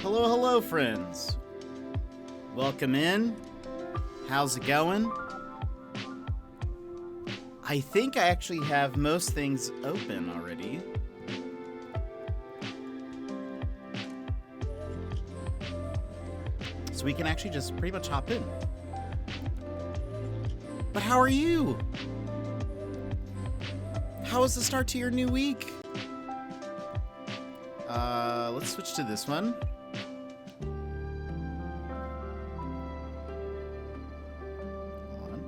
Hello, hello, friends. Welcome in. How's it going? I think I actually have most things open already. So we can actually just pretty much hop in. But how are you? How was the start to your new week? Let's switch to this one. Hold on.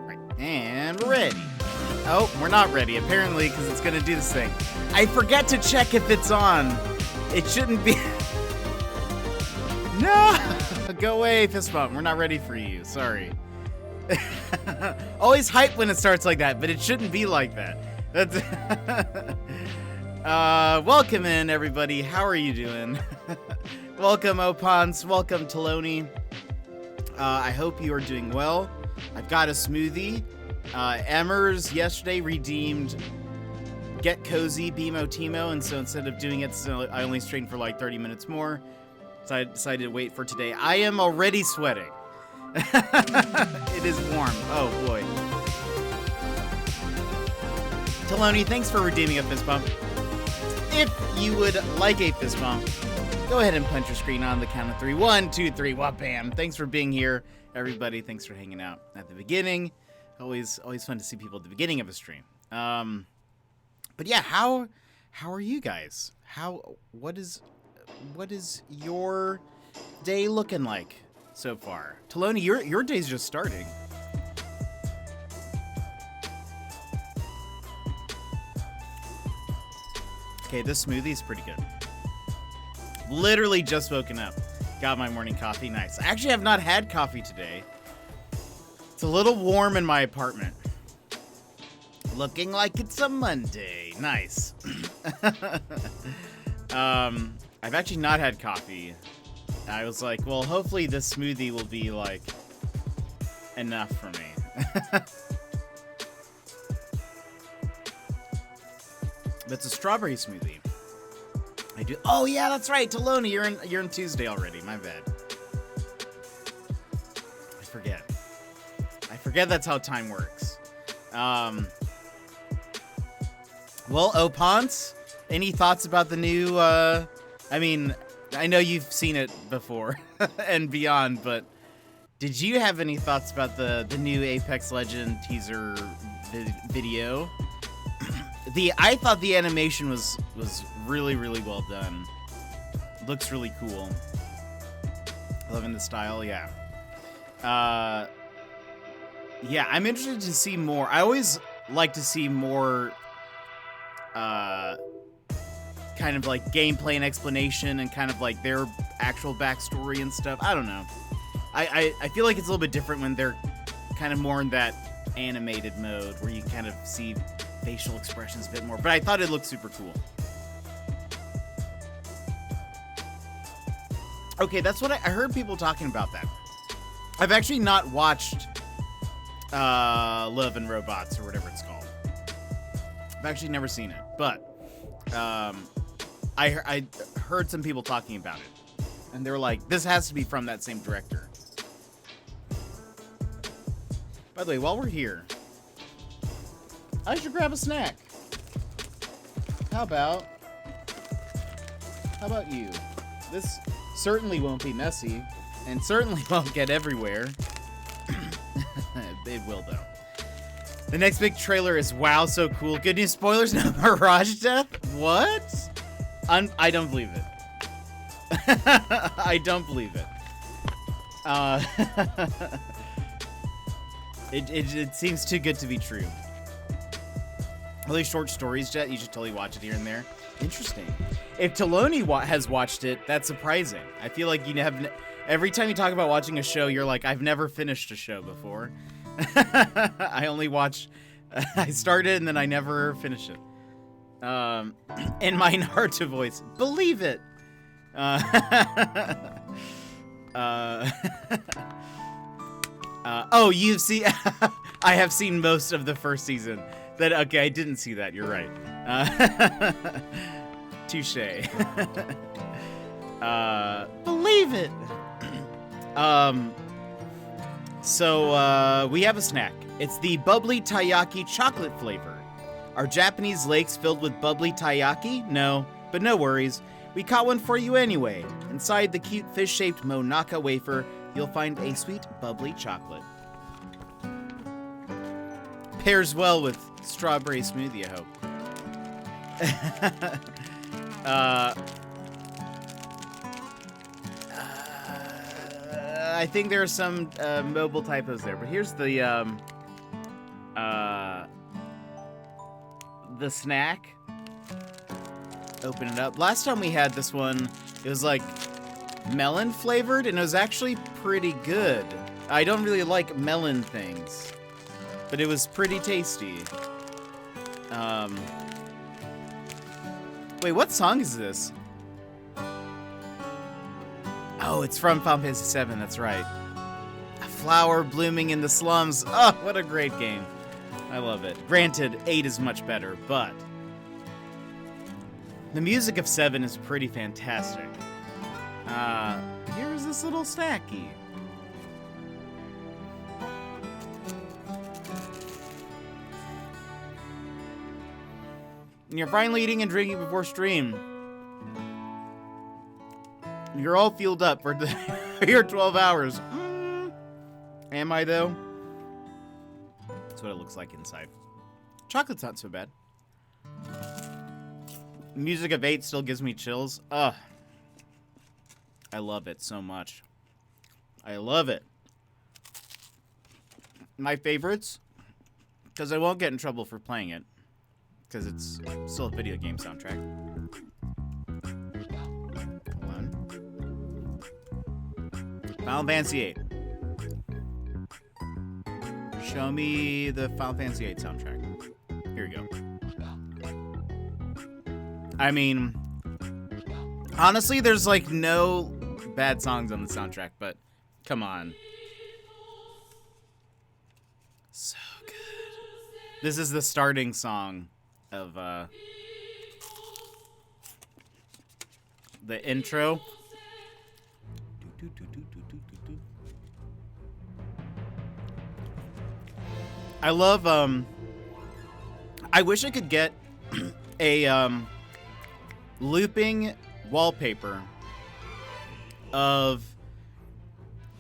Right, and we're ready. Oh, we're not ready, apparently, because it's going to do this thing. I forget to check if it's on. It shouldn't be... No! Go away, fist bump. We're not ready for you. Sorry. Always hype when it starts like that, but it shouldn't be like that. That's welcome in, everybody. How are you doing? Welcome, Opons. Welcome, Taloni. I hope you are doing well. I've got a smoothie. Emmers yesterday redeemed Get Cozy BMO Timo, and so instead of doing it, I only strained for like 30 minutes more. So I decided to wait for today. I am already sweating. It is warm. Oh boy. Taloni, thanks for redeeming a fist bump. If you would like a fist bump, go ahead and punch your screen on the count of 3. 1, 2, 3. Wha-bam. Thanks for being here, everybody. Thanks for hanging out at the beginning. Always fun to see people at the beginning of a stream. But yeah, how are you guys? What is your day looking like so far? Taloni, your day's just starting. Okay, this smoothie is pretty good. Literally just woken up. Got my morning coffee. Nice. I actually have not had coffee today. It's a little warm in my apartment. Looking like it's a Monday. Nice. I've actually not had coffee. I was like, well, hopefully this smoothie will be, like, enough for me. That's a strawberry smoothie. I do. Oh, yeah, that's right. Taloni, you're in Tuesday already. My bad. I forget that's how time works. Well, Opons, any thoughts about the new, I mean, I know you've seen it before and beyond, but did you have any thoughts about the new Apex Legend teaser video? I thought the animation was really, really well done. Looks really cool. Loving the style, yeah. Yeah, I'm interested to see more. I always like to see more kind of like gameplay and explanation and kind of like their actual backstory and stuff. I don't know. I feel like it's a little bit different when they're kind of more in that animated mode where you can kind of see facial expressions a bit more. But I thought it looked super cool. Okay, that's what I heard people talking about that. I've actually not watched Love and Robots or whatever it's called. I've actually never seen it, but I heard some people talking about it, and they were like, this has to be from that same director. By the way, while we're here, I should grab a snack. How about you? This certainly won't be messy, and certainly won't get everywhere. It will, though. The next big trailer is wow, so cool. Good news, spoilers, no Mirage death? What? I don't believe it. I don't believe it. It seems too good to be true. All these short stories, Jet, you should totally watch it here and there. Interesting. If Taloni has watched it, that's surprising. I feel like you have... Every time you talk about watching a show, you're like, I've never finished a show before. I only watch... I started and then I never finish it. In my Naruto voice. Believe it! Oh, you've seen... I have seen most of the first season. Okay, I didn't see that. You're right. Touche. Believe it. So we have a snack. It's the bubbly taiyaki chocolate flavor. Are Japanese lakes filled with bubbly taiyaki? No, but no worries. We caught one for you anyway. Inside the cute fish-shaped Monaka wafer, you'll find a sweet, bubbly chocolate. Pairs well with strawberry smoothie, I hope. I think there are some mobile typos there, but here's the snack. Open it up. Last time we had this one, it was like melon flavored, and it was actually pretty good. I don't really like melon things, but it was pretty tasty. Wait, what song is this? Oh, it's from Final Fantasy VII, that's right. A flower blooming in the slums. Oh, what a great game. I love it. Granted, 8 is much better, but the music of 7 is pretty fantastic. Here's this little snacky. And you're finally eating and drinking before stream. You're all fueled up for your 12 hours. Am I, though? That's what it looks like inside. Chocolate's not so bad. Music of 8 still gives me chills. Ugh. I love it so much. I love it. My favorites, because I won't get in trouble for playing it, because it's still a video game soundtrack. Hold on. Final Fantasy VIII. Show me the Final Fantasy VIII soundtrack. Here we go. I mean, honestly, there's like no bad songs on the soundtrack, but come on. So good. This is the starting song of the intro. I love I wish I could get a looping wallpaper of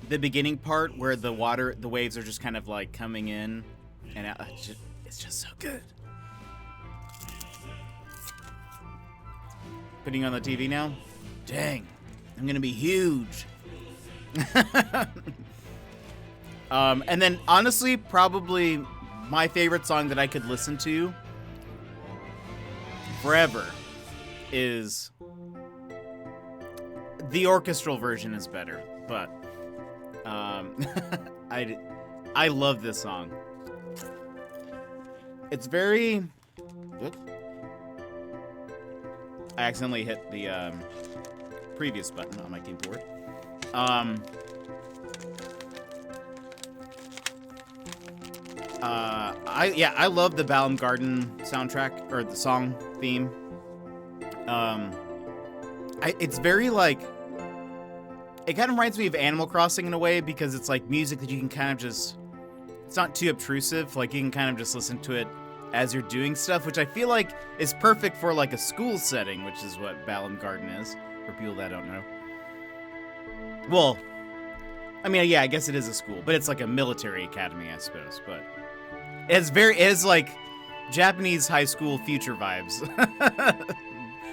the beginning part where the waves are just kind of like coming in and out. It's just so good. Putting on the TV now? Dang, I'm gonna be huge. And then honestly, probably my favorite song that I could listen to forever is the orchestral version is better, but I love this song. It's very. Oops. I accidentally hit the previous button on my keyboard. I love the Balam Garden soundtrack or the song theme. It's very like. It kind of reminds me of Animal Crossing in a way because it's like music that you can kind of just. It's not too obtrusive. Like you can kind of just listen to it as you're doing stuff, which I feel like is perfect for like a school setting, which is what Balam Garden is for people that don't know. Well, I mean, yeah, I guess it is a school, but it's like a military academy, I suppose. But it is like Japanese high school future vibes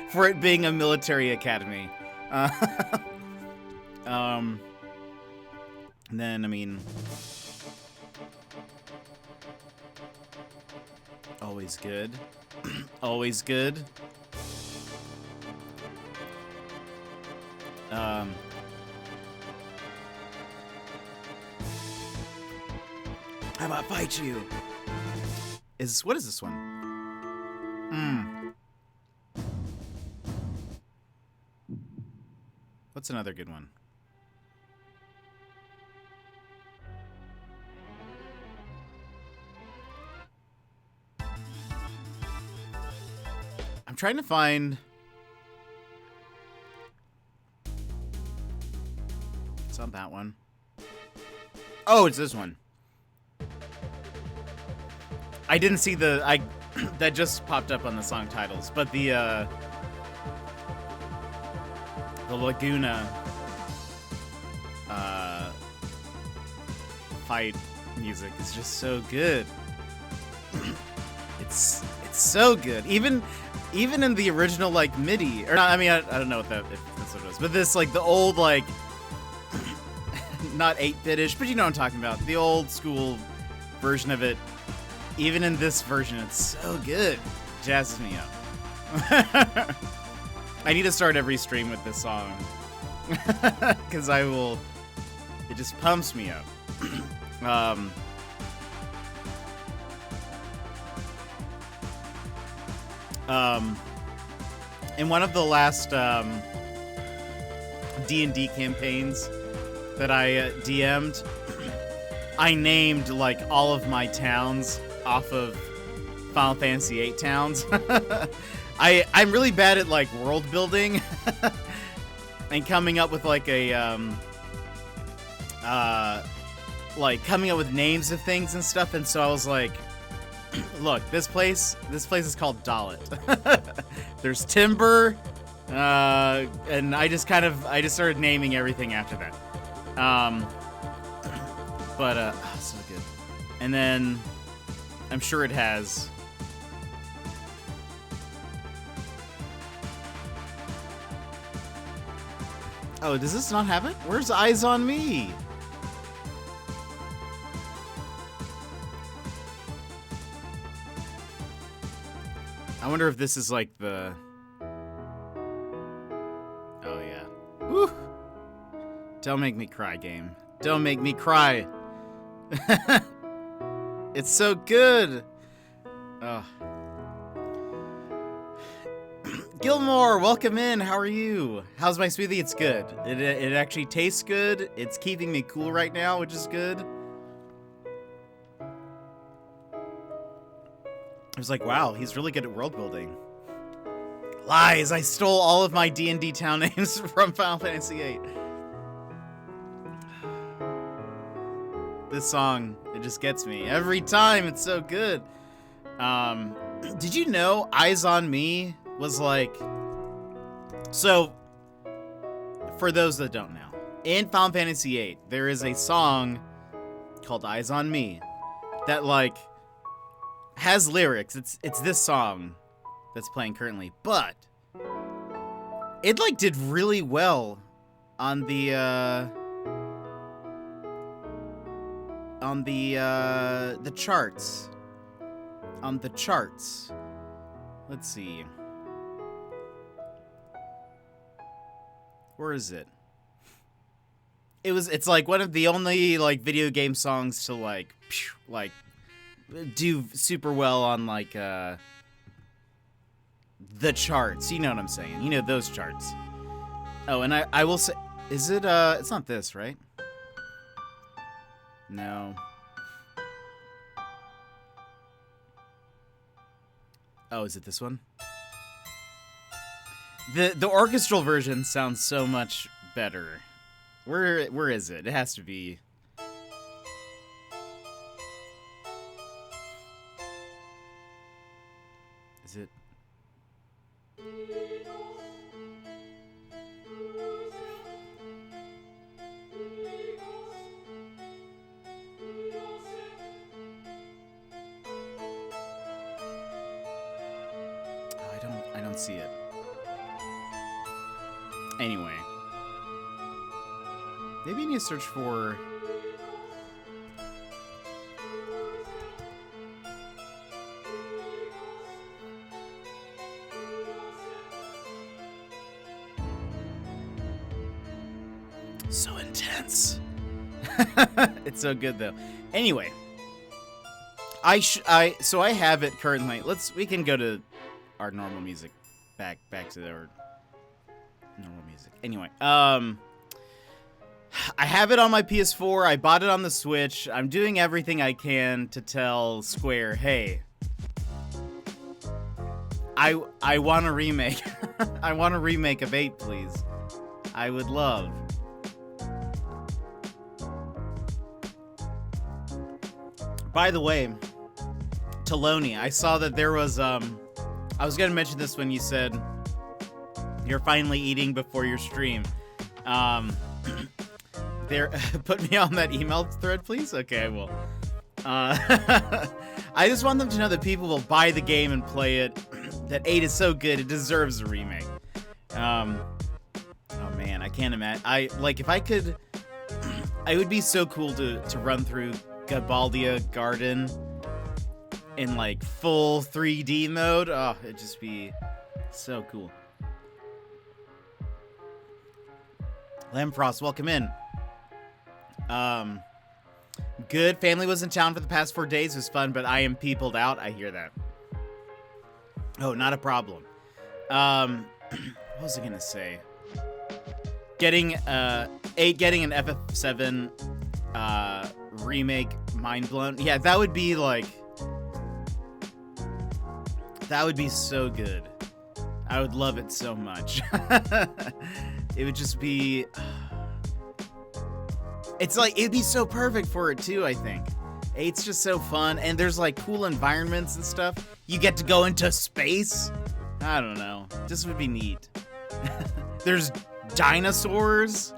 for it being a military academy. And then, I mean, always good. Always good. How about fight you? What is this one? What's another good one? I'm trying to find... It's not that one. Oh, it's this one. I didn't see the... that just popped up on the song titles, but the Laguna fight music is just so good. It's so good. Even in the original like MIDI, or not, I mean I don't know if that's what it was, but this like the old like not 8-bit-ish, but you know what I'm talking about. The old school version of it. Even in this version, it's so good. Jazzes me up. I need to start every stream with this song. Because it just pumps me up. In one of the last D&D campaigns that I DM'd, I named like all of my towns off of Final Fantasy VIII towns. I'm really bad at like world building and coming up with like a like coming up with names of things and stuff, and so I was like, look, this place is called Dalit. There's timber, and I just started naming everything after that. But so good. And then I'm sure it has. Oh, does this not have it? Where's Eyes on Me? I wonder if this is like the... Oh, yeah. Woo! Don't make me cry, game. Don't make me cry. It's so good. Oh. Gilmore, welcome in. How are you? How's my smoothie? It's good. It actually tastes good. It's keeping me cool right now, which is good. I was like, wow, he's really good at world building. Lies, I stole all of my D&D town names from Final Fantasy VIII. This song, it just gets me every time. It's so good. Did you know Eyes on Me was like... So, for those that don't know, in Final Fantasy VIII, there is a song called Eyes on Me that like has lyrics. It's this song that's playing currently, but it like did really well on the charts. On the charts. Let's see. Where is it? It's like one of the only like video game songs to like do super well on like the charts. You know what I'm saying? You know those charts. Oh, and I will say, is it it's not this, right? No. Oh, is it this one? The orchestral version sounds so much better. Where is it? It has to be. Is it? Oh, I don't see it. Anyway. Maybe I need to search for... So intense. It's so good though. Anyway. So I have it currently. We can go to our normal music. Back to our normal music. Anyway, I have it on my PS4. I bought it on the Switch. I'm doing everything I can to tell Square, hey, I want a remake. I want a remake of 8, please. I would love. By the way, Taloni, I saw that there was I was gonna mention this when you said you're finally eating before your stream. There, put me on that email thread, please. Okay, I will. I just want them to know that people will buy the game and play it. That 8 is so good, it deserves a remake. Oh man, I can't imagine. If I could, it would be so cool to run through Gabaldia Garden in like full 3D mode. Oh, it'd just be so cool. Lamfrost, welcome in. Good. Family was in town for the past 4 days. It was fun, but I am peopled out. I hear that. Oh, not a problem. What was I gonna say? Getting an FF7 remake, mind blown. Yeah, that would be so good. I would love it so much. It would just be. It'd be so perfect for it too, I think. 8's just so fun, and there's like cool environments and stuff. You get to go into space. I don't know. This would be neat. There's dinosaurs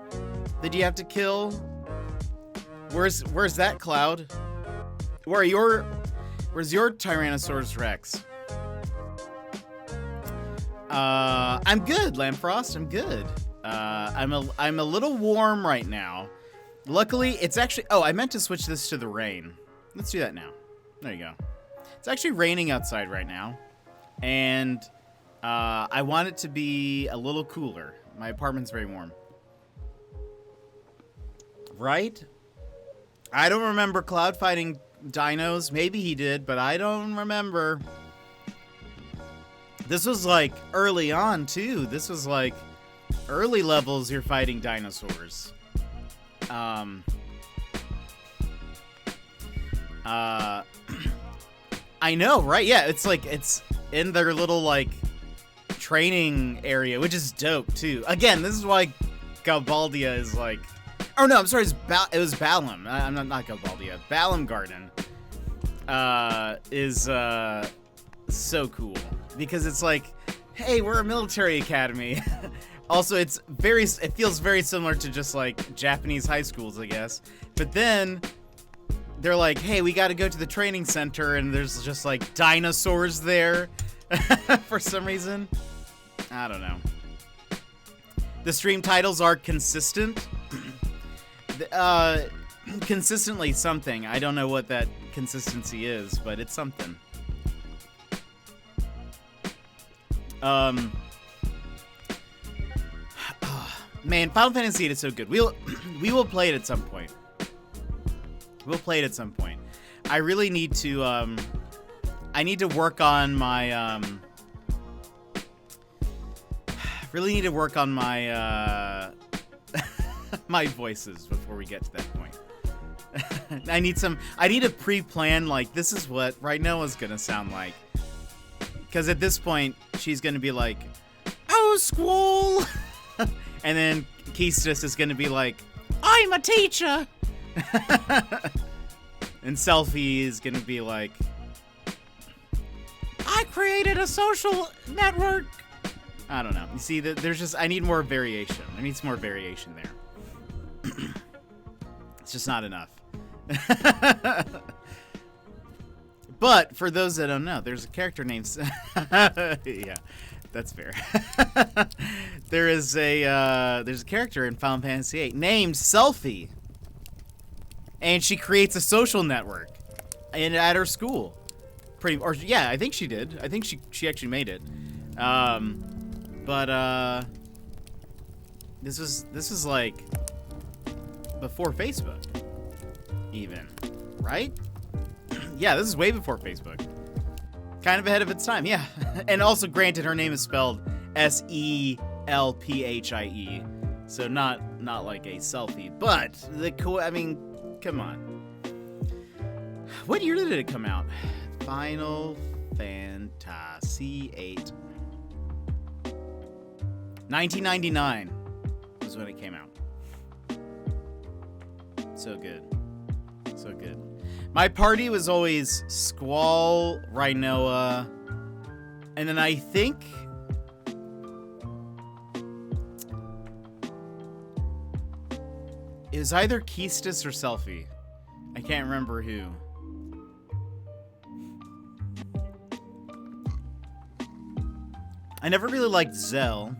that you have to kill. Where's that, Cloud? Where's your Tyrannosaurus Rex? I'm good, Lamfrost. I'm good. I'm a little warm right now. Luckily, it's actually... Oh, I meant to switch this to the rain. Let's do that now. There you go. It's actually raining outside right now. And I want it to be a little cooler. My apartment's very warm. Right? I don't remember Cloud fighting dinos. Maybe he did, but I don't remember. This was like early on, too. This was like early levels you're fighting dinosaurs. I know, right? Yeah, it's in their little like training area, which is dope too. Again, this is why Gabaldia is like, oh no, I'm sorry, it was Balam. I'm not Gabaldia. Balam Garden is so cool because it's like, hey, we're a military academy. Also, it feels very similar to just like Japanese high schools, I guess. But then they're like, hey, we got to go to the training center, and there's just like dinosaurs there for some reason. I don't know. The stream titles are consistent. Consistently something. I don't know what that consistency is, but it's something. Man, Final Fantasy VIII is so good. We will play it at some point. We'll play it at some point. I really need to I need to work on my my voices before we get to that point. I need a pre-plan, like, this is what Rhinoa's gonna sound like. Because at this point, she's gonna be like, oh, Squall! And then Keistis is gonna be like, I'm a teacher! And Selphie is gonna be like, I created a social network! I don't know. You see, I need more variation. I need some more variation there. It's just not enough. But for those that don't know, there's a character named... Yeah, that's fair. There's a character in Final Fantasy VIII named Selphie. And she creates a social network at her school. I think she did. I think she actually made it. But this was like before Facebook, even, right? Yeah, this is way before Facebook. Kind of ahead of its time, yeah. And also, granted, her name is spelled Selphie, so not like a selfie, but I mean, come on. What year did it come out? Final Fantasy VIII. 1999 was when it came out. So good. So good. My party was always Squall, Rhinoa, and then I think it was either Keistis or Selfie. I can't remember who. I never really liked Zell.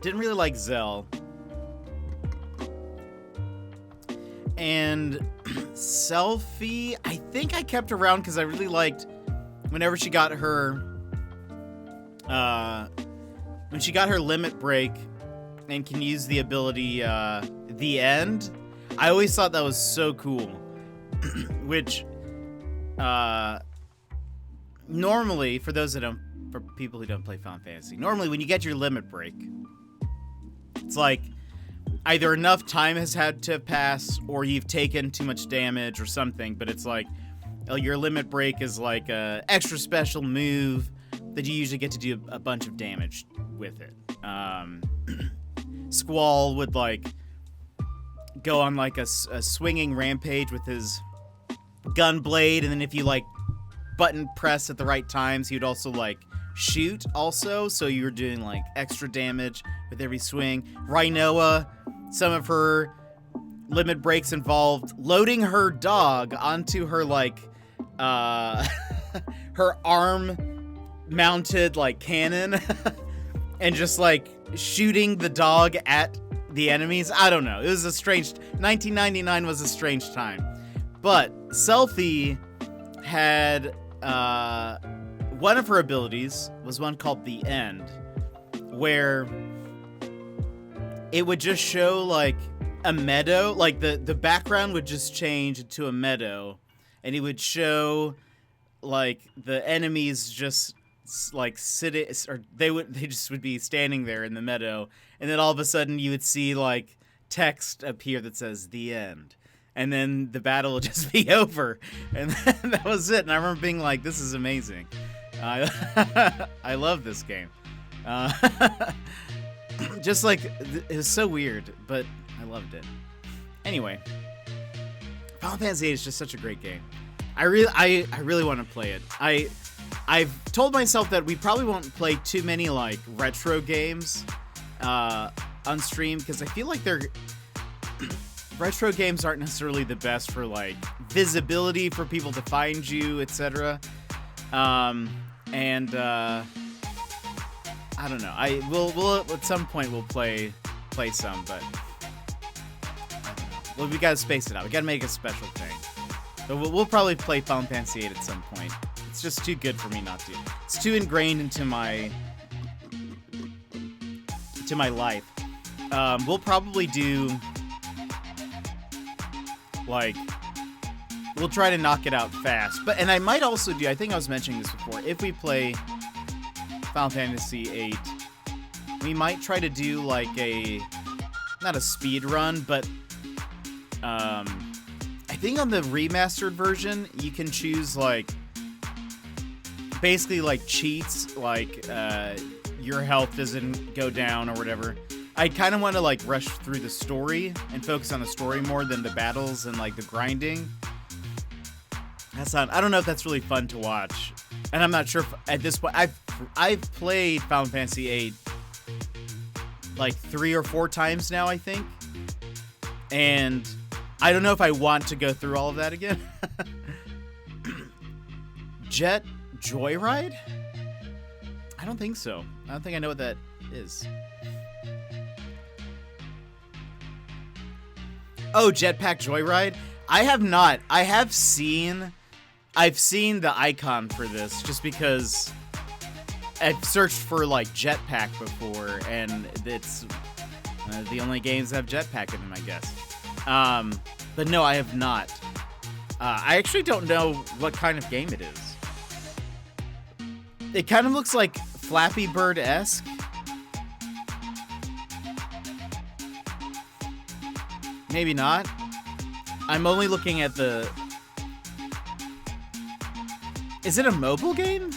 Didn't really like Zell. And Selfie, I think I kept around because I really liked whenever she got her when she got her limit break and can use the ability the end. I always thought that was so cool. Which normally, for people who don't play Final Fantasy, normally when you get your limit break, it's like either enough time has had to pass or you've taken too much damage or something, but it's like your limit break is like a extra special move that you usually get to do a bunch of damage with it. Squall would like go on like a swinging rampage with his gun blade, and then if you like button press at the right times, he would also like shoot also, so you were doing like extra damage with every swing. Rhinoa, some of her limit breaks involved loading her dog onto her like her arm mounted like cannon and just like shooting the dog at the enemies. I don't know. It was a strange 1999 was a strange time. But Selfie had one of her abilities was one called The End, where it would just show like a meadow, like the background would just change into a meadow, and it would show like the enemies just like sitting, or they just would be standing there in the meadow, and then all of a sudden you would see like text appear that says The End. And then the battle would just be over, and that was it. And I remember being like, "This is amazing. I love this game." Just like it was so weird, but I loved it. Anyway, Final Fantasy VIII is just such a great game. I really want to play it. I've told myself that we probably won't play too many like retro games on stream, because I feel like retro games aren't necessarily the best for like visibility for people to find you, etc. I don't know. We'll at some point we'll play some, but well, we gotta space it out. We gotta make a special thing. But we'll probably play Final Fantasy VIII at some point. It's just too good for me not to. It's too ingrained into my life. We'll probably do like, we'll try to knock it out fast. And I might also do, I think I was mentioning this before, if we play Final Fantasy VIII, we might try to do like not a speed run, but I think on the remastered version, you can choose like, basically like cheats, like your health doesn't go down or whatever. I kind of want to like rush through the story and focus on the story more than the battles and like the grinding. I don't know if that's really fun to watch, and I'm not sure if at this point I've played Final Fantasy VIII like 3 or 4 times now, I think, and I don't know if I want to go through all of that again. Jet Joyride? I don't think so. I don't think I know what that is. Oh, Jetpack Joyride? I have not. I've seen the icon for this just because I've searched for like Jetpack before, and it's the only games that have Jetpack in them, I guess. But no, I have not. I actually don't know what kind of game it is. It kind of looks like Flappy Bird-esque? Maybe not. I'm only looking at the... Is it a mobile game?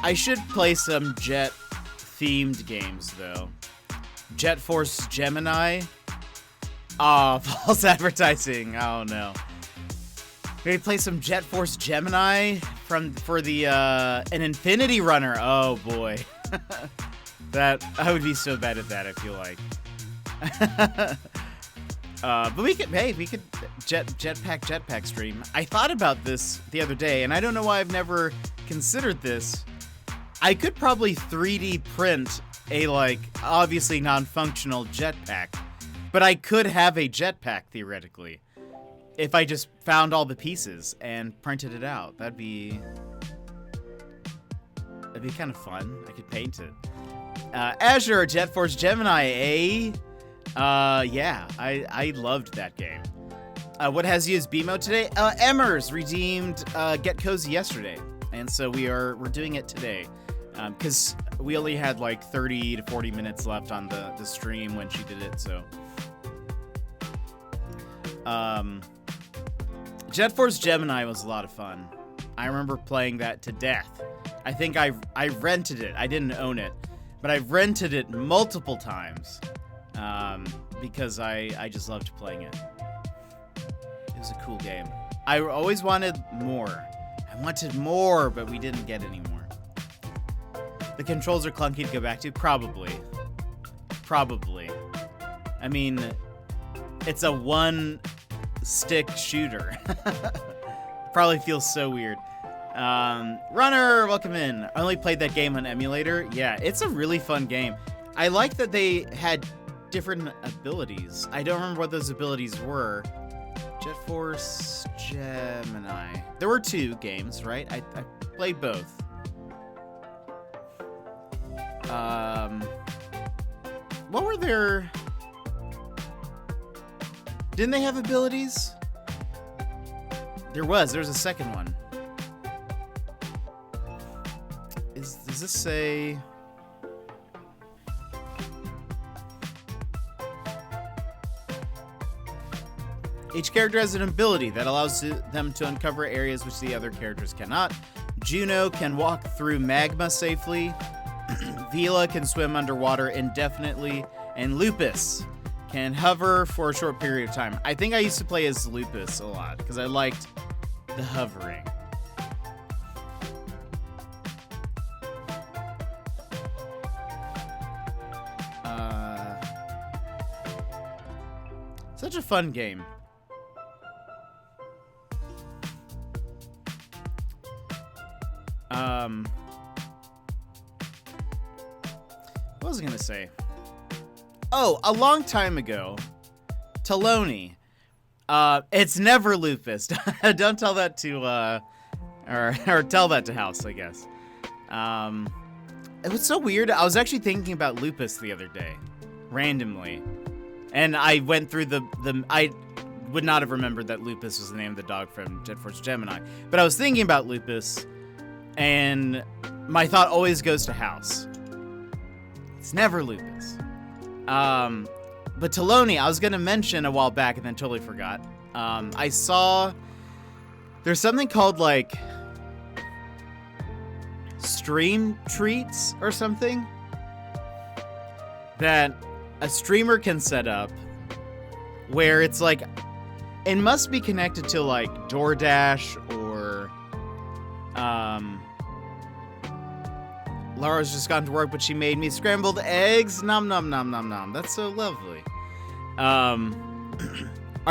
I should play some Jet-themed games, though. Jet Force Gemini? Oh, false advertising. Oh, no. Maybe play some Jet Force Gemini for the an Infinity Runner. Oh boy, that I would be so bad at that. I feel like. But we could jetpack stream. I thought about this the other day, and I don't know why I've never considered this. I could probably 3D print a obviously non-functional jetpack, but I could have a jetpack theoretically. If I just found all the pieces and printed it out, that'd be kind of fun. I could paint it. Azure Jet Force Gemini, eh? Yeah, I loved that game. What has you as BMO today? Emmers redeemed Get Cozy yesterday, and so we're doing it today, because we only had like 30 to 40 minutes left on the stream when she did it. So, Jet Force Gemini was a lot of fun. I remember playing that to death. I think I rented it. I didn't own it, but I've rented it multiple times because I just loved playing it. It was a cool game. I always wanted more. I wanted more, but we didn't get any more. The controls are clunky to go back to? Probably. I mean, it's a one-stick shooter. Probably feels so weird. Runner, welcome in. I only played that game on emulator. Yeah, it's a really fun game. I like that they had different abilities. I don't remember what those abilities were. Jet Force Gemini. There were 2 games, right? I played both. What were their... Didn't they have abilities? There's a second one. Does this say... Each character has an ability that allows them to uncover areas which the other characters cannot. Juno can walk through magma safely. Vila can swim underwater indefinitely. And Lupus can hover for a short period of time. I think I used to play as Lupus a lot because I liked the hovering. Such a fun game. What was I gonna say? Oh, a long time ago, Taloni. It's never Lupus. Don't tell that to, or tell that to House, I guess. It was so weird. I was actually thinking about Lupus the other day, randomly, and I went through I would not have remembered that Lupus was the name of the dog from Jet Force Gemini, but I was thinking about Lupus, and my thought always goes to House. It's never Lupus. But Taloni, I was going to mention a while back and then totally forgot. I saw there's something called like stream treats or something that a streamer can set up where it's like, it must be connected to like DoorDash or, Laura's just gone to work, but she made me scrambled eggs. Nom nom nom nom nom. That's so lovely. Are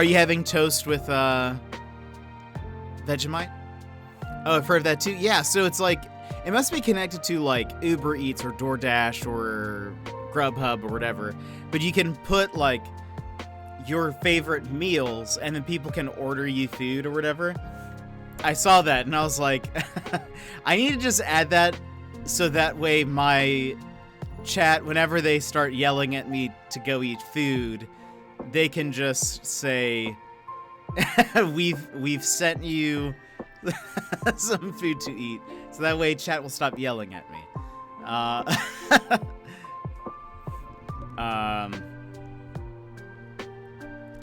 you having toast with Vegemite? Oh, I've heard of that too. Yeah, so it's like, it must be connected to like Uber Eats or DoorDash or Grubhub or whatever. But you can put like your favorite meals and then people can order you food or whatever. I saw that and I was like, I need to just add that so that way my chat, whenever they start yelling at me to go eat food, they can just say, we've sent you some food to eat, so that way chat will stop yelling at me.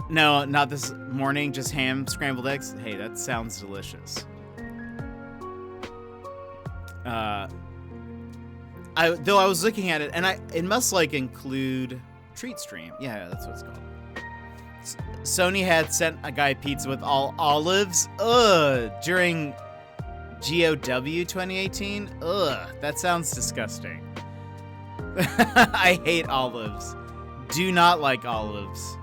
No, not this morning, just ham, scrambled eggs. Hey, that sounds delicious. Though I was looking at it, and it must like include Treat Stream. Yeah, that's what it's called. Sony had sent a guy pizza with all olives. During GOW 2018. That sounds disgusting. I hate olives. Do not like olives.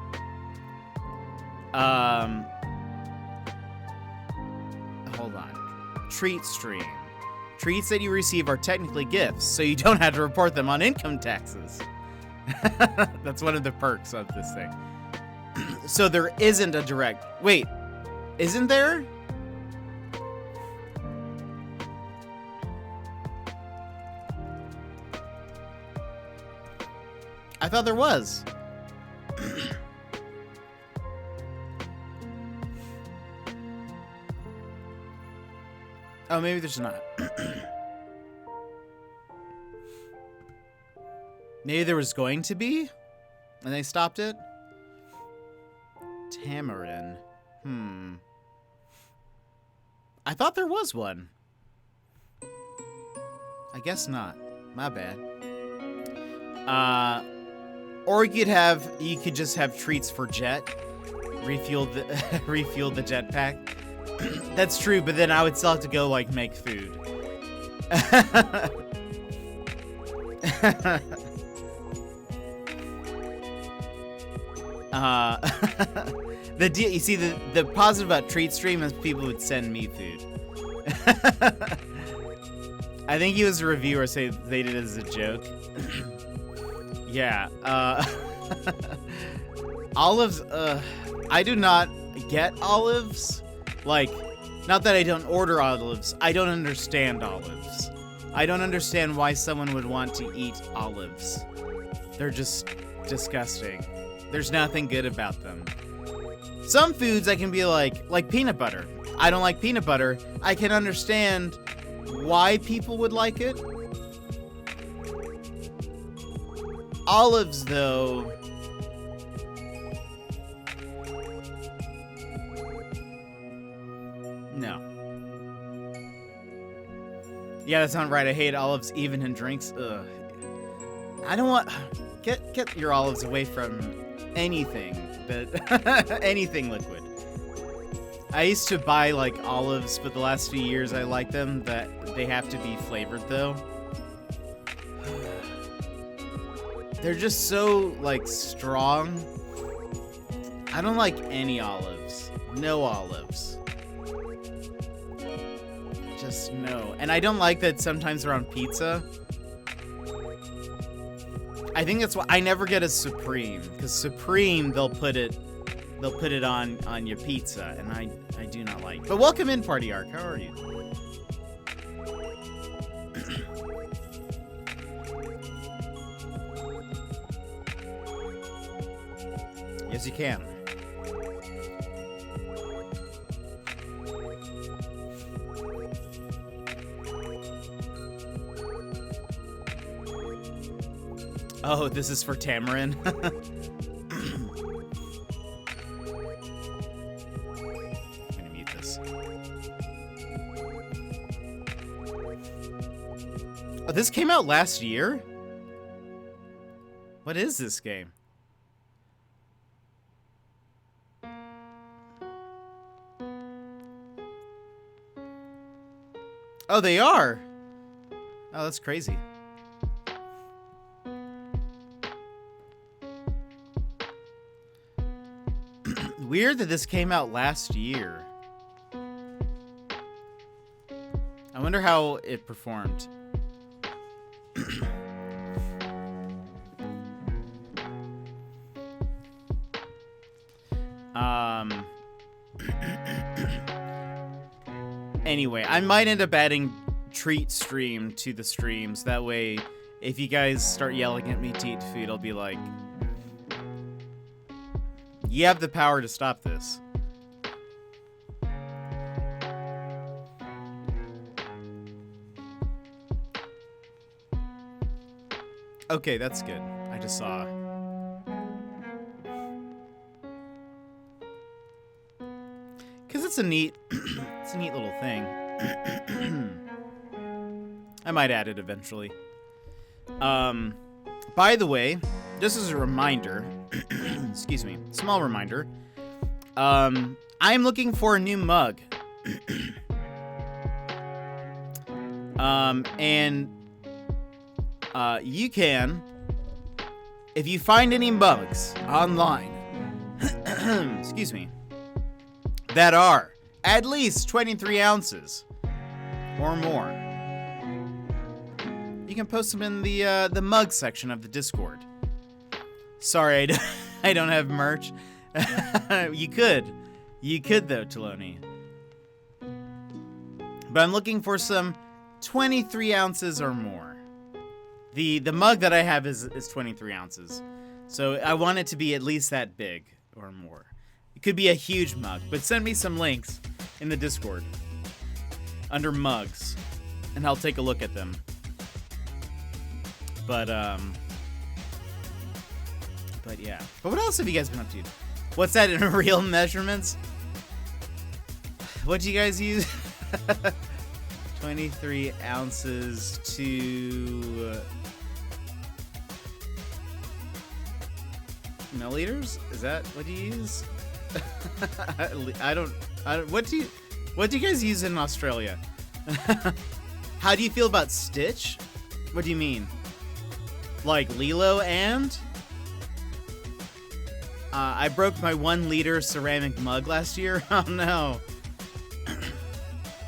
Hold on. Treat Stream. Treats that you receive are technically gifts, so you don't have to report them on income taxes. That's one of the perks of this thing. So there isn't a direct... Wait, isn't there? I thought there was. Oh, maybe there's not. Maybe there was going to be, and they stopped it? Tamarin. I thought there was one. I guess not. My bad. Or you could just have treats for Jet. Refuel the jetpack. That's true, but then I would still have to go like make food. You see, the positive about Treat Stream is people would send me food. I think he was a reviewer, say they did it as a joke. Yeah. Olives. I do not get olives. Like, not that I don't order olives. I don't understand olives. I don't understand why someone would want to eat olives. They're just disgusting. There's nothing good about them. Some foods I can be like peanut butter. I don't like peanut butter. I can understand why people would like it. Olives, though. No. Yeah, that's not right. I hate olives even in drinks. Ugh. I don't want... Get your olives away from anything that... anything liquid. I used to buy, like, olives, but the last few years I like them, that they have to be flavored, though. They're just so, like, strong. I don't like any olives. No olives. Just no. And I don't like that sometimes they're on pizza. I think that's why I never get a Supreme, because Supreme they'll put it on your pizza, and I do not like. But welcome in, Party Arc. How are you? Yes, you can. Oh, this is for Tamarin. I'm gonna mute this. Oh, this came out last year? What is this game? Oh, they are? Oh, that's crazy. Weird that this came out last year. I wonder how it performed. Anyway, I might end up adding Treat Stream to the streams. That way, if you guys start yelling at me to eat food, I'll be like, you have the power to stop this. Okay, that's good. I just saw. Because it's a neat, it's a neat little thing. I might add it eventually. By the way, just as a reminder, excuse me, small reminder, I'm looking for a new mug. And you can, if you find any mugs online, excuse me, that are at least 23 ounces or more, you can post them in the mug section of the Discord. Sorry, I don't have merch. You could though, Taloni. But I'm looking for some 23 ounces or more. The mug that I have is 23 ounces. So I want it to be at least that big or more. It could be a huge mug, but send me some links in the Discord under mugs, and I'll take a look at them. But yeah. But what else have you guys been up to? What's that in real measurements? What do you guys use? 23 ounces to milliliters? Is that what you use? I don't. What do you guys use in Australia? How do you feel about Stitch? What do you mean? Like Lilo and? I broke my 1 liter ceramic mug last year. Oh no.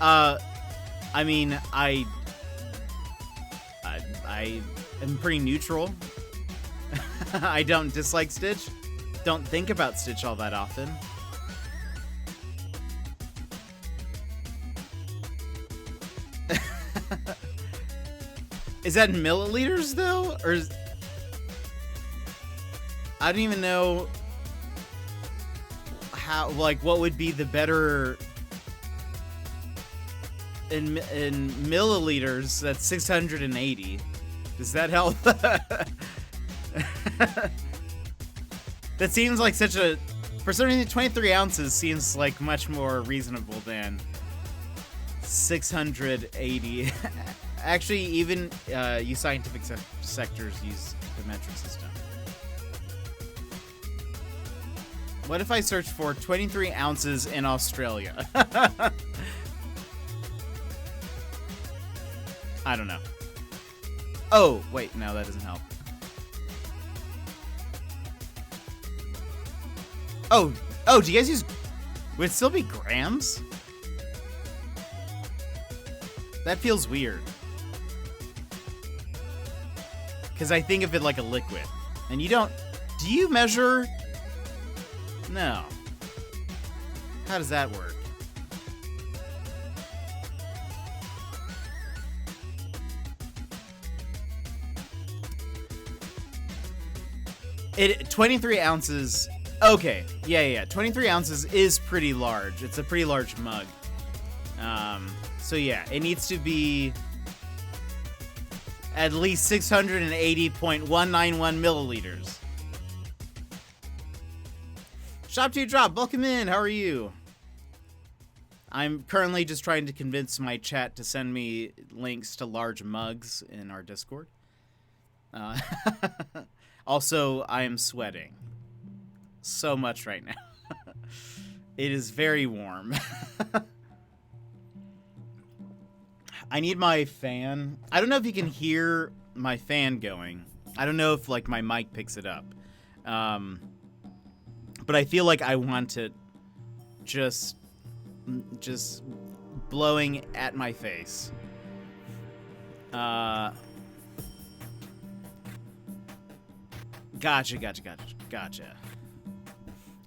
I mean, I am pretty neutral. I don't dislike Stitch. Don't think about Stitch all that often. Is that in milliliters though, or I don't even know how. Like, what would be the better in milliliters? That's 680. Does that help? That seems like such a. For some reason, 23 ounces seems like much more reasonable than 680. Actually, even you scientific sectors use the metric system. What if I search for 23 ounces in Australia? I don't know. Oh, wait, no, that doesn't help. Oh, do you guys use... Would it still be grams? That feels weird. Because I think of it like a liquid. And you don't... Do you measure... No. How does that work? It 23 ounces... Okay, yeah. 23 ounces is pretty large. It's a pretty large mug. So yeah, it needs to be at least 680.191 milliliters. Shop2Drop, welcome in. How are you? I'm currently just trying to convince my chat to send me links to large mugs in our Discord. Also, I am sweating so much right now. It is very warm. I need my fan. I don't know if you can hear my fan going. I don't know if like my mic picks it up. But I feel like I want it just blowing at my face. Gotcha.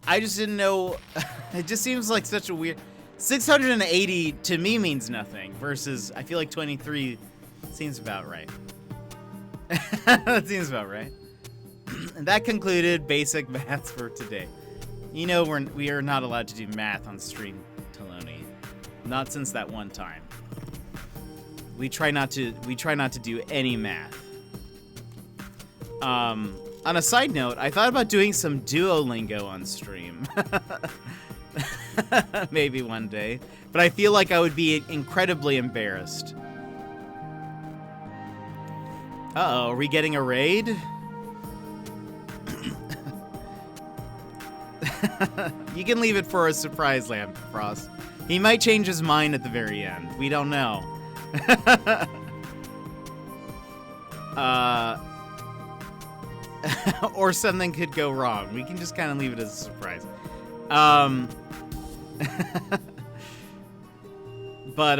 I just didn't know. It just seems like such a weird... 680 to me means nothing, versus I feel like 23 seems about right. That seems about right. And that concluded basic math for today. You know we are not allowed to do math on stream, Taloni. Not since that one time. We try not to do any math. On a side note, I thought about doing some Duolingo on stream. Maybe one day. But I feel like I would be incredibly embarrassed. Uh-oh, are we getting a raid? You can leave it for a surprise, Lampfrost. He might change his mind at the very end. We don't know. Or something could go wrong. We can just kind of leave it as a surprise. But,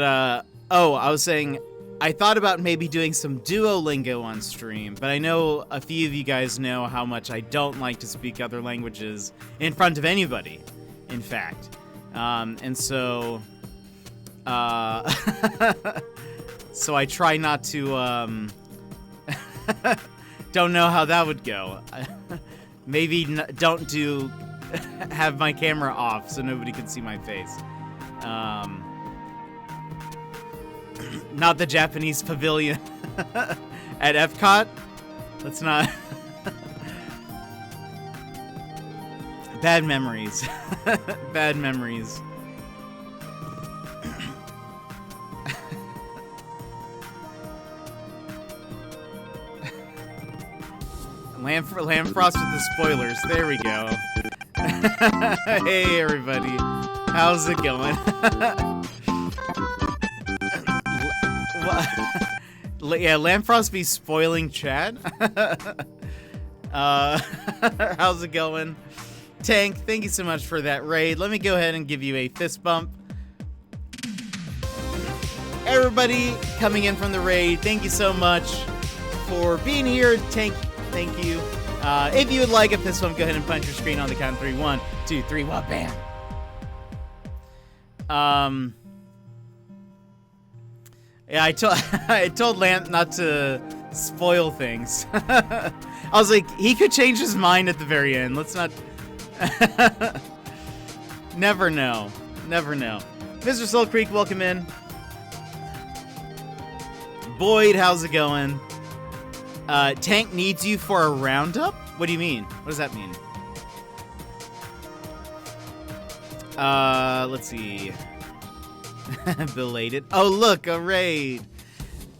oh, I was saying, I thought about maybe doing some Duolingo on stream, but I know a few of you guys know how much I don't like to speak other languages in front of anybody, in fact. And so, so I try not to, don't know how that would go. Maybe don't have my camera off so nobody can see my face. Not the Japanese pavilion at Epcot. Let's not. Bad memories. Bad memories. Lampfrost with the spoilers. There we go. Hey, everybody. How's it going? Yeah, Lampfrost be spoiling chat. How's it going? Tank, thank you so much for that raid. Let me go ahead and give you a fist bump. Everybody coming in from the raid, thank you so much for being here. Tank, thank you. If you would like a fist bump, go ahead and punch your screen on the count of 3. 1, 2, 3, wha bam. Yeah, I told Lamp not to spoil things. I was like, he could change his mind at the very end. Let's not. Never know. Never know. Mr. Soul Creek, welcome in. Boyd, how's it going? Tank needs you for a roundup? What do you mean? What does that mean? Let's see. Belated. Oh, look, a raid.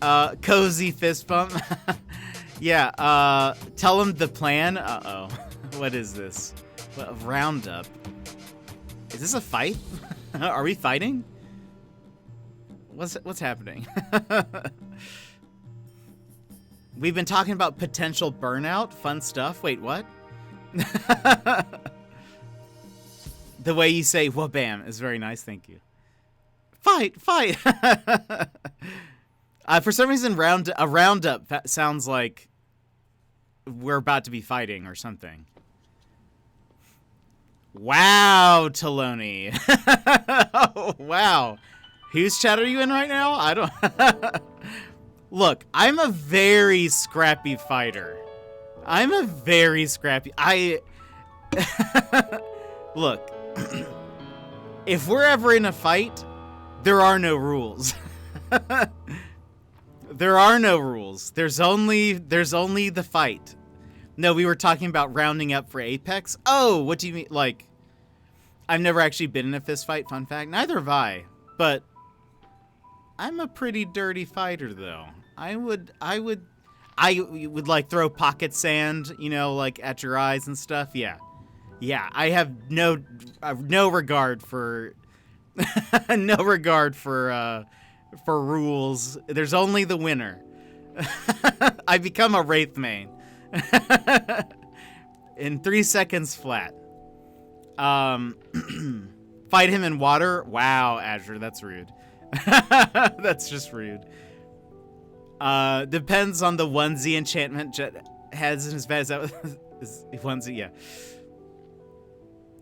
Cozy fist bump. Yeah, tell him the plan. Uh-oh. What is this? What, a roundup? Is this a fight? Are we fighting? What's happening? We've been talking about potential burnout, fun stuff. Wait, what? The way you say "wha-bam" is very nice, thank you. Fight! For some reason, a roundup sounds like we're about to be fighting or something. Wow, Taloni. Oh, wow. Whose chat are you in right now? I don't... Look, I'm a very scrappy fighter. I'm a very scrappy... Look, if we're ever in a fight, there are no rules. There are no rules. There's only the fight. No, we were talking about rounding up for Apex. Oh, what do you mean? Like, I've never actually been in a fist fight, fun fact. Neither have I. But I'm a pretty dirty fighter, though. I would like throw pocket sand, you know, like at your eyes and stuff. Yeah. Yeah, I have no regard for no regard for rules. There's only the winner. I become a Wraith main. In 3 seconds flat. Fight him in water? Wow, Azure, that's rude. That's just rude. Depends on the onesie enchantment Jet has in his bed. Is that is onesie? Yeah.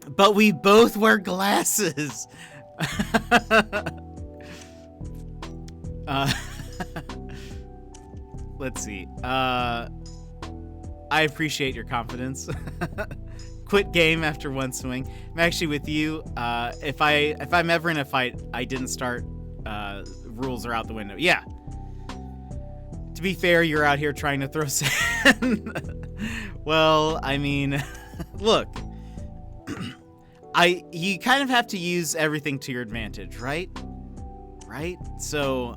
But we both wear glasses. Let's see. I appreciate your confidence. Quit game after one swing. I'm actually with you. If I'm ever in a fight, I didn't start. Rules are out the window. Yeah. To be fair, you're out here trying to throw sand. Well, I mean, look, you kind of have to use everything to your advantage, right? Right? So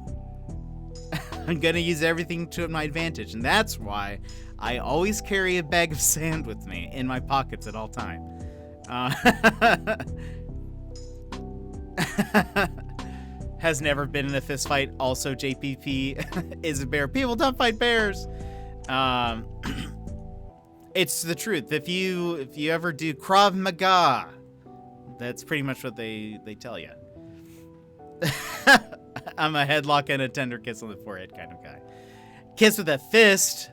I'm gonna use everything to my advantage, and that's why I always carry a bag of sand with me in my pockets at all time. Has never been in a fist fight. Also, JPP is a bear. People don't fight bears. It's the truth. If you ever do Krav Maga, that's pretty much what they tell you. I'm a headlock and a tender kiss on the forehead kind of guy. Kiss with a fist.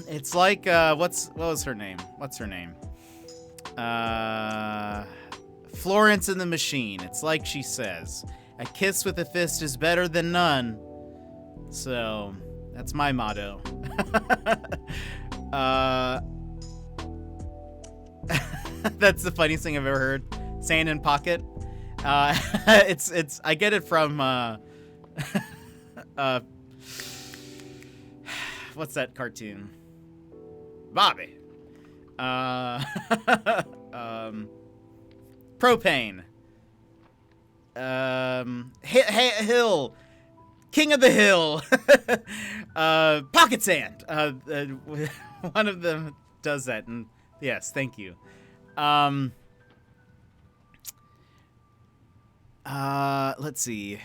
It's like what was her name? What's her name? Florence and the Machine. It's like she says, a kiss with a fist is better than none. So that's my motto. That's the funniest thing I've ever heard. Sand in pocket. It's I get it from what's that cartoon? Bobby. Propane. Hill. King of the Hill. Pocket sand. One of them does that, and yes, thank you. Let's see.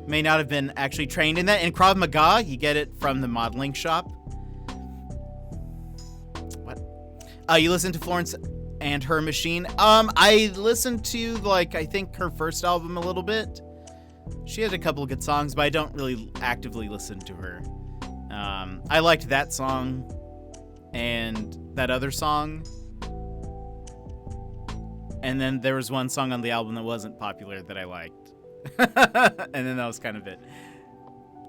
May not have been actually trained in that. In Krav Maga, you get it from the modeling shop. What? You listen to Florence and her Machine. I listened to, like, I think her first album a little bit. She had a couple of good songs, but I don't really actively listen to her. I liked that song and that other song. And then there was one song on the album that wasn't popular that I liked. And then that was kind of it.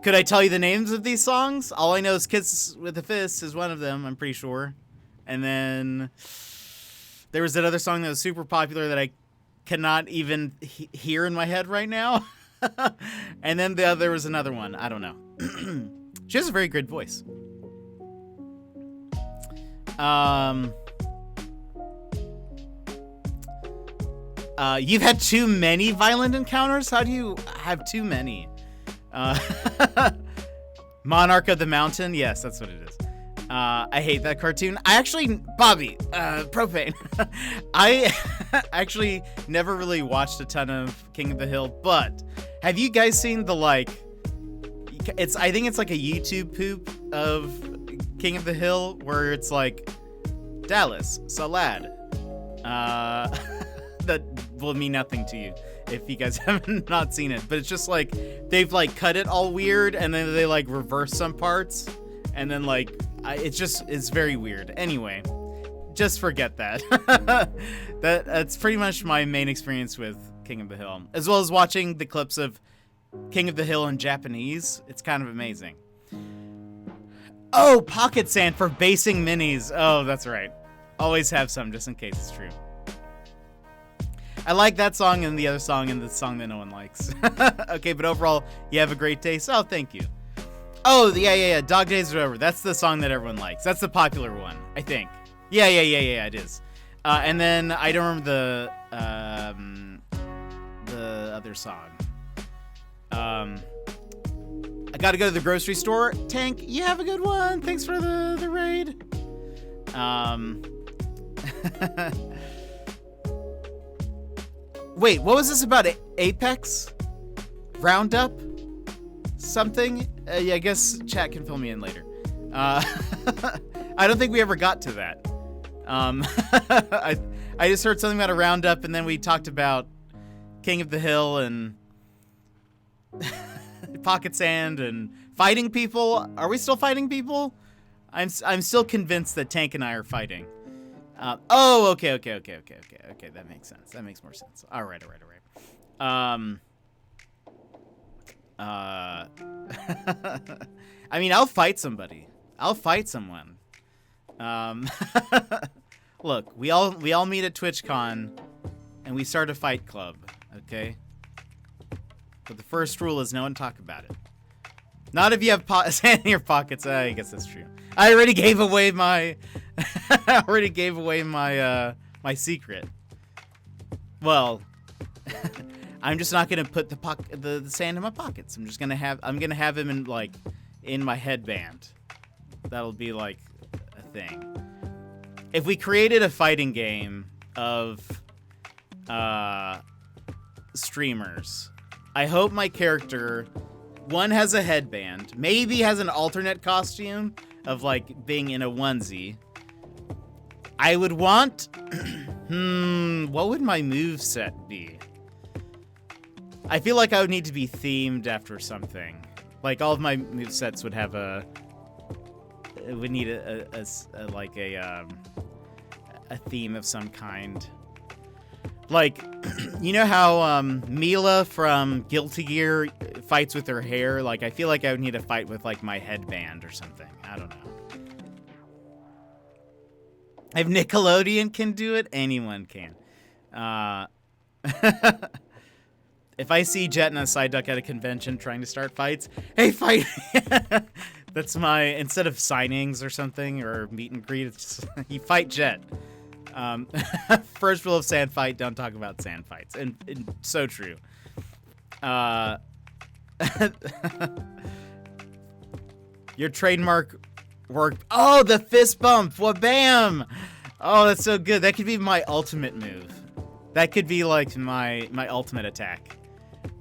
Could I tell you the names of these songs? All I know is Kiss with a Fist is one of them, I'm pretty sure. And then there was that other song that was super popular that I cannot even hear in my head right now. And then there was another one. I don't know. She has a very good voice. You've had too many violent encounters? How do you have too many? Monarch of the Mountain? Yes, that's what it is. I hate that cartoon. I actually, Bobby, Propane. I actually never really watched a ton of King of the Hill, but have you guys seen the, like, I think it's like a YouTube poop of King of the Hill where it's like, Dallas, Salad. That will mean nothing to you if you guys haven't not seen it, but it's just like they've like cut it all weird and then they like reverse some parts and then like it's very weird. Anyway, just forget that. That's pretty much my main experience with King of the Hill, as well as watching the clips of King of the Hill in Japanese. It's kind of amazing. Oh, pocket sand for basing minis. Oh, that's right. Always have some just in case it's true. I like that song and the other song and the song that no one likes. Okay, but overall, you have a great taste. Oh, thank you. Oh, yeah. Dog Days or whatever. That's the song that everyone likes. That's the popular one, I think. Yeah, it is. And then I don't remember the other song. I gotta go to the grocery store. Tank, you have a good one. Thanks for the raid. Wait, what was this about? Apex? Roundup? Something? Yeah, I guess chat can fill me in later. I don't think we ever got to that. I just heard something about a roundup, and then we talked about King of the Hill and pocket sand and fighting people. Are we still fighting people? I'm still convinced that Tank and I are fighting. Okay. That makes sense. That makes more sense. All right. I mean, I'll fight somebody. I'll fight someone. Look, we all meet at TwitchCon, and we start a fight club. Okay. But the first rule is no one talk about it. Not if you have sand in your pockets. I guess that's true. I already gave away my my secret. Well, I'm just not gonna put the sand in my pockets. I'm gonna have him in my headband. That'll be like a thing. If we created a fighting game of streamers, I hope my character, one, has a headband, maybe has an alternate costume of like being in a onesie. I would want what would my moveset be? I feel like I would need to be themed after something. Like all of my movesets would have a theme of some kind. Like, you know how Mila from Guilty Gear fights with her hair? Like, I feel like I would need to fight with like my headband or something. I don't know. If Nickelodeon can do it, anyone can. If I see Jet and a Psyduck at a convention trying to start fights, hey, fight! That's my, instead of signings or something, or meet and greet, it's just, you fight Jet. First rule of sand fight, don't talk about sand fights. And so true. Your trademark worked. Oh, the fist bump. Wha-bam! Oh, that's so good. That could be my ultimate move. That could be like my ultimate attack.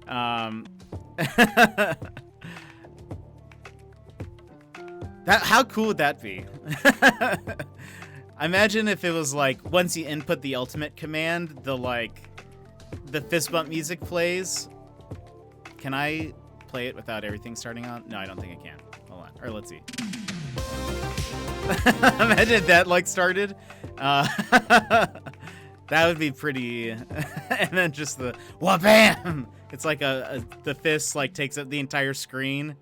How cool would that be? Imagine if it was like once you input the ultimate command, the fist bump music plays. Can I play it without everything starting on? No, I don't think I can. Hold on. Or let's see. Imagine if that like started. That would be pretty. And then just the wha-bam! It's like the fist like takes up the entire screen,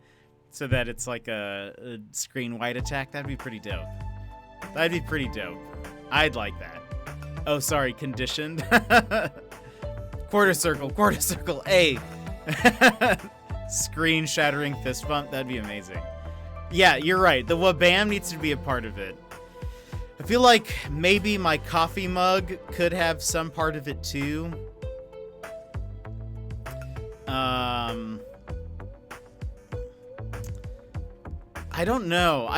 so that it's like a screen wide attack. That'd be pretty dope. That'd be pretty dope. I'd like that. Oh, sorry, conditioned. Quarter circle, A. Screen shattering fist bump. That'd be amazing. Yeah, you're right. The wha-bam needs to be a part of it. I feel like maybe my coffee mug could have some part of it too. I don't know.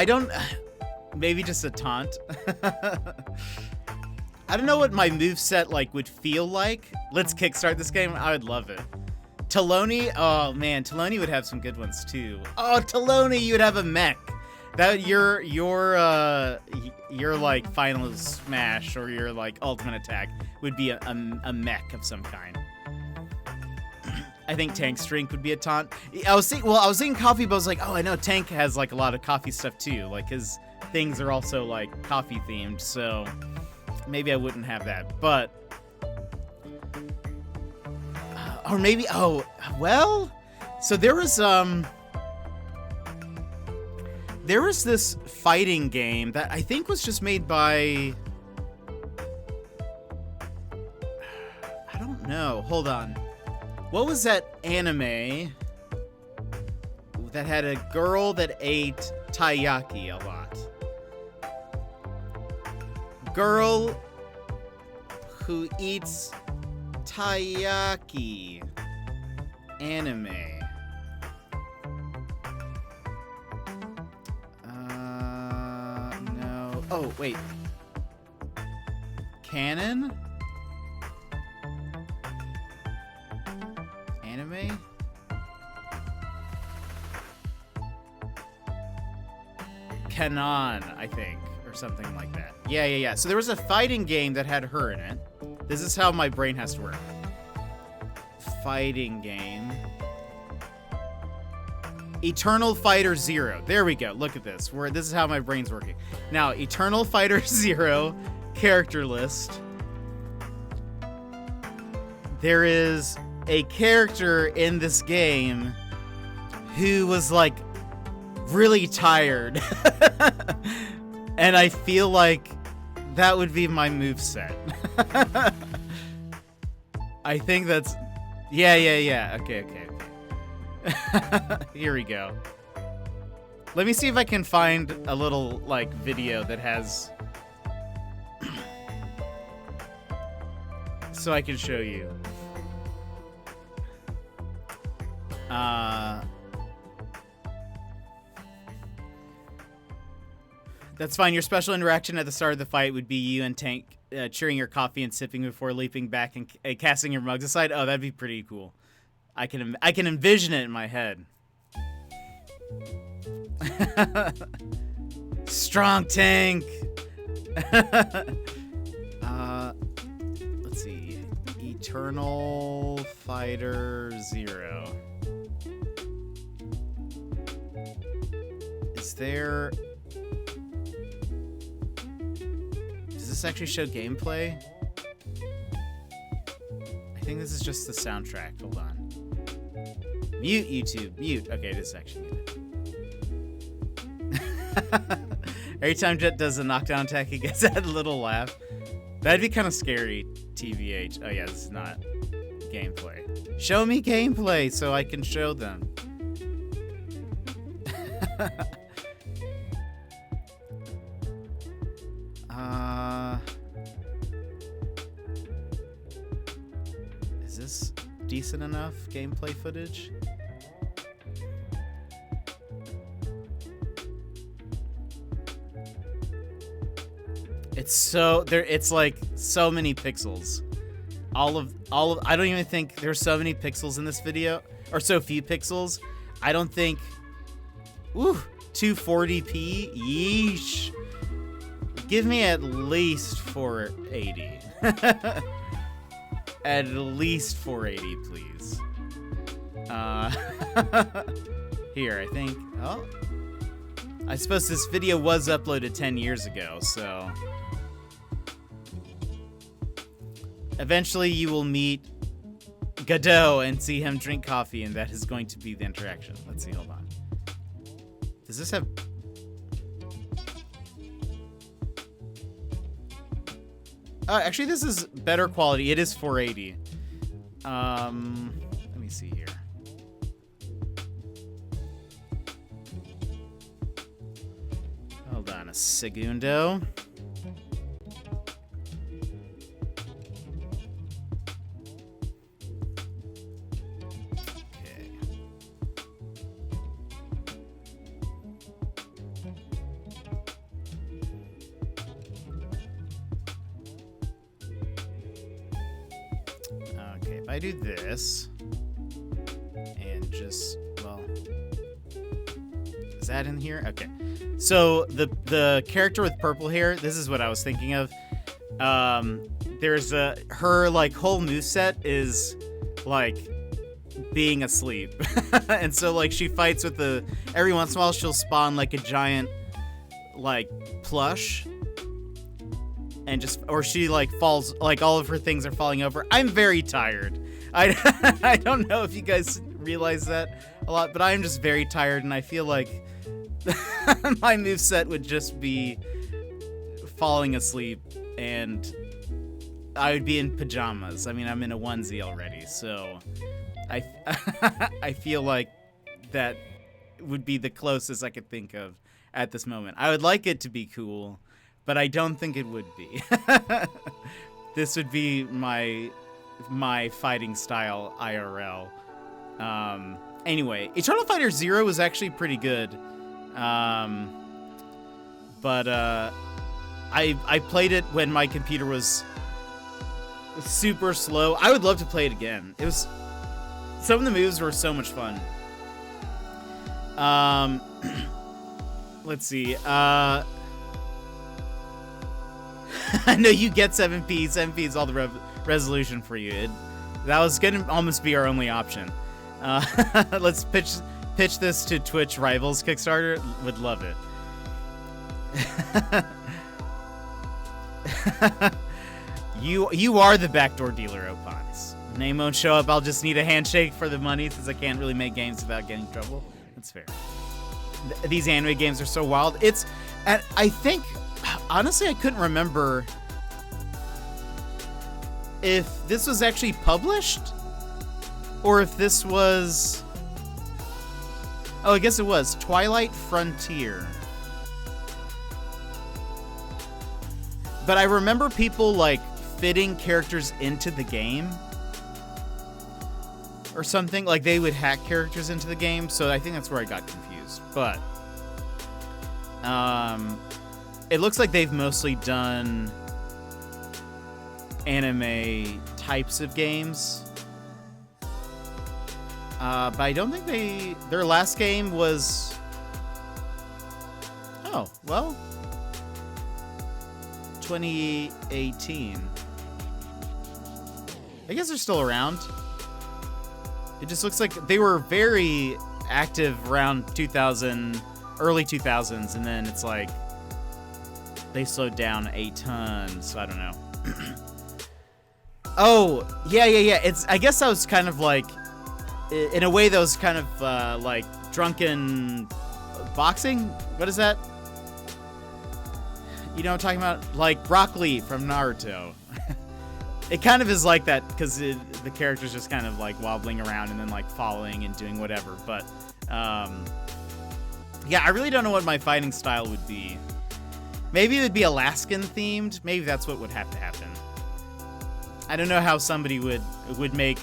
Maybe just a taunt. I don't know what my moveset like would feel like. Let's kickstart this game. I would love it. Taloni, oh man, Taloni would have some good ones too. Oh, Taloni, you would have a mech. That your like final smash or your like ultimate attack would be a mech of some kind. I think Tank's drink would be a taunt. I was thinking coffee, but I was like, oh, I know Tank has like a lot of coffee stuff too. Like his things are also like coffee themed, so maybe I wouldn't have that. But or maybe, oh well, so there was this fighting game that I think was just made by, I don't know, hold on. What was that anime that had a girl that ate taiyaki a lot? Girl who eats taiyaki anime. No. Oh, wait. Canon? Anime? Kanon, I think, or something like that. Yeah. So there was a fighting game that had her in it. This is how my brain has to work. Fighting game. Eternal Fighter Zero. There we go. Look at this. This is how my brain's working. Now, Eternal Fighter Zero character list. There is a character in this game who was like really tired. And I feel like that would be my moveset. I think that's... Yeah. Okay. Here we go. Let me see if I can find a little, like, video that has... so I can show you. That's fine. Your special interaction at the start of the fight would be you and Tank cheering your coffee and sipping before leaping back and casting your mugs aside. Oh, that'd be pretty cool. I can envision it in my head. Strong Tank. Let's see. Eternal Fighter 0. Is there... Does this actually show gameplay? I think this is just the soundtrack. Hold on. Mute YouTube. Mute. Okay, it is actually muted. Every time Jet does a knockdown attack, he gets that little laugh. That'd be kind of scary, TVH. Oh yeah, this is not gameplay. Show me gameplay so I can show them. Is this decent enough gameplay footage? It's so there. It's like so many pixels. All of. I don't even think there's so many pixels in this video, or so few pixels. I don't think. Ooh, 240p. Yeesh. Give me at least 480. At least 480, please. Here, I think. Oh. I suppose this video was uploaded 10 years ago, so... Eventually you will meet Godot and see him drink coffee, and that is going to be the interaction. Let's see, hold on. Does this have... actually, this is better quality. It is 480. Let me see here. Hold on a segundo. Okay, if I do this and just, well, is that in here? Okay. So the character with purple hair, this is what I was thinking of. There's her like whole moveset is like being asleep. And so like she fights with every once in a while she'll spawn like a giant like plush. And or she like falls, like all of her things are falling over. I'm very tired. I don't know if you guys realize that a lot, but I'm just very tired, and I feel like my moveset would just be falling asleep, and I would be in pajamas. I mean, I'm in a onesie already, so I feel like that would be the closest I could think of at this moment. I would like it to be cool, but I don't think it would be. This would be my fighting style IRL. Anyway, Eternal Fighter 0 was actually pretty good. But I played it when my computer was super slow. I would love to play it again. It was, some of the moves were so much fun. Let's see. I know you get 7P. 7P is all the resolution for you. That was gonna almost be our only option. Let's pitch this to Twitch Rivals Kickstarter. Would love it. You are the backdoor dealer, Opons. Name won't show up. I'll just need a handshake for the money since I can't really make games without getting in trouble. That's fair. These anime games are so wild. And I think, honestly, I couldn't remember if this was actually published or if this was Oh, I guess it was Twilight Frontier. But I remember people, like, fitting characters into the game. Or something. Like, they would hack characters into the game. So I think that's where I got confused. But, it looks like they've mostly done anime types of games. But I don't think their last game was... Oh, well... 2018. I guess they're still around. It just looks like they were very active around 2000, early 2000s, and then it's like they slowed down a ton, so I don't know. Oh, yeah. It's, I guess that was kind of like, in a way that was kind of like drunken boxing? What is that? You know what I'm talking about? Like Rock Lee from Naruto. It kind of is like that because the character's just kind of like wobbling around and then like falling and doing whatever. But yeah, I really don't know what my fighting style would be. Maybe it would be Alaskan themed. Maybe that's what would have to happen. I don't know how somebody would make...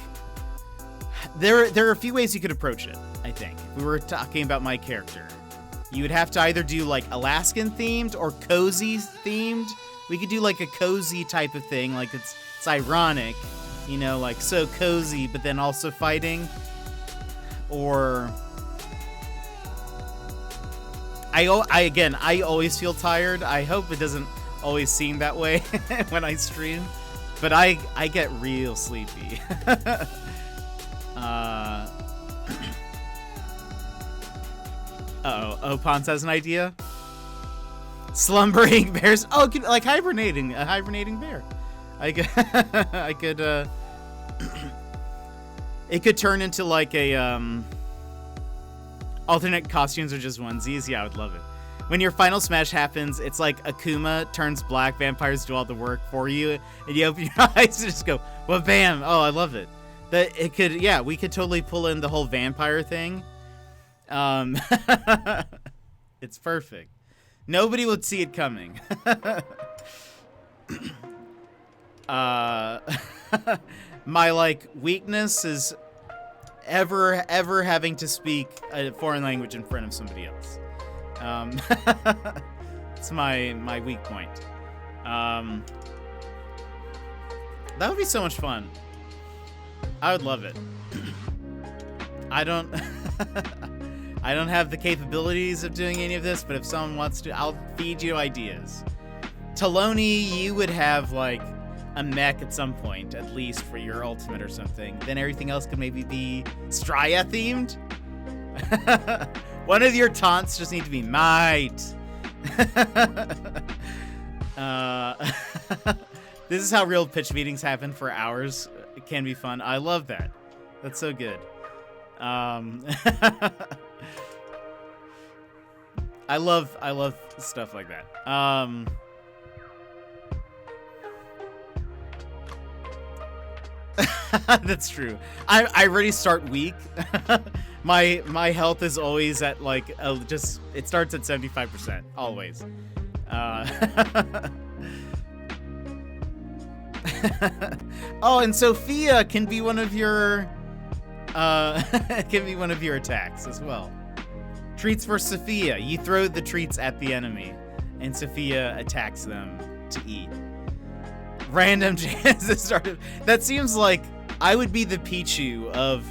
There are a few ways you could approach it, I think. If we were talking about my character. You would have to either do like Alaskan themed or cozy themed. We could do like a cozy type of thing, like it's ironic, you know, like so cozy, but then also fighting. Or I always feel tired. I hope it doesn't always seem that way when I stream, but I get real sleepy. Uh-oh, Ponce has an idea. Slumbering bears. Oh, like hibernating. A hibernating bear. I could, it could turn into like a, alternate costumes or just onesies. Yeah, I would love it. When your final smash happens, it's like Akuma turns black, vampires do all the work for you, and you open your eyes and just go, well, bam. Oh, I love it. We could totally pull in the whole vampire thing. It's perfect. Nobody would see it coming. My like weakness is ever having to speak a foreign language in front of somebody else. It's my weak point. That would be so much fun. I would love it. I don't have the capabilities of doing any of this, but if someone wants to, I'll feed you ideas. Taloni, you would have like a mech at some point, at least for your ultimate or something. Then everything else could maybe be Straya themed. One of your taunts just need to be might. This is how real pitch meetings happen for hours. It can be fun. I love that. That's so good. I love stuff like that. That's true. I already start weak. My health is always at like it starts at 75% always. Oh, and Sophia can be one of your attacks as well. Treats for Sophia. You throw the treats at the enemy, and Sophia attacks them to eat. Random chances started. That seems like I would be the Pichu of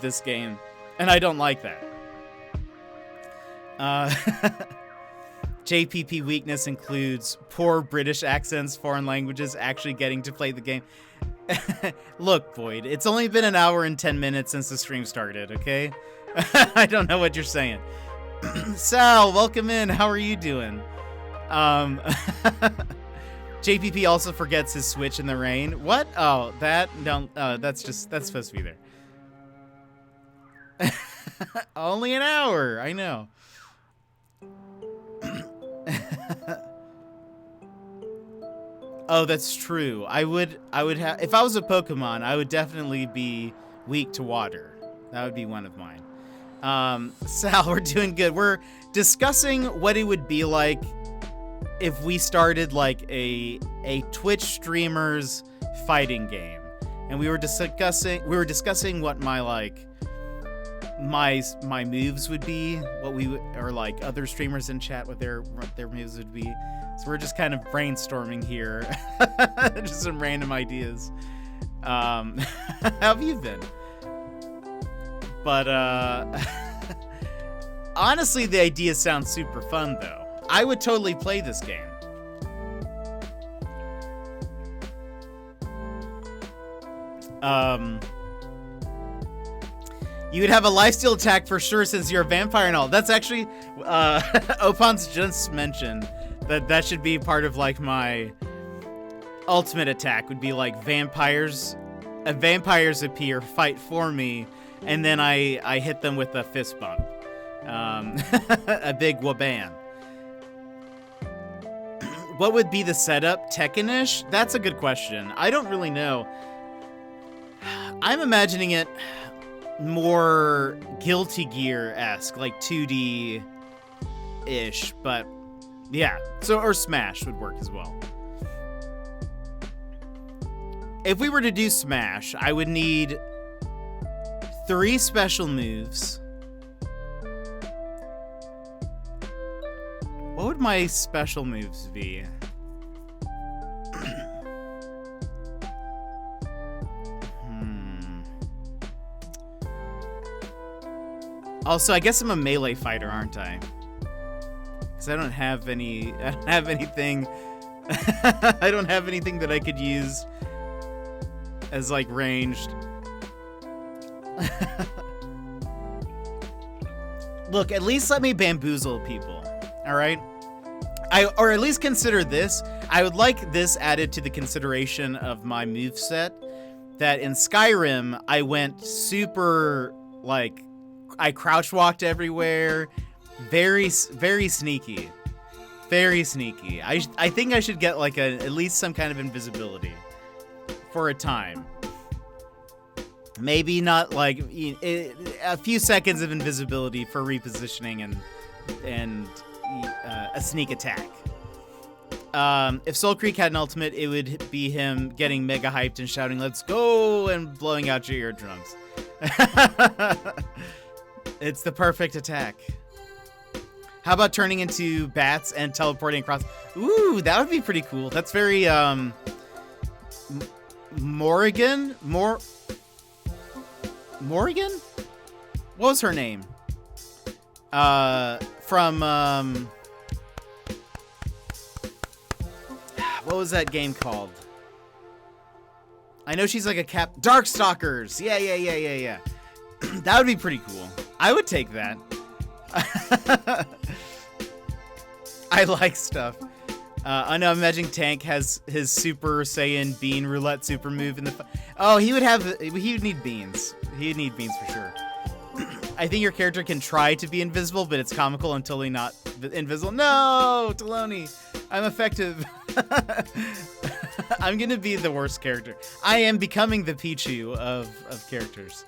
this game, and I don't like that. JPP weakness includes poor British accents, foreign languages, actually getting to play the game. Look, Boyd, it's only been an hour and 10 minutes since the stream started, okay? I don't know what you're saying. Sal, welcome in. How are you doing? JPP also forgets his Switch in the rain. What? Oh, that's supposed to be there. Only an hour. I know. Oh, that's true. I would have, if I was a Pokemon, I would definitely be weak to water. That would be one of mine. Sal, we're doing good. We're discussing what it would be like if we started like a Twitch streamers fighting game, and we were discussing what my moves would be, what we would, or like other streamers in chat what their moves would be. So we're just kind of brainstorming here, just some random ideas. How have you been? But honestly, the idea sounds super fun though. I would totally play this game. You would have a lifesteal attack for sure since you're a vampire and all. That's actually, Opon's just mentioned that should be part of like my ultimate attack would be like vampires appear, fight for me, and then I hit them with a fist bump. A big wabam. What would be the setup? Tekken-ish? That's a good question. I don't really know. I'm imagining it more Guilty Gear-esque, like 2D-ish, but yeah. So, or Smash would work as well. If we were to do Smash, I would need 3 special moves. What would my special moves be? Also, I guess I'm a melee fighter, aren't I? Because I don't have anything. I don't have anything that I could use as like ranged. Look, at least let me bamboozle people. All right? Or at least consider this. I would like this added to the consideration of my moveset. That in Skyrim, I went super, like, I crouch walked everywhere. Very, very sneaky. Very sneaky. I think I should get, like, at least some kind of invisibility. For a time. Maybe not, like, a few seconds of invisibility for repositioning and a sneak attack. If Soul Creek had an ultimate, it would be him getting mega hyped and shouting, "Let's go!" and blowing out your eardrums. It's the perfect attack. How about turning into bats and teleporting across? Ooh, that would be pretty cool. That's very, Morrigan? Morrigan? What was her name? From, what was that game called? I know she's like a Darkstalkers! Yeah. That would be pretty cool. I would take that. I like stuff. I know, I'm imagining Tank has his Super Saiyan Bean Roulette super move in the... Oh, he would need beans. He'd need beans for sure. I think your character can try to be invisible, but it's comical until he's not invisible. No, Taloni, I'm effective. I'm gonna be the worst character. I am becoming the Pichu of characters.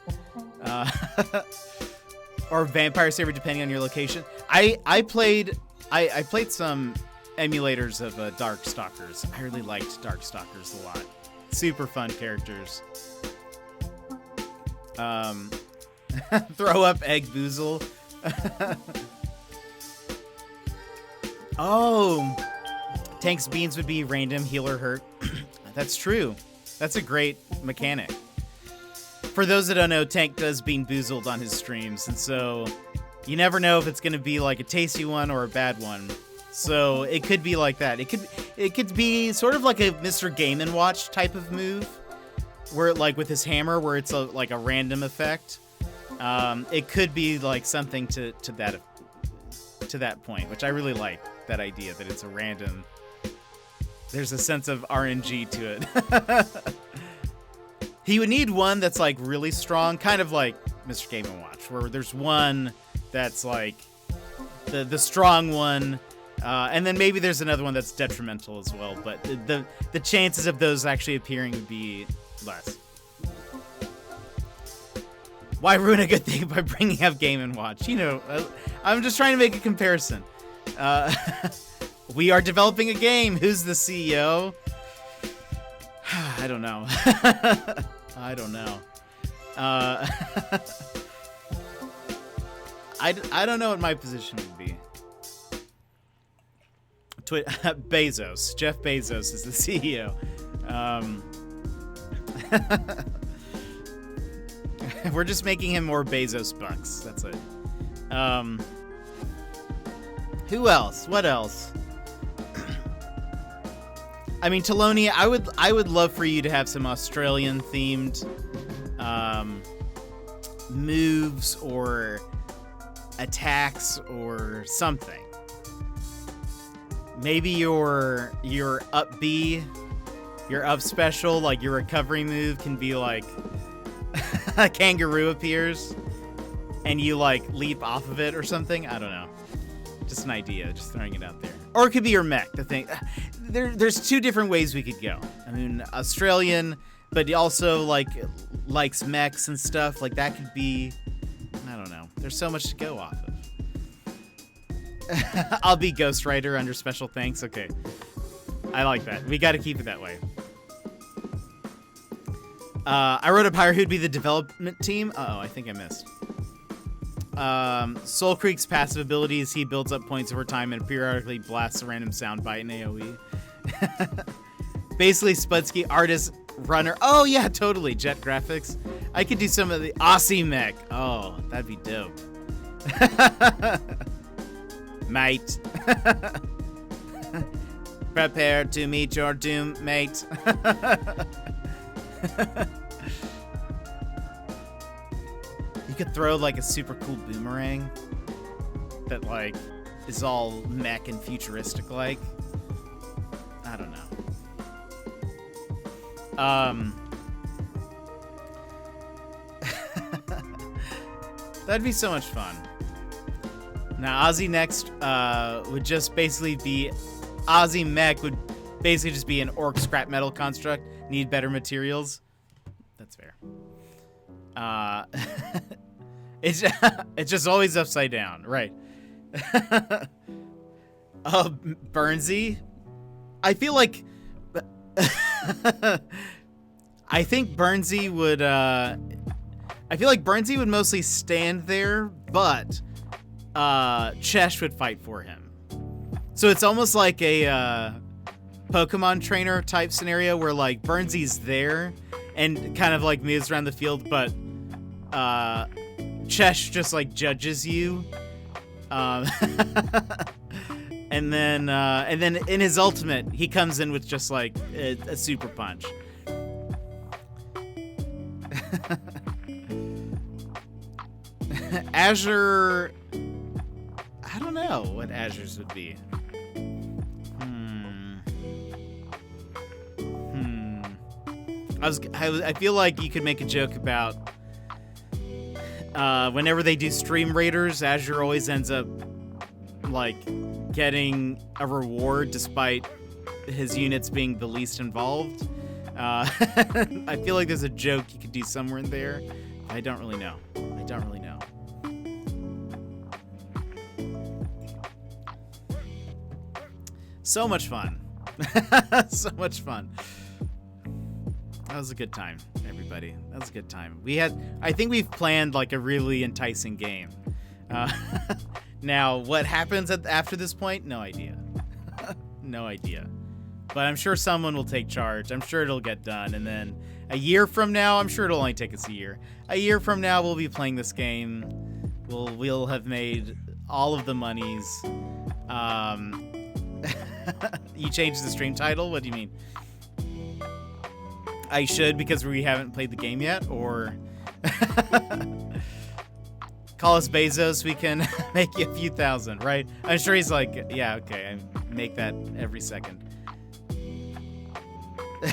Or Vampire Saver, depending on your location. I played some emulators of Darkstalkers. I really liked Darkstalkers a lot. Super fun characters. Throw up Egg Boozle. Oh, Tank's beans would be random healer hurt. That's true. That's a great mechanic. For those that don't know, Tank does Bean Boozled on his streams, and so you never know if it's going to be like a tasty one or a bad one. So it could be like that. It could be sort of like a Mr. Game & Watch type of move, where like with his hammer, where it's like a random effect. It could be like something to that point, which I really like that idea that it's a random. There's a sense of RNG to it. He would need one that's like really strong, kind of like Mr. Game & Watch, where there's one that's like the strong one, and then maybe there's another one that's detrimental as well. But the chances of those actually appearing would be less. Why ruin a good thing by bringing up Game & Watch? You know, I'm just trying to make a comparison. We are developing a game. Who's the CEO? I don't know. I don't know. I don't know what my position would be. Bezos. Jeff Bezos is the CEO. We're just making him more Bezos bucks. That's it. Who else? What else? I mean, Taloni, I would love for you to have some Australian themed moves or attacks or something. Maybe your up B, your up special, like your recovery move can be like a kangaroo appears and you like leap off of it or something. I don't know. Just an idea, just throwing it out there. Or it could be your mech. The thing, there's two different ways we could go. I mean, Australian, but also likes mechs and stuff. Like that could be, I don't know. There's so much to go off of. I'll be Ghost Rider under special thanks. Okay, I like that. We got to keep it that way. I wrote up who'd be the development team. Uh-oh, I think I missed. Soul Creek's passive ability is he builds up points over time and periodically blasts a random soundbite in AoE. Basically, Spudsky, artist, runner. Oh, yeah, totally. Jet graphics. I could do some of the Aussie mech. Oh, that'd be dope. Mate. Prepare to meet your doom, mate. You could throw like a super cool boomerang that like is all mech and futuristic like. I don't know. That'd be so much fun. Now Ozzy next would just basically be Ozzy mech would basically just be an orc scrap metal construct. Need better materials. That's fair. It's just always upside down, right? Burnsy. I feel like I think Burnsy would I feel like Burnsy would mostly stand there, but Chesh would fight for him. So it's almost like a Pokemon trainer type scenario where like Burnsy's there and kind of like moves around the field, but Chesh just like judges you. And then in his ultimate, he comes in with just like a super punch. Azure, I don't know what Azure's would be. I feel like you could make a joke about whenever they do Stream Raiders, Azure always ends up like getting a reward despite his units being the least involved. I feel like there's a joke you could do somewhere in there. I don't really know. So much fun. So much fun. That was a good time, everybody. That was a good time. I think we've planned like a really enticing game. Now, what happens after this point? No idea. No idea. But I'm sure someone will take charge. I'm sure it'll get done. And then a year from now, I'm sure it'll only take us a year. A year from now, we'll be playing this game. We'll have made all of the monies. You changed the stream title? What do you mean? I should because we haven't played the game yet, or call us Bezos, we can make you a few thousand, right? I'm sure he's like, yeah, okay, I make that every second.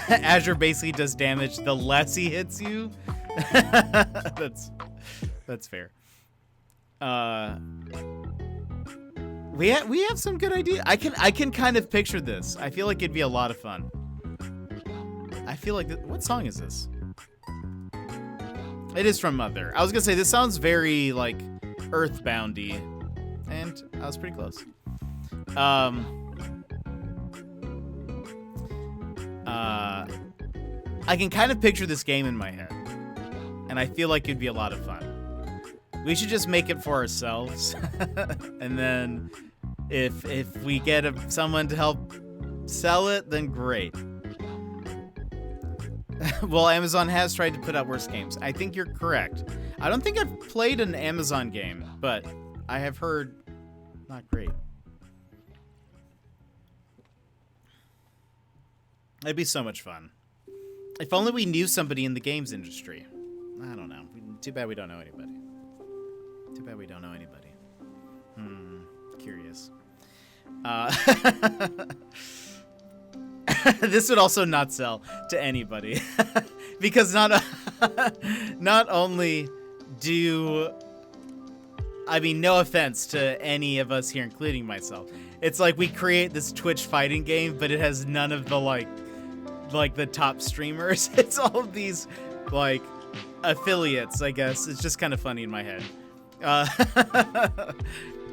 Azure basically does damage the less he hits you. That's fair. We have some good ideas. I can kind of picture this. I feel like it'd be a lot of fun. I feel like what song is this? It is from Mother. I was gonna say, this sounds very, like, Earthboundy. And I was pretty close. I can kind of picture this game in my head. And I feel like it'd be a lot of fun. We should just make it for ourselves. And then if we get someone to help sell it, then great. Well, Amazon has tried to put out worse games. I think you're correct. I don't think I've played an Amazon game, but I have heard not great. It'd be so much fun. If only we knew somebody in the games industry. I don't know. Too bad we don't know anybody. Too bad we don't know anybody. Curious. This would also not sell to anybody. Because not only do... I mean, no offense to any of us here, including myself. It's like we create this Twitch fighting game, but it has none of the, like the top streamers. It's all of these, like, affiliates, I guess. It's just kind of funny in my head.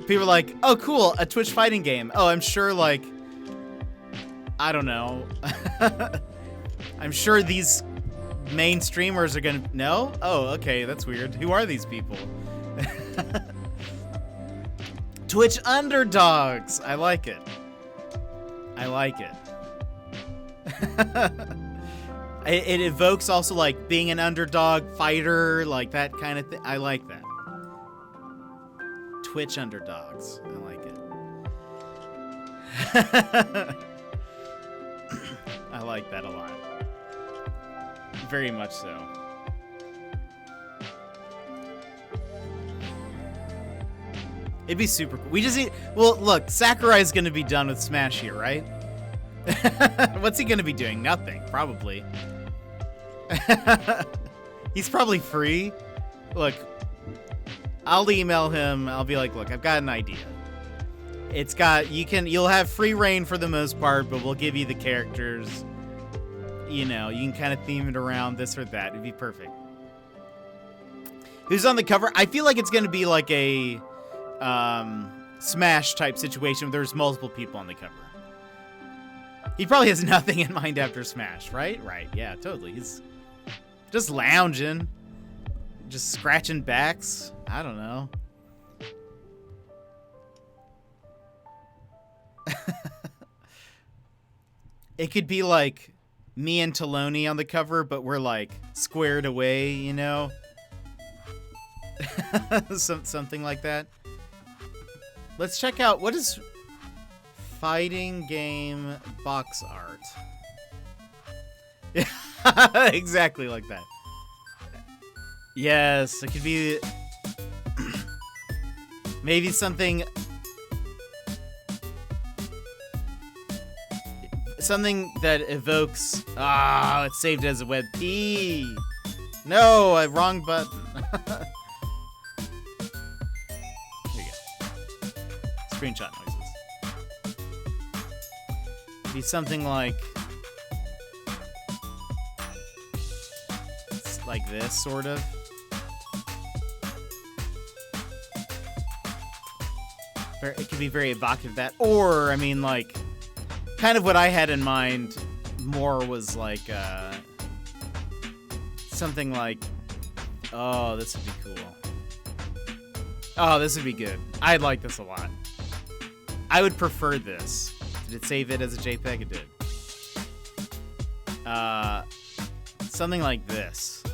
People are like, oh, cool, a Twitch fighting game. Oh, I'm sure, like, I don't know. I'm sure these main streamers are gonna... No? Oh, okay, that's weird. Who are these people? Twitch underdogs. I like it. I like it. It evokes also, like, being an underdog fighter, like that kind of thing. I like that. Twitch underdogs. I like it. I like that a lot. Very much so. It'd be super cool. We just need... Well, look, Sakurai's gonna be done with Smash here, right? What's he gonna be doing? Nothing, probably. He's probably free. Look, I'll email him. I'll be like, look, I've got an idea. It's got... You'll have free reign for the most part, but we'll give you the characters. You know, you can kind of theme it around this or that. It'd be perfect. Who's on the cover? I feel like it's gonna be like a... Smash type situation where there's multiple people on the cover. He probably has nothing in mind after Smash, right? Right, yeah, totally. He's just lounging, just scratching backs. I don't know. It could be like me and Taloni on the cover, but we're like squared away, you know? Something like that. Let's check out, what is fighting game box art? Exactly like that. Yes, it could be maybe something that evokes, it's saved as a WebP. No, wrong button. Screenshot noises. Be something like this, sort of. It could be very evocative of that, or I mean, like, kind of what I had in mind more was like something like, oh, this would be cool. Oh, this would be good. I'd like this a lot. I would prefer this. Did it save it as a JPEG? It did. Something like this.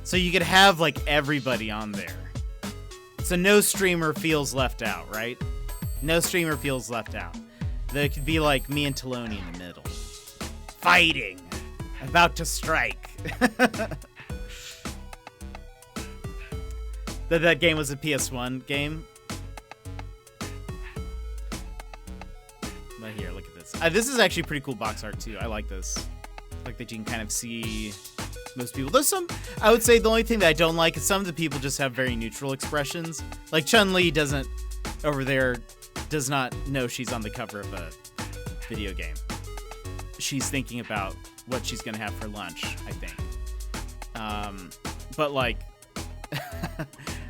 So you could have, like, everybody on there. So no streamer feels left out, right? No streamer feels left out. There could be, like, me and Taloni in the middle. Fighting! About to strike. That game was a PS1 game. But here, look at this. This is actually pretty cool box art too. I like this. Like that you can kind of see most people. There's some, I would say the only thing that I don't like is some of the people just have very neutral expressions. Like Chun-Li doesn't, over there, does not know she's on the cover of a video game. she's thinking about what she's gonna have for lunch, I think. But like,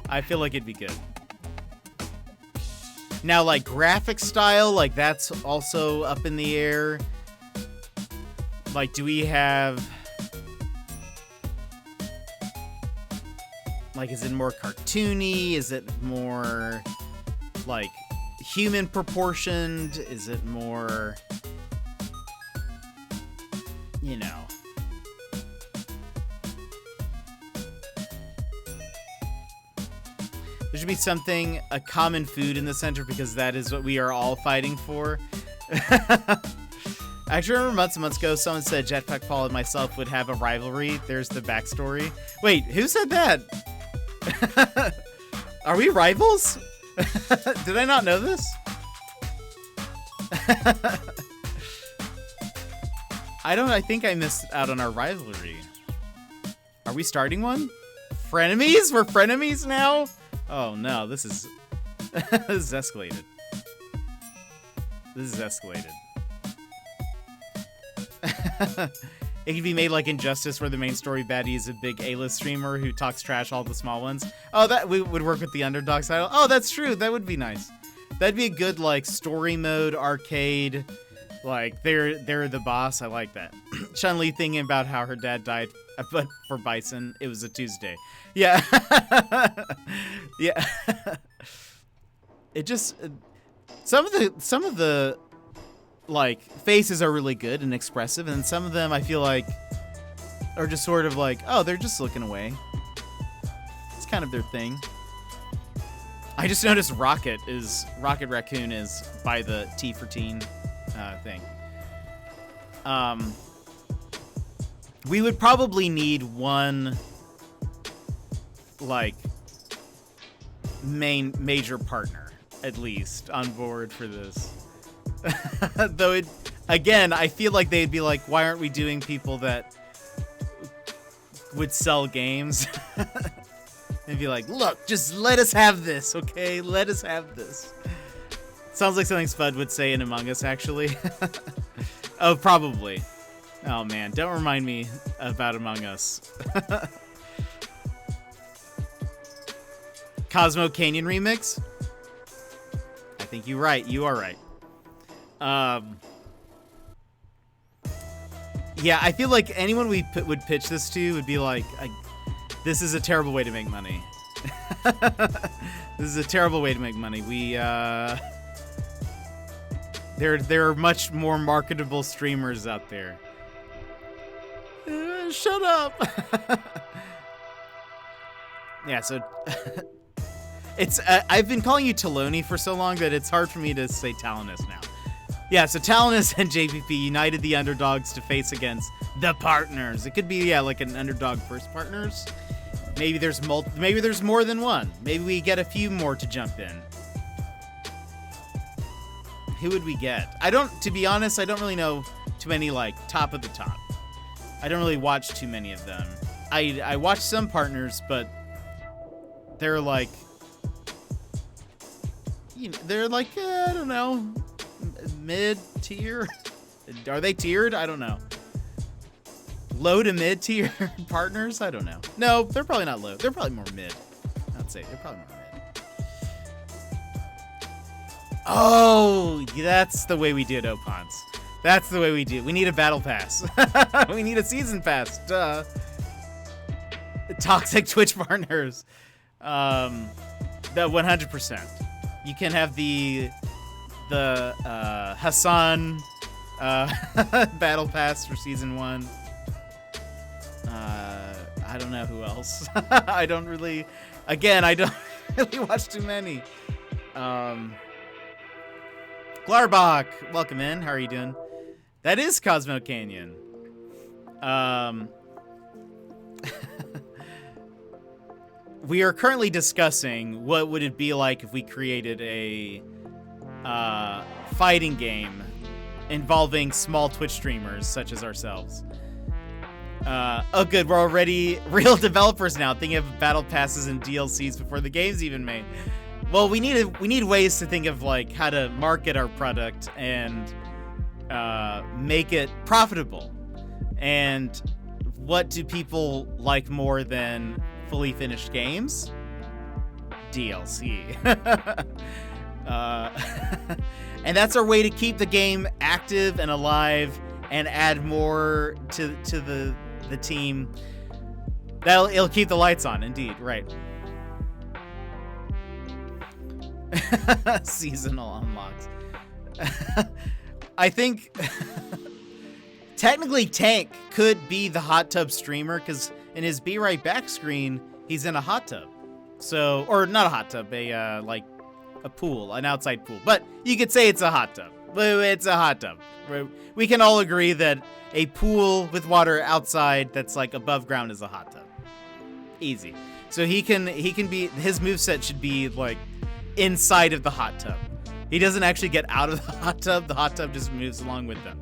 I feel like it'd be good. Now, like, graphic style, like, that's also up in the air. Like, do we have... Like, is it more cartoony? Is it more, like, human proportioned? Is it more... You know... There should be something, a common food in the center, because that is what we are all fighting for. I actually remember months and months ago, someone said Jetpack Paul and myself would have a rivalry. There's the backstory. Wait, who said that? Are we rivals? Did I not know this? I think I missed out on our rivalry. Are we starting one? Frenemies? We're frenemies now? Oh no, this is this is escalated. This is escalated. It could be made like Injustice, where the main story baddie is a big A-list streamer who talks trash all the small ones. Oh, that would work with the Underdog title. Oh, that's true. That would be nice. That'd be a good like story mode arcade. Like they're the boss. I like that. Chun-Li thinking about how her dad died, but for Bison, it was a Tuesday. Yeah. Yeah. It just some of the like faces are really good and expressive, and some of them I feel like are just sort of like, oh, they're just looking away. It's kind of their thing. I just noticed Rocket Raccoon is by the T for Teen thing. We would probably need one like major partner at least on board for this. Though it, again, I feel like they'd be like, why aren't we doing people that would sell games? And be like, look, just let us have this, okay? Let us have this. Sounds like something Spud would say in Among Us, actually. Oh, probably. Oh man, don't remind me about Among Us. Cosmo Canyon remix? I think you're right. You are right. Yeah, I feel like anyone we would pitch this to would be like, this is a terrible way to make money. This is a terrible way to make money. We, there are much more marketable streamers out there. Shut up. Yeah, so it's I've been calling you Taloni for so long that it's hard for me to say Talonus now. Yeah, so Talonus and JPP united the underdogs to face against the partners. It could be, yeah, like an underdog versus partners. Maybe there's more than one. Maybe we get a few more to jump in. Who would we get? To be honest, I don't really know too many like top of the top. I don't really watch too many of them. I watch some partners, but they're like, you know, they're like, I don't know, mid-tier? Are they tiered? I don't know. Low to mid-tier partners? I don't know. No, they're probably not low. They're probably more mid. I'd say they're probably more mid. Oh, that's the way we do it, Opons. That's the way we do it. We need a battle pass. We need a season pass. Duh. Toxic Twitch partners. The 100%. You can have the Hassan battle pass for season 1. I don't know who else. I don't really watch too many. Glarbach, welcome in. How are you doing? That is Cosmo Canyon. We are currently discussing what would it be like if we created a fighting game involving small Twitch streamers such as ourselves. Oh good, we're already real developers now, thinking of battle passes and DLCs before the game's even made. Well, we need ways to think of like how to market our product and make it profitable. And what do people like more than fully finished games? DLC. And that's our way to keep the game active and alive and add more to the team. It'll keep the lights on, indeed, right. Seasonal unlocks. I think technically Tank could be the hot tub streamer, because in his Be Right Back screen, he's in a hot tub. So, or not a hot tub, like a pool, an outside pool. But you could say it's a hot tub. It's a hot tub. We can all agree that a pool with water outside that's like above ground is a hot tub. Easy. So he can be, his moveset should be like inside of the hot tub. He doesn't actually get out of the hot tub just moves along with them.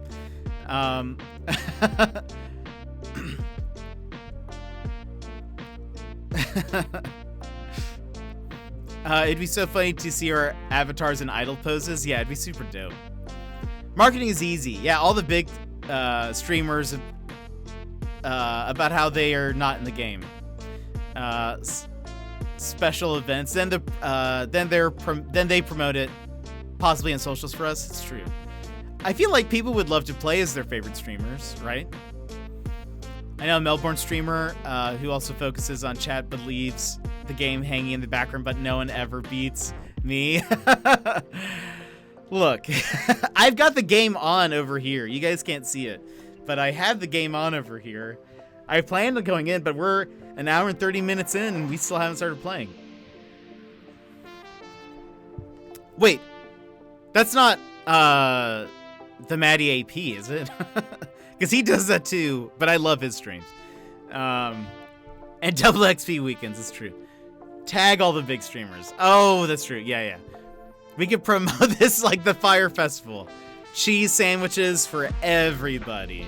It'd be so funny to see our avatars in idle poses. Yeah, it'd be super dope. Marketing is easy. Yeah, all the big streamers about how they are not in the game. Special events. Then they promote it, possibly on socials for us. It's true. I feel like people would love to play as their favorite streamers, right? I know a Melbourne streamer who also focuses on chat but leaves the game hanging in the background, but no one ever beats me. Look, I've got the game on over here. You guys can't see it, but I have the game on over here. I planned on going in, but we're an hour and 30 minutes in and we still haven't started playing. Wait, that's not the Maddie AP, is it? Because he does that too, but I love his streams. And double XP weekends, it's true. Tag all the big streamers. Oh, that's true. Yeah. We could promote this like the Fire Festival. Cheese sandwiches for everybody.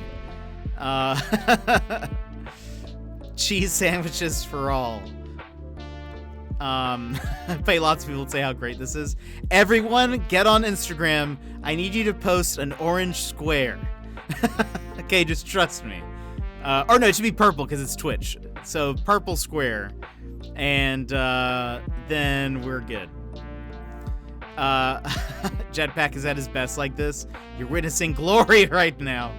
Cheese sandwiches for all. Pay lots of people to say how great this is. Everyone, get on Instagram. I need you to post an orange square. Okay, just trust me. Or no, it should be purple because it's Twitch. So purple square. And then we're good. Jetpack is at his best like this. You're witnessing glory right now.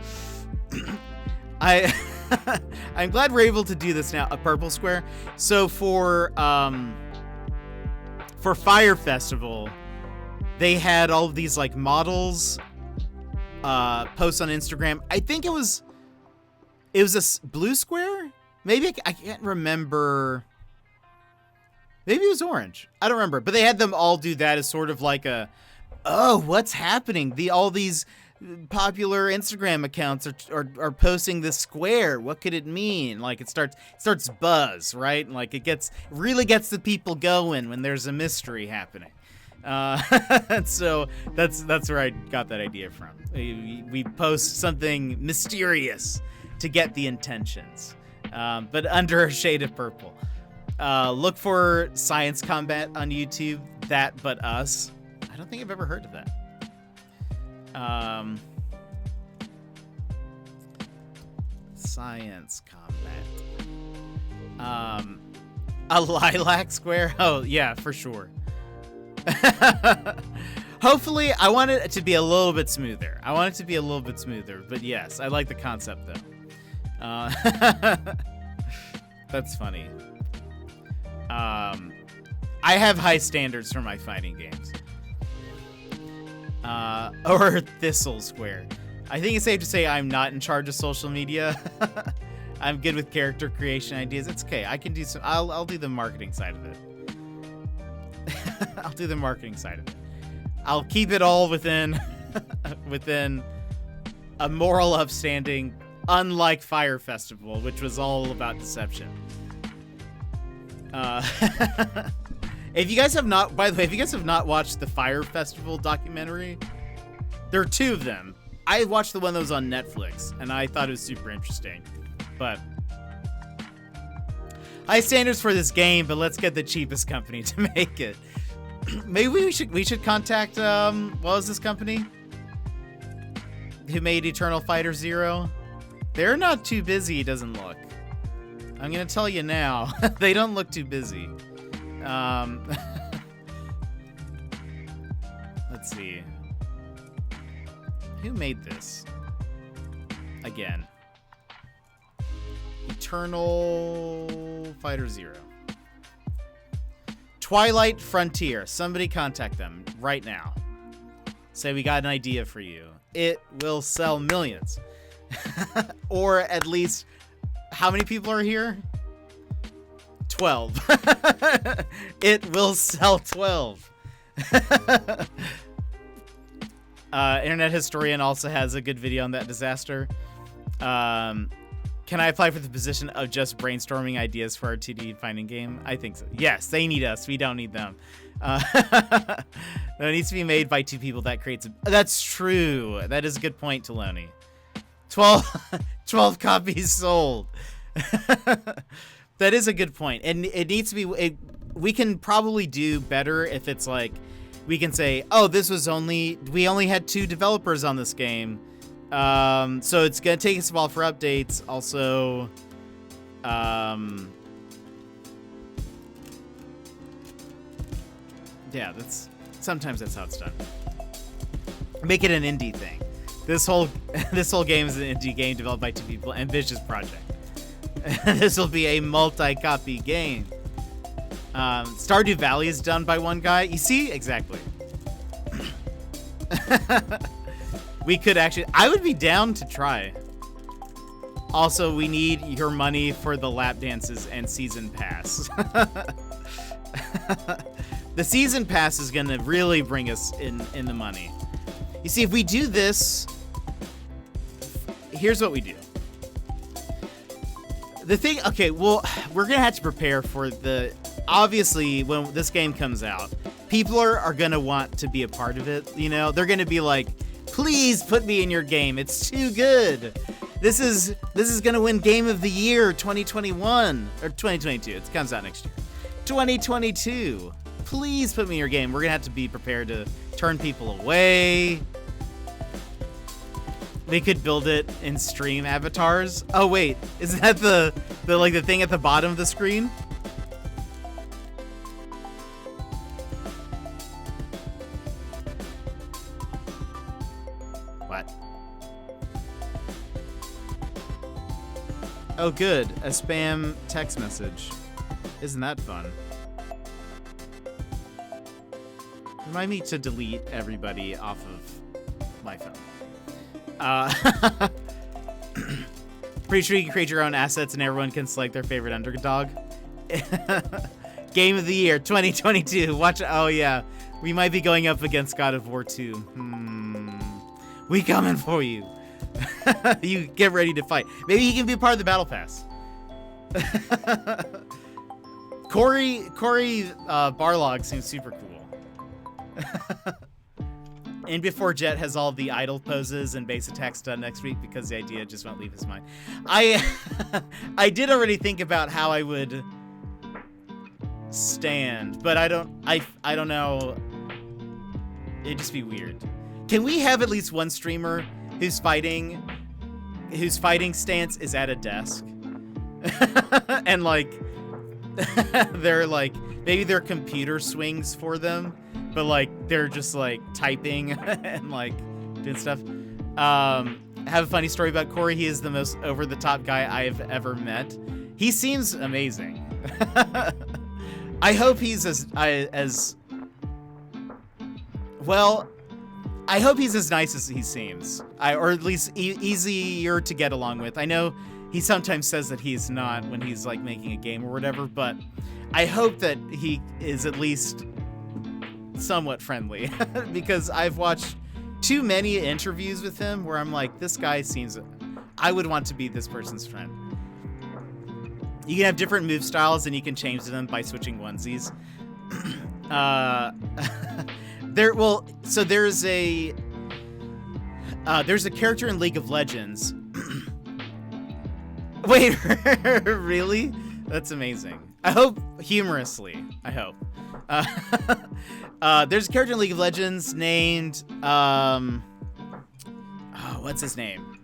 I'm glad we're able to do this now. A purple square. So for Fire Festival, they had all of these like models posts on Instagram. I think it was a blue square. Maybe I can't remember. Maybe it was orange. I don't remember. But they had them all do that as sort of like a, oh, what's happening? All these popular Instagram accounts are posting this square. What could it mean? Like it starts buzz, right? Like it really gets the people going when there's a mystery happening. So that's where I got that idea from. We post something mysterious to get the intentions, but under a shade of purple. Look for Science Combat on YouTube. That But Us. I don't think I've ever heard of that. Science Combat. A lilac square? Oh, yeah, for sure. Hopefully, I want it to be a little bit smoother. But yes, I like the concept, though. That's funny. I have high standards for my fighting games. Or Thistle Square. I think it's safe to say I'm not in charge of social media. I'm good with character creation ideas. It's okay. I can do some. I'll do the marketing side of it. I'll keep it all within a moral upstanding, unlike Fire Festival, which was all about deception. If you guys have not watched the Fire Festival documentary, there are two of them. I watched the one that was on Netflix, and I thought it was super interesting. But high standards for this game, but let's get the cheapest company to make it. Maybe we should contact what was this company? who made Eternal Fighter Zero, they're not too busy, it doesn't look. I'm gonna tell you now, they don't look too busy. Let's see. Who made this? Again. Eternal Fighter Zero. Twilight Frontier. Somebody contact them right now. Say we got an idea for you. It will sell millions. Or at least, how many people are here? 12. It will sell 12. Internet Historian also has a good video on that disaster. Can I apply for the position of just brainstorming ideas for our 2D finding game? I think so. Yes, they need us. We don't need them. It needs to be made by two people. That creates a... That's true. That is a good point, Taloni. 12 copies sold. That is a good point. And it needs to be... we can probably do better if it's like... We can say, oh, we only had 2 developers on this game. So it's going to take us a while for updates. Also, yeah, sometimes that's how it's done. Make it an indie thing. This whole game is an indie game developed by 2 people. Ambitious project. This will be a multi-copy game. Stardew Valley is done by 1 guy. You see? Exactly. We could actually... I would be down to try. Also, we need your money for the lap dances and season pass. The season pass is going to really bring us in the money. You see, if we do this... Here's what we do. The thing... Okay, well, we're going to have to prepare for the... Obviously, when this game comes out, people are going to want to be a part of it, you know? They're going to be like, please put me in your game. It's too good. This is going to win Game of the Year 2021 or 2022. It comes out next year. 2022. Please put me in your game. We're going to have to be prepared to turn people away. They could build it in stream avatars. Oh wait, isn't that the thing at the bottom of the screen? What? Oh good, a spam text message. Isn't that fun? Remind me to delete everybody off of my phone. Pretty sure you can create your own assets and everyone can select their favorite underdog. Game of the Year 2022. Watch. Oh yeah, we might be going up against God of War 2. We coming for you. You get ready to fight. Maybe he can be a part of the battle pass. Corey Barlog seems super cool. And before Jet has all the idle poses and base attacks done next week because the idea just won't leave his mind. I did already think about how I would stand, but I don't know. It'd just be weird. Can we have at least one streamer whose fighting stance is at a desk? And like they're like maybe their computer swings for them, but like they're just like typing and like doing stuff. Have a funny story about Corey. He is the most over-the-top guy I've ever met. He seems amazing. I hope he's as well. I hope he's as nice as he seems, or at least easier to get along with. I know he sometimes says that he's not when he's like making a game or whatever, but I hope that he is at least somewhat friendly because I've watched too many interviews with him where I'm like, this guy seems, I would want to be this person's friend. You can have different move styles and you can change them by switching onesies. There's a character in League of Legends. Wait, really? That's amazing. I hope humorously. I hope. There's a character in League of Legends named what's his name?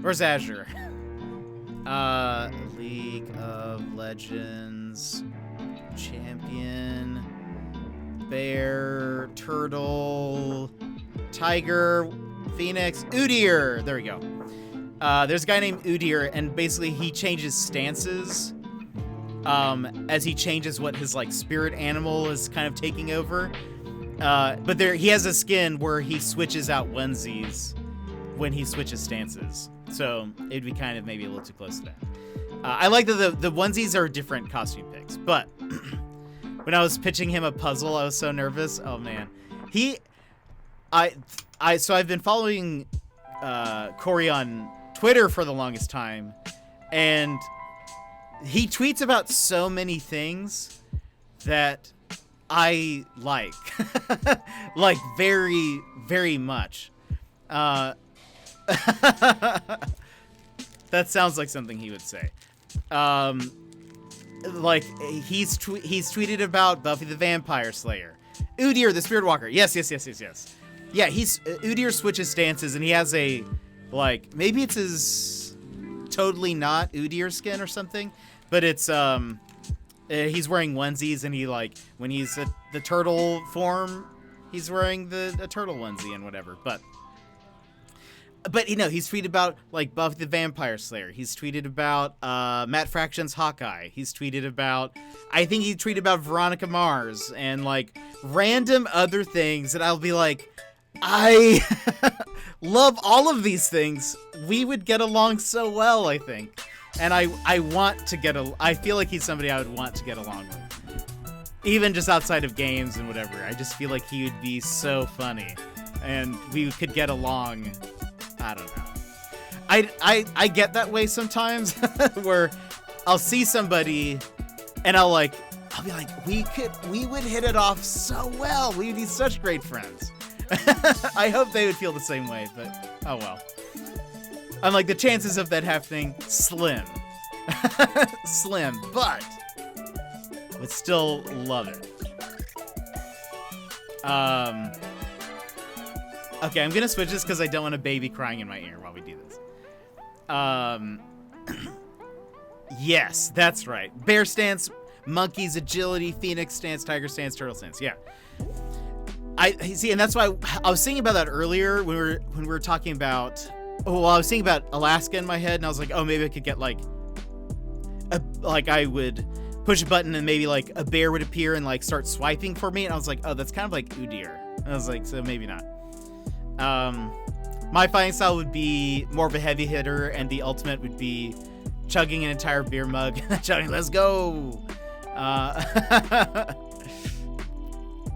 Where's Azure? League of Legends champion, bear, turtle, tiger, phoenix, Udyr. There we go. There's a guy named Udyr, and basically he changes stances as he changes what his like spirit animal is kind of taking over. But he has a skin where he switches out onesies when he switches stances. So it'd be kind of maybe a little too close to that. I like that the onesies are different costume picks, but when I was pitching him a puzzle, I was so nervous. Oh man, so I've been following Corey on Twitter for the longest time, and he tweets about so many things that I like, like very, very much. That sounds like something he would say. Like he's tweeted about Buffy the Vampire Slayer, Udyr the Spirit Walker. Yes. Yeah, Udyr switches stances, and he has a like maybe it's his totally not Udyr skin or something, but it's he's wearing onesies, and he like when he's the turtle form, he's wearing a turtle onesie and whatever, but you know, he's tweeted about like Buffy the Vampire Slayer. He's tweeted about Matt Fraction's Hawkeye. He's tweeted about, I think he tweeted about Veronica Mars and like random other things. And I'll be like, I love all of these things. We would get along so well, I think. And I want to I feel like he's somebody I would want to get along with. Even just outside of games and whatever. I just feel like he would be so funny. And we could get along. I don't know. I get that way sometimes where I'll see somebody and I'll be like, we would hit it off so well. We'd be such great friends. I hope they would feel the same way, but oh well. I'm like, the chances of that happening, slim. Slim, but would still love it. Okay, I'm gonna switch this because I don't want a baby crying in my ear while we do this. Yes, that's right. Bear stance, monkeys, agility, phoenix stance, tiger stance, turtle stance. Yeah. I see, and that's why I was thinking about that earlier when we were talking about. Oh, well, I was thinking about Alaska in my head, and I was like, oh, maybe I could get like I would push a button and maybe like a bear would appear and like start swiping for me, and I was like, oh, that's kind of like Udyr. I was like, so maybe not. My fighting style would be more of a heavy hitter, and the ultimate would be chugging an entire beer mug. Chugging, let's go.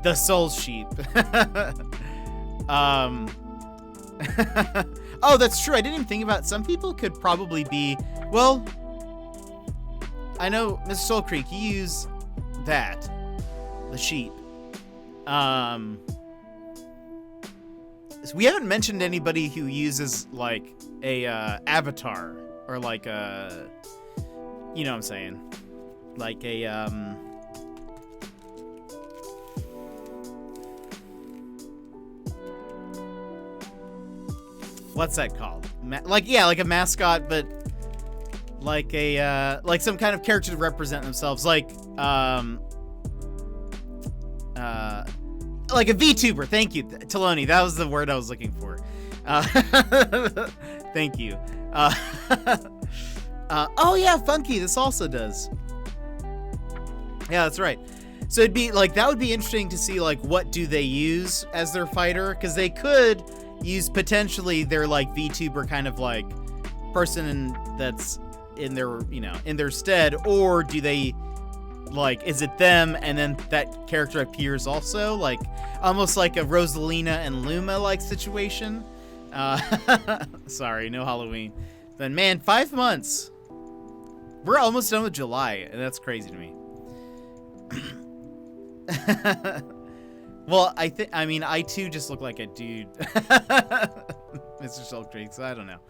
The soul sheep. Oh, that's true. I didn't even think about. Some people could probably be. Well, I know, Mr. Soul Creek, you use that, the sheep. So we haven't mentioned anybody who uses like a avatar or like a, you know what I'm saying, like a what's that called? Like a mascot, but like a like some kind of character to represent themselves, like a VTuber. Thank you, Taloni. That was the word I was looking for. Thank you. Oh yeah, Funky. This also does. Yeah, that's right. So it'd be like, that would be interesting to see like what do they use as their fighter, because they could use potentially their like VTuber kind of like person that's in their, you know, in their stead, or do they like, is it them and then that character appears also, like almost like a Rosalina and Luma like situation. Sorry, no Halloween. Then man, 5 months. We're almost done with July, and that's crazy to me. Well, I too just look like a dude. Mr. Soul Creek, so I don't know.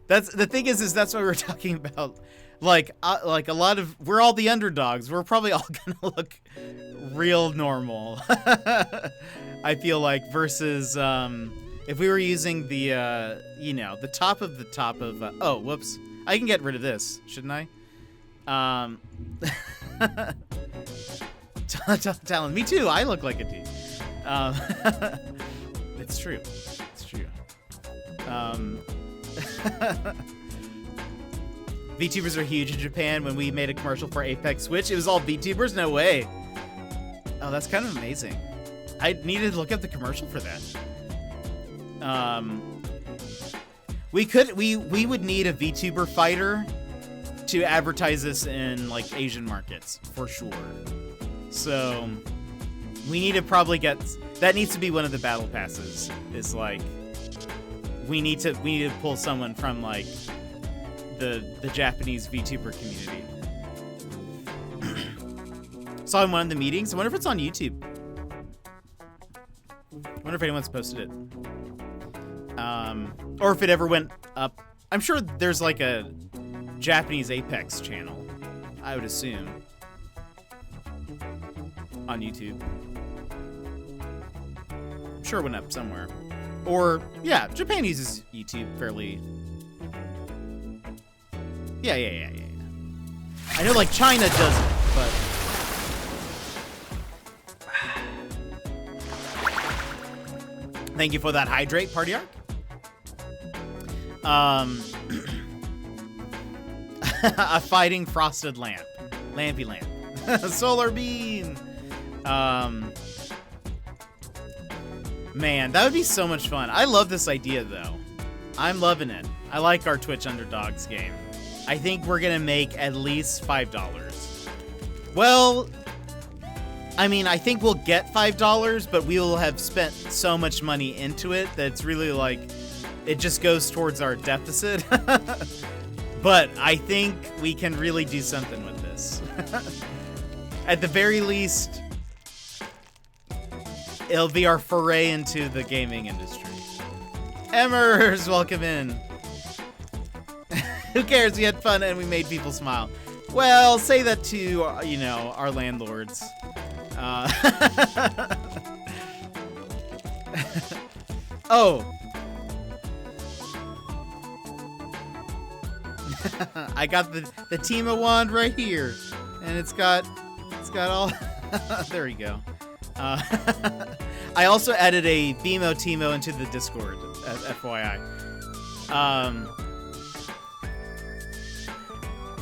That's the thing is that's what we were talking about. Like a lot of, we're all the underdogs. We're probably all gonna look real normal. I feel like versus If we were using the, you know, the top of, oh, whoops. I can get rid of this, shouldn't I? Talon, me too. I look like a D. It's true. It's true. VTubers are huge in Japan. When we made a commercial for Apex Switch, it was all VTubers? No way. Oh, that's kind of amazing. I needed to look up the commercial for that. We would need a VTuber fighter to advertise this in like Asian markets for sure. So we need to probably get, that needs to be one of the battle passes. Is like we need to pull someone from like the Japanese VTuber community. Saw in one of the meetings. I wonder if it's on YouTube. I wonder if anyone's posted it. Or if it ever went up. I'm sure there's like a Japanese Apex channel, I would assume, on YouTube. I'm sure it went up somewhere. Or, yeah, Japan uses YouTube fairly. Yeah. I know like China doesn't, but... Thank you for that hydrate, Party Arc. A fighting frosted lamp. Lampy lamp. Solar beam. Man, that would be so much fun. I love this idea, though. I'm loving it. I like our Twitch Underdogs game. I think we're gonna make at least $5. Well, I mean, I think we'll get $5, but we will have spent so much money into it that it's really like, it just goes towards our deficit. But I think we can really do something with this. At the very least, it'll be our foray into the gaming industry. Emmers, welcome in. Who cares? We had fun and we made people smile. Well, say that to, you know, our landlords. Oh. I got the Timo wand right here, and it's got all. There we go. I also added a BMO Timo into the Discord, FYI.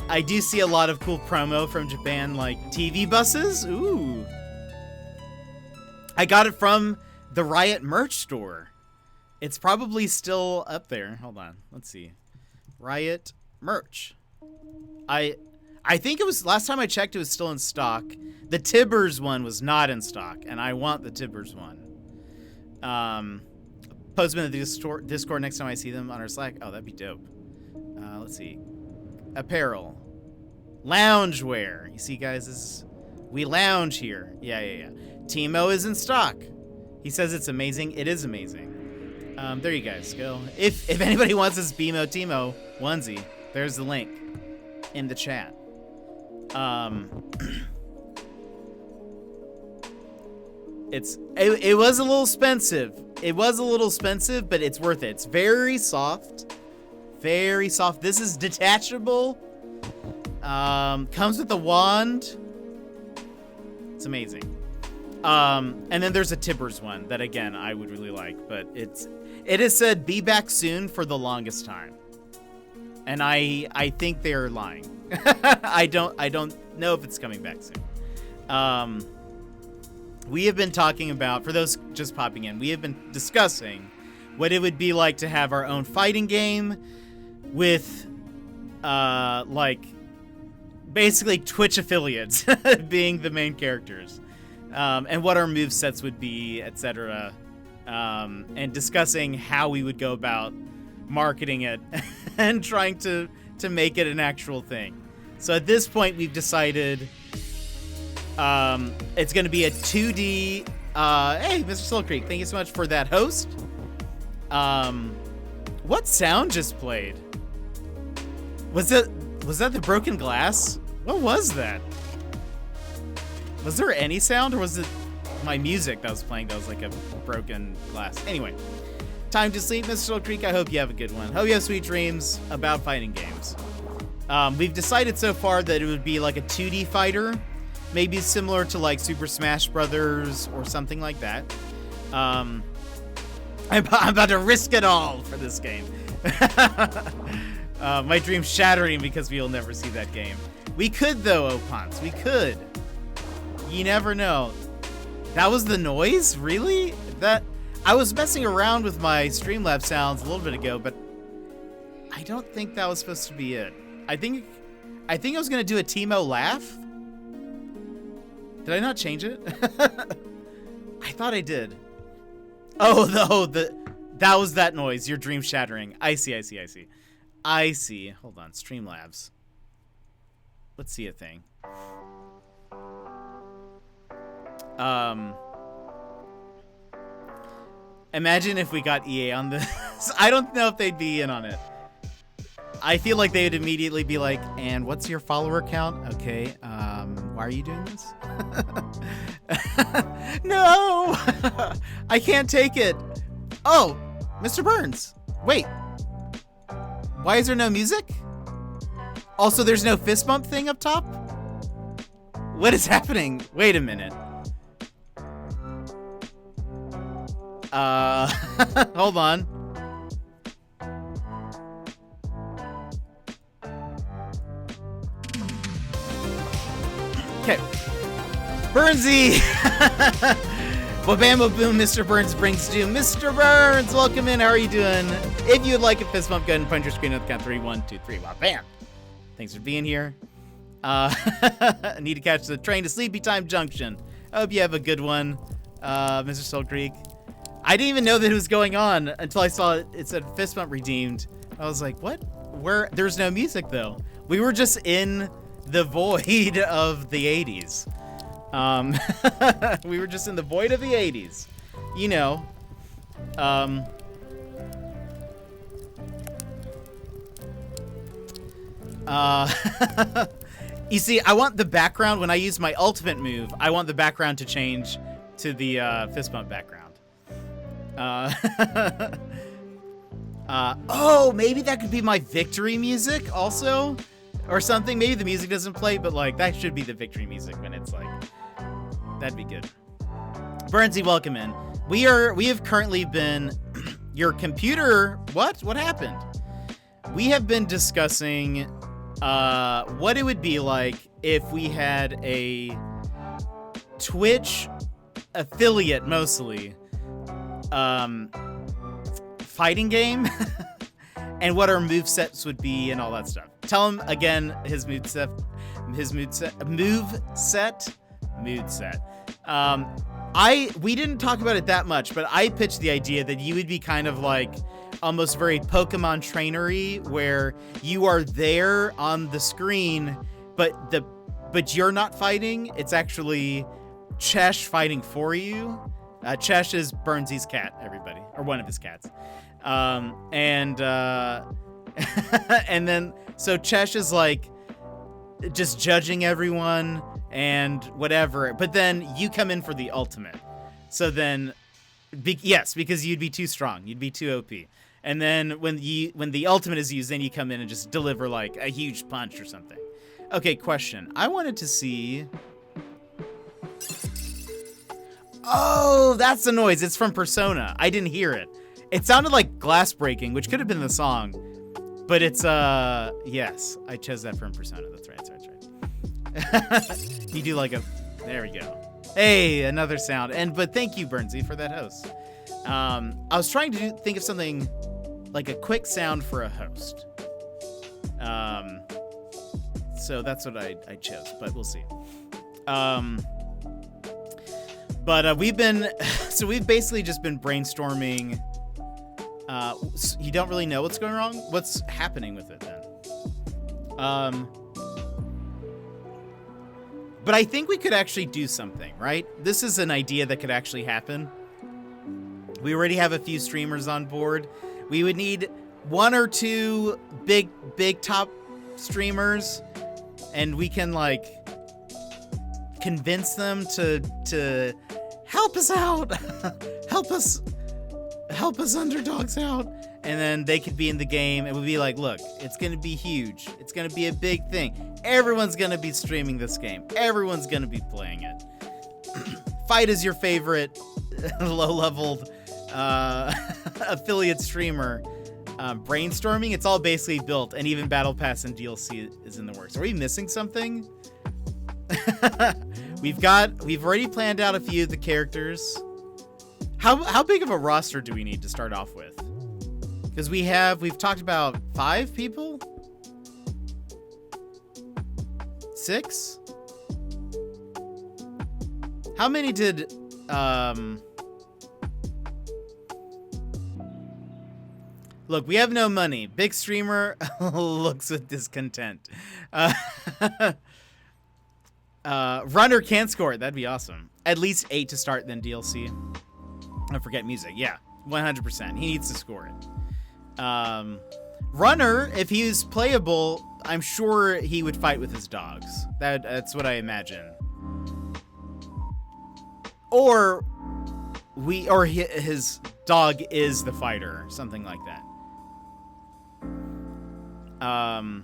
I do see a lot of cool promo from Japan, like TV buses. Ooh. I got it from the Riot merch store. It's probably still up there. Hold on. Let's see. Riot merch. I think it was, last time I checked, it was still in stock. The Tibbers one was not in stock, and I want the Tibbers one. Post them in the Discord next time I see them on our Slack. Oh, that'd be dope. Let's see. Apparel. Loungewear. You see, guys, we lounge here. Yeah. Timo is in stock. He says it's amazing. It is amazing. There you guys go. If anybody wants this BMO Timo onesie, there's the link in the chat. It was a little expensive. It was a little expensive, but it's worth it. It's very soft. Very soft. This is detachable. Comes with a wand. It's amazing. And then there's a Tibbers one that, again, I would really like, but it has said be back soon for the longest time. And I think they're lying. I don't know if it's coming back soon. We have been talking about, for those just popping in, we have been discussing what it would be like to have our own fighting game with, like, basically Twitch affiliates being the main characters, and what our movesets would be, etc., and discussing how we would go about marketing it and trying to make it an actual thing. So at this point, we've decided it's going to be a 2D. Hey, Mr. Soul Creek, thank you so much for that host. What sound just played? Was that the broken glass? What was that? Was there any sound, or was it my music that was playing that was like a broken glass? Anyway, Time to sleep, Mr. Soul Creek. I hope you have a good one. Hope you have sweet dreams about fighting games. We've decided so far that it would be like a 2D fighter, maybe similar to like Super Smash Brothers or something like that. I'm about to risk it all for this game. My dream's shattering because we will never see that game. We could though, Opons. We could. You never know. That was the noise? Really? I was messing around with my Streamlabs sounds a little bit ago, but I don't think that was supposed to be it. I think I was gonna do a Teemo laugh. Did I not change it? I thought I did. Oh, that was that noise. Your dream shattering. I see. Hold on, Streamlabs. Let's see a thing. Imagine if we got EA on this. I don't know if they'd be in on it. I feel like they would immediately be like, and what's your follower count? Okay, why are you doing this? No! I can't take it. Oh, Mr. Burns. Wait. Why is there no music? Also, there's no fist bump thing up top? What is happening? Wait a minute. Hold on. Okay. Burnsy! Wabam boom, Mr. Burns brings doom. Mr. Burns, welcome in. How are you doing? If you'd like a fist bump, go ahead and punch your screen at the count 3. 1, 2, 3. Wabam! Thanks for being here. I need to catch the train to Sleepy Time Junction. I hope you have a good one, Mr. Soul Creek. I didn't even know that it was going on until I saw it said fist bump redeemed. I was like, what? Where? There's no music though. We were just in the void of the 80s. We were just in the void of the 80s. You know. You see, I want the background, when I use my ultimate move, I want the background to change to the fist bump background. Oh, maybe that could be my victory music also, or something. Maybe the music doesn't play, but like that should be the victory music when it's like, that'd be good. Burnsy, welcome in. We have currently been, your computer, what happened? We have been discussing, what it would be like if we had a Twitch affiliate mostly, fighting game and what our movesets would be and all that stuff. Tell him again his moveset. We didn't talk about it that much, but I pitched the idea that you would be kind of like almost very Pokemon trainery, where you are there on the screen, but you're not fighting. It's actually Chesh fighting for you. Chesh is Burnsy's cat, everybody, or one of his cats. And then, so Chesh is like just judging everyone and whatever, but then you come in for the ultimate. So then, yes, because you'd be too strong. You'd be too OP. And then when the ultimate is used, then you come in and just deliver like a huge punch or something. Okay, question. I wanted to see... Oh, that's the noise. It's from Persona. I didn't hear it. It sounded like glass breaking, which could have been the song. But it's, yes. I chose that from Persona. That's right. You do like a... There we go. Hey, another sound. But thank you, Burnsy, for that host. I was trying to think of something like a quick sound for a host. So that's what I chose, but we'll see. But we've basically just been brainstorming. You don't really know what's going wrong? What's happening with it then? But I think we could actually do something, right? This is an idea that could actually happen. We already have a few streamers on board. We would need 1 or 2 big top streamers, and we can like convince them to help us out. Help us help us underdogs out. And then they could be in the game. It would be like, look, it's going to be huge. It's going to be a big thing. Everyone's going to be streaming this game. Everyone's going to be playing it. Fight is your favorite low-leveled affiliate streamer. Brainstorming, it's all basically built, and even Battle Pass and DLC is in the works. Are we missing something? We've already planned out a few of the characters. How big of a roster do we need to start off with? Because we've talked about 5 people? 6? How many did Look, we have no money. Big streamer looks with discontent. Runner can score it. That'd be awesome. At least 8 to start, then DLC. I forget music. Yeah, 100%. He needs to score it. Runner, if he was playable, I'm sure he would fight with his dogs. That's what I imagine. Or his dog is the fighter, something like that. I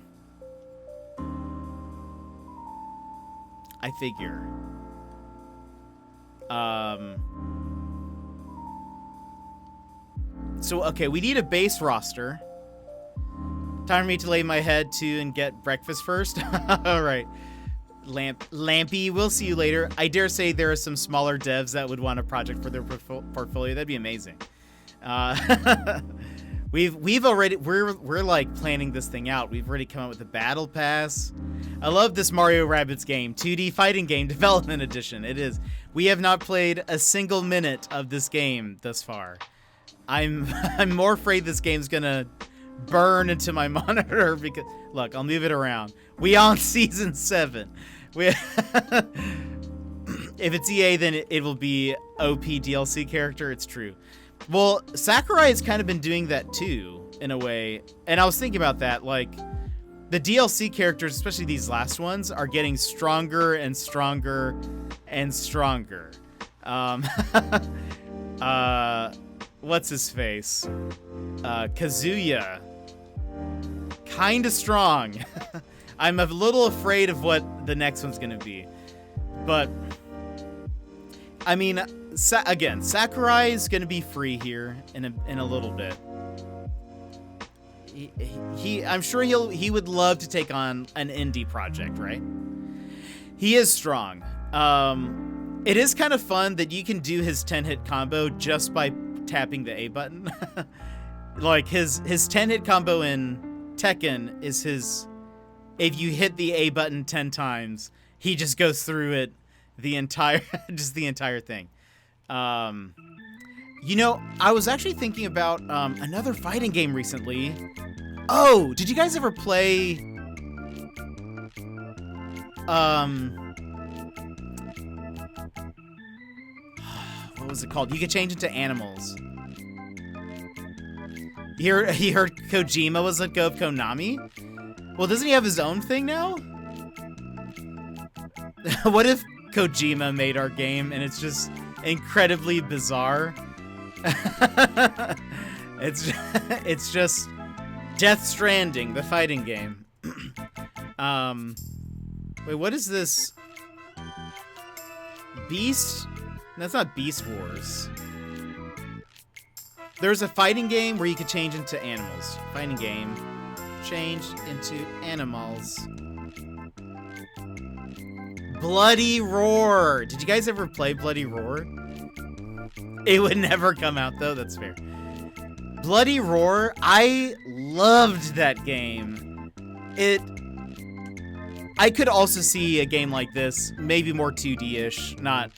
figure. So, okay, we need a base roster. Time for me to lay my head to and get breakfast first. All right. Lampy, we'll see you later. I dare say there are some smaller devs that would want a project for their portfolio. That'd be amazing. We're like planning this thing out. We've already come up with a battle pass. I love this Mario Rabbids game, 2D fighting game development edition. It is. We have not played a single minute of this game thus far. I'm more afraid this game's gonna burn into my monitor because look, I'll move it around. We on season 7. If it's EA, then it will be OP DLC character. It's true. Well, Sakurai has kind of been doing that too, in a way. And I was thinking about that, like, the DLC characters, especially these last ones, are getting stronger and stronger and stronger. What's his face? Kazuya. Kinda strong. I'm a little afraid of what the next one's gonna be. But, I mean, again, Sakurai is gonna be free here in a little bit. I'm sure he would love to take on an indie project, right? He is strong. It is kind of fun that you can do his 10-hit combo just by tapping the A button. Like his 10-hit combo in Tekken is if you hit the A button 10 times, he just goes through it the entire thing. You know, I was actually thinking about another fighting game recently. Oh, did you guys ever play what was it called? You could change into animals. You heard Kojima was let go of Konami? Well, doesn't he have his own thing now? What if Kojima made our game and it's just incredibly bizarre? It's just Death Stranding, the fighting game. Wait, what is this? Beast? That's not Beast Wars. There's a fighting game where you could change into animals. Fighting game. Change into animals. Bloody Roar. Did you guys ever play Bloody Roar? It would never come out though, that's fair. Bloody Roar, I loved that game. I could also see a game like this, maybe more 2D-ish, not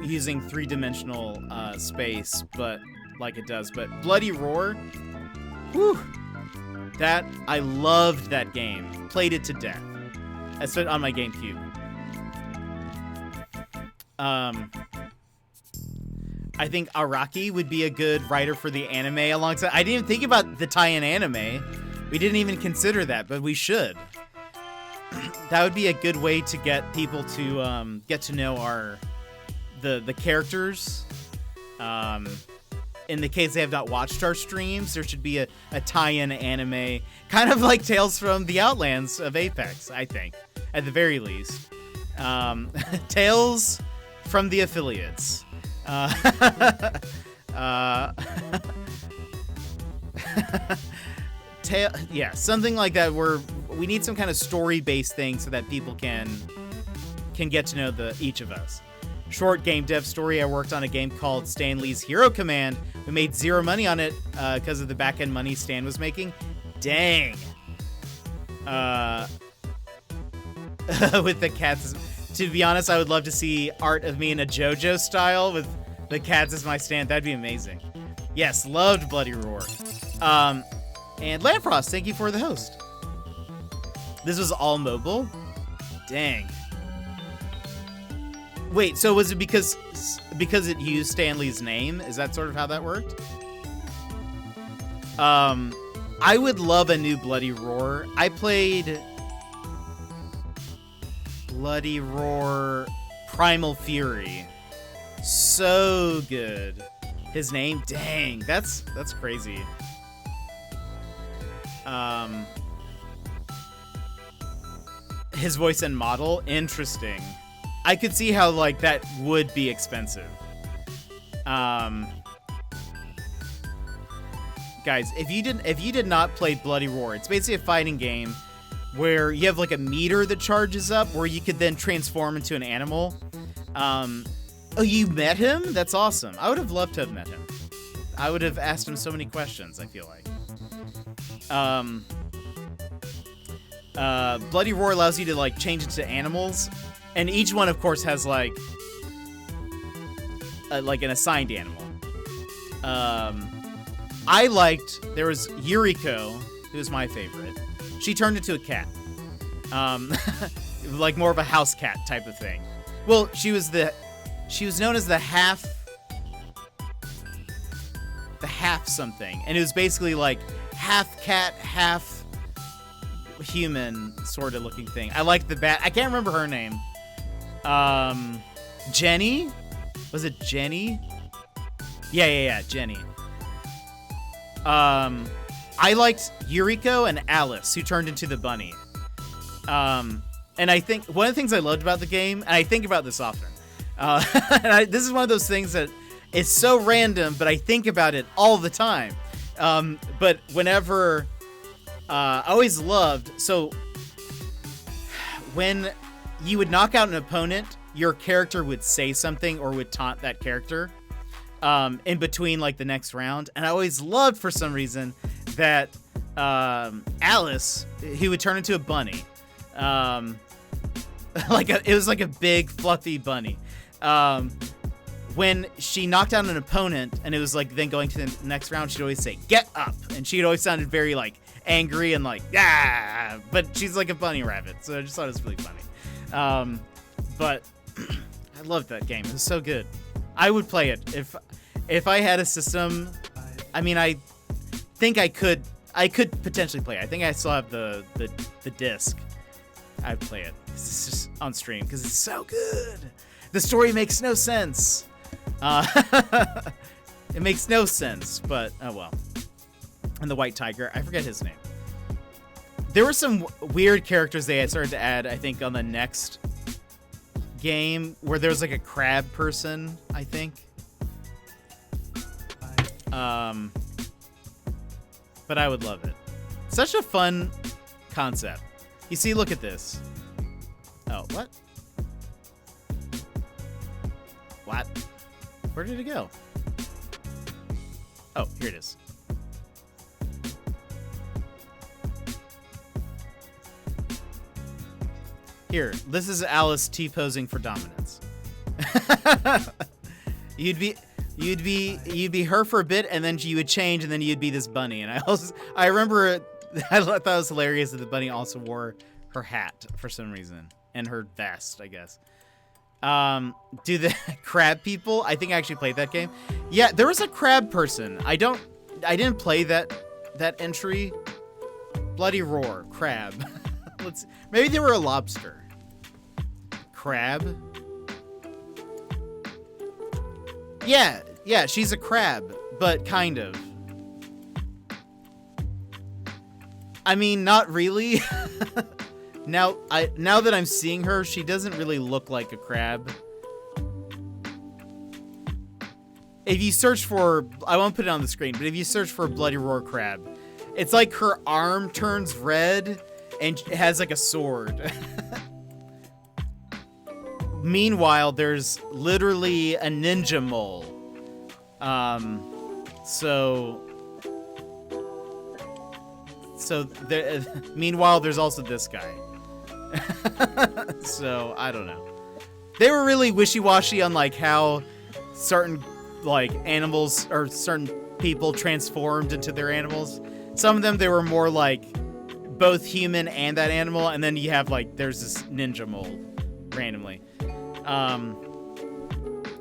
using 3-dimensional space, but like it does. But Bloody Roar, whew, I loved that game. Played it to death. I spent on my GameCube. I think Araki would be a good writer for the anime alongside. I didn't even think about the tie-in anime. We didn't even consider that, but we should. That would be a good way to get people to get to know the characters. in the case they have not watched our streams, there should be a tie-in anime, kind of like Tales from the Outlands of Apex, I think, at the very least. Tales from the affiliates. Yeah, something like that, where we need some kind of story-based thing so that people can get to know each of us. Short game dev story. I worked on a game called Stan Lee's Hero Command. We made zero money on it because of the back-end money Stan was making. Dang. With the cats. To be honest, I would love to see art of me in a JoJo style with the cats as my stand. That'd be amazing. Yes, loved Bloody Roar. And Lampfrost, thank you for the host. This was all mobile? Dang. Wait, so was it because it used Stan Lee's name? Is that sort of how that worked? I would love a new Bloody Roar. I played Bloody Roar Primal Fury. So good. His name? Dang, that's crazy. His voice and model? Interesting. I could see how, like, that would be expensive. Guys, if you did not play Bloody Roar, it's basically a fighting game where you have like a meter that charges up where you could then transform into an animal. Oh, you met him? That's awesome. I would have loved to have met him. I would have asked him so many questions, I feel like. Bloody Roar allows you to like change into animals. And each one, of course, has like an assigned animal. I liked, there was Yuriko, who was my favorite. She turned into a cat. Like more of a house cat type of thing. Well, she was known as the half something. And it was basically like half cat, half human sort of looking thing. I liked the bat. I can't remember her name. Jenny? Was it Jenny? Yeah, Jenny. I liked Yuriko and Alice, who turned into the bunny. And I think one of the things I loved about the game, and I think about this often, this is one of those things that is so random, but I think about it all the time. But whenever, I always loved, so when you would knock out an opponent, your character would say something or would taunt that character in between like the next round. And I always loved, for some reason, that Alice, who would turn into a bunny, it was like a big fluffy bunny. When she knocked out an opponent and it was like then going to the next round, she'd always say, "Get up," and she'd always sounded very like angry and like "ah," but she's like a bunny rabbit, so I just thought it was really funny. But I loved that game. It was so good. I would play it if I had a system. I mean, I think I could potentially play it. I think I still have the disc. I'd play it. It's just on stream because it's so good. The story makes no sense. It makes no sense, but oh well. And the white tiger, I forget his name. There were some weird characters they had started to add, I think, on the next game, where there was like a crab person, I think. But I would love it. Such a fun concept. You see, look at this. Oh, what? What? Where did it go? Oh, here it is. Here, this is Alice T-posing for dominance. You'd be her for a bit, and then you would change, and then you'd be this bunny. And I remember I thought it was hilarious that the bunny also wore her hat for some reason and her vest, I guess. Do the crab people? I think I actually played that game. Yeah, there was a crab person. I didn't play that entry. Bloody Roar, crab. Maybe they were a lobster. Crab. Yeah, she's a crab, but kind of. I mean, not really. Now that I'm seeing her, she doesn't really look like a crab. If you search for, I won't put it on the screen, but if you search for Bloody Roar crab, it's like her arm turns red and it has like a sword. Meanwhile, there's literally a ninja mole. So there, meanwhile, there's also this guy. So I don't know. They were really wishy-washy on like how certain like animals or certain people transformed into their animals. Some of them, they were more like both human and that animal, and then you have like there's this ninja mole randomly.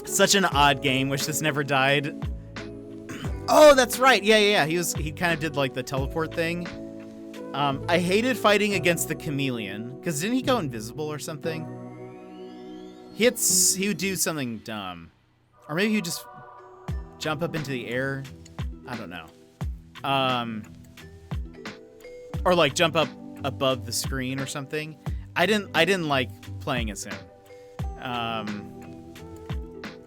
Such an odd game. Wish this never died. Oh, that's right. Yeah. He kind of did like the teleport thing. I hated fighting against the chameleon because didn't he go invisible or something? He would do something dumb, or maybe he would just jump up into the air. I don't know. Or like jump up above the screen or something. I didn't like playing as him.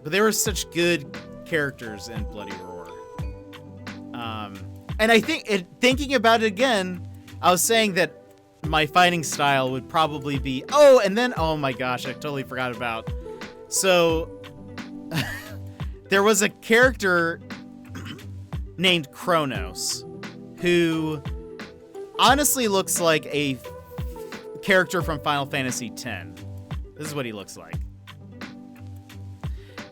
But there were such good characters in Bloody Roar. And I think thinking about it again, I was saying that my fighting style would probably be oh my gosh, I totally forgot about. So there was a character named Kronos who honestly looks like a character from Final Fantasy X. This is what he looks like.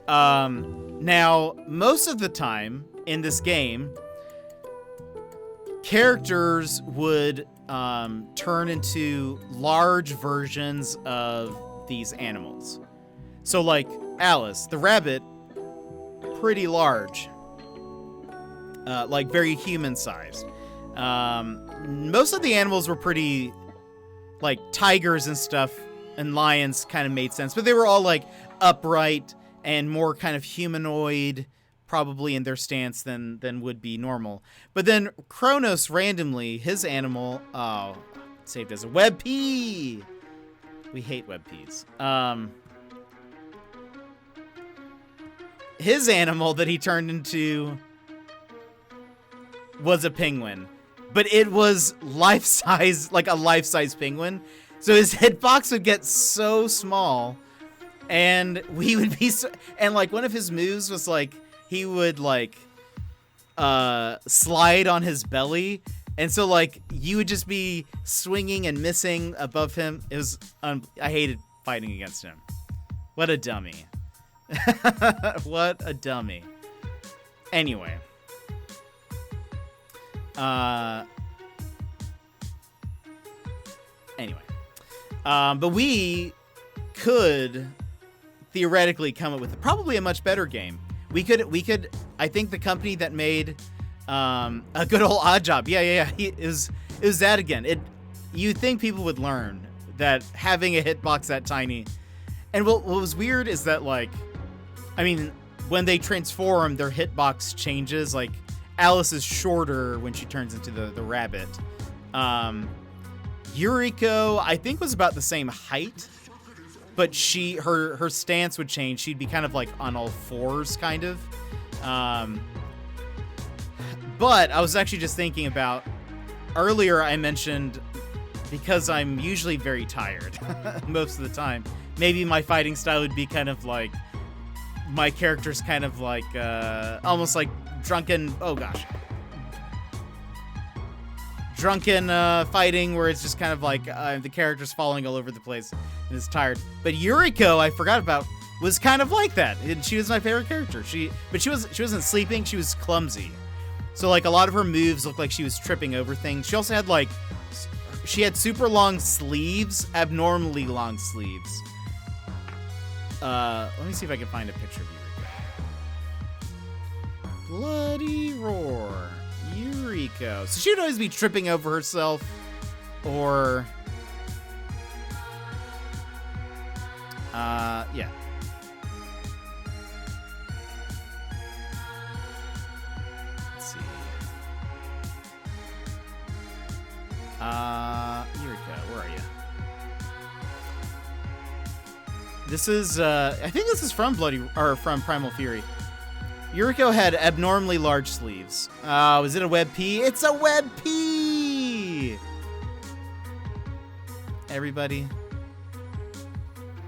Now, most of the time in this game, characters would turn into large versions of these animals. So like Alice, the rabbit, pretty large. Like very human-sized. Most of the animals were pretty, like tigers and stuff, and lions kind of made sense, but they were all like upright and more kind of humanoid, probably in their stance than would be normal. But then Kronos randomly, his animal, saved as a web pea. We hate web peas. His animal that he turned into was a penguin, but it was life-size, like a life-size penguin. So his hitbox would get so small, and we would be and like one of his moves was like he would like slide on his belly, and so like you would just be swinging and missing above him. It was I hated fighting against him. What a dummy. What a dummy. Anyway. But we could theoretically come up with probably a much better game. We could. I think the company that made a good old Oddjob. Yeah. It was that again. You think people would learn that having a hitbox that tiny, and what was weird is that like, I mean, when they transform, their hitbox changes. Like Alice is shorter when she turns into the rabbit. Yuriko, I think, was about the same height, but her stance would change. She'd be kind of like on all fours, kind of. But I was actually just thinking about earlier. I mentioned because I'm usually very tired most of the time. Maybe my fighting style would be kind of like my character's kind of like almost like drunken. Oh gosh. Drunken fighting where it's just kind of like the character's falling all over the place and is tired. But Yuriko, I forgot about, was kind of like that. And she was my favorite character. She wasn't sleeping, she was clumsy. So like a lot of her moves looked like she was tripping over things. She also had like she had super long sleeves, abnormally long sleeves. Let me see if I can find a picture of Yuriko. Bloody Roar. Yuriko. So she would always be tripping over herself, or yeah. Yuriko, where are you? This is, I think this is from from Primal Fury. Yuriko had abnormally large sleeves. Is it a web P? It's a web P! Everybody,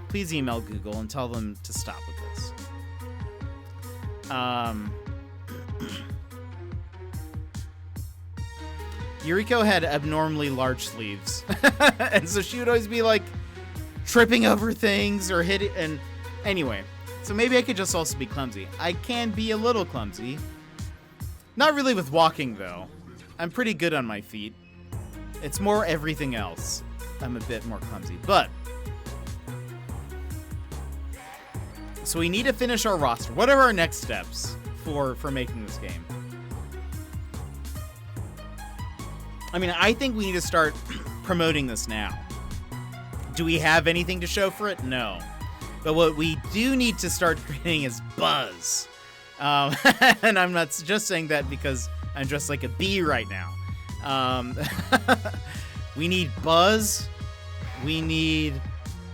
please email Google and tell them to stop with this. Yuriko had abnormally large sleeves. And so she would always be like tripping over things or hitting. And anyway, so maybe I could just also be clumsy. I can be a little clumsy. Not really with walking, though. I'm pretty good on my feet. It's more everything else. I'm a bit more clumsy. But so we need to finish our roster. What are our next steps for making this game? I mean, I think we need to start promoting this now. Do we have anything to show for it? No. But what we do need to start creating is buzz. And I'm not just saying that because I'm dressed like a bee right now. We need buzz. We need,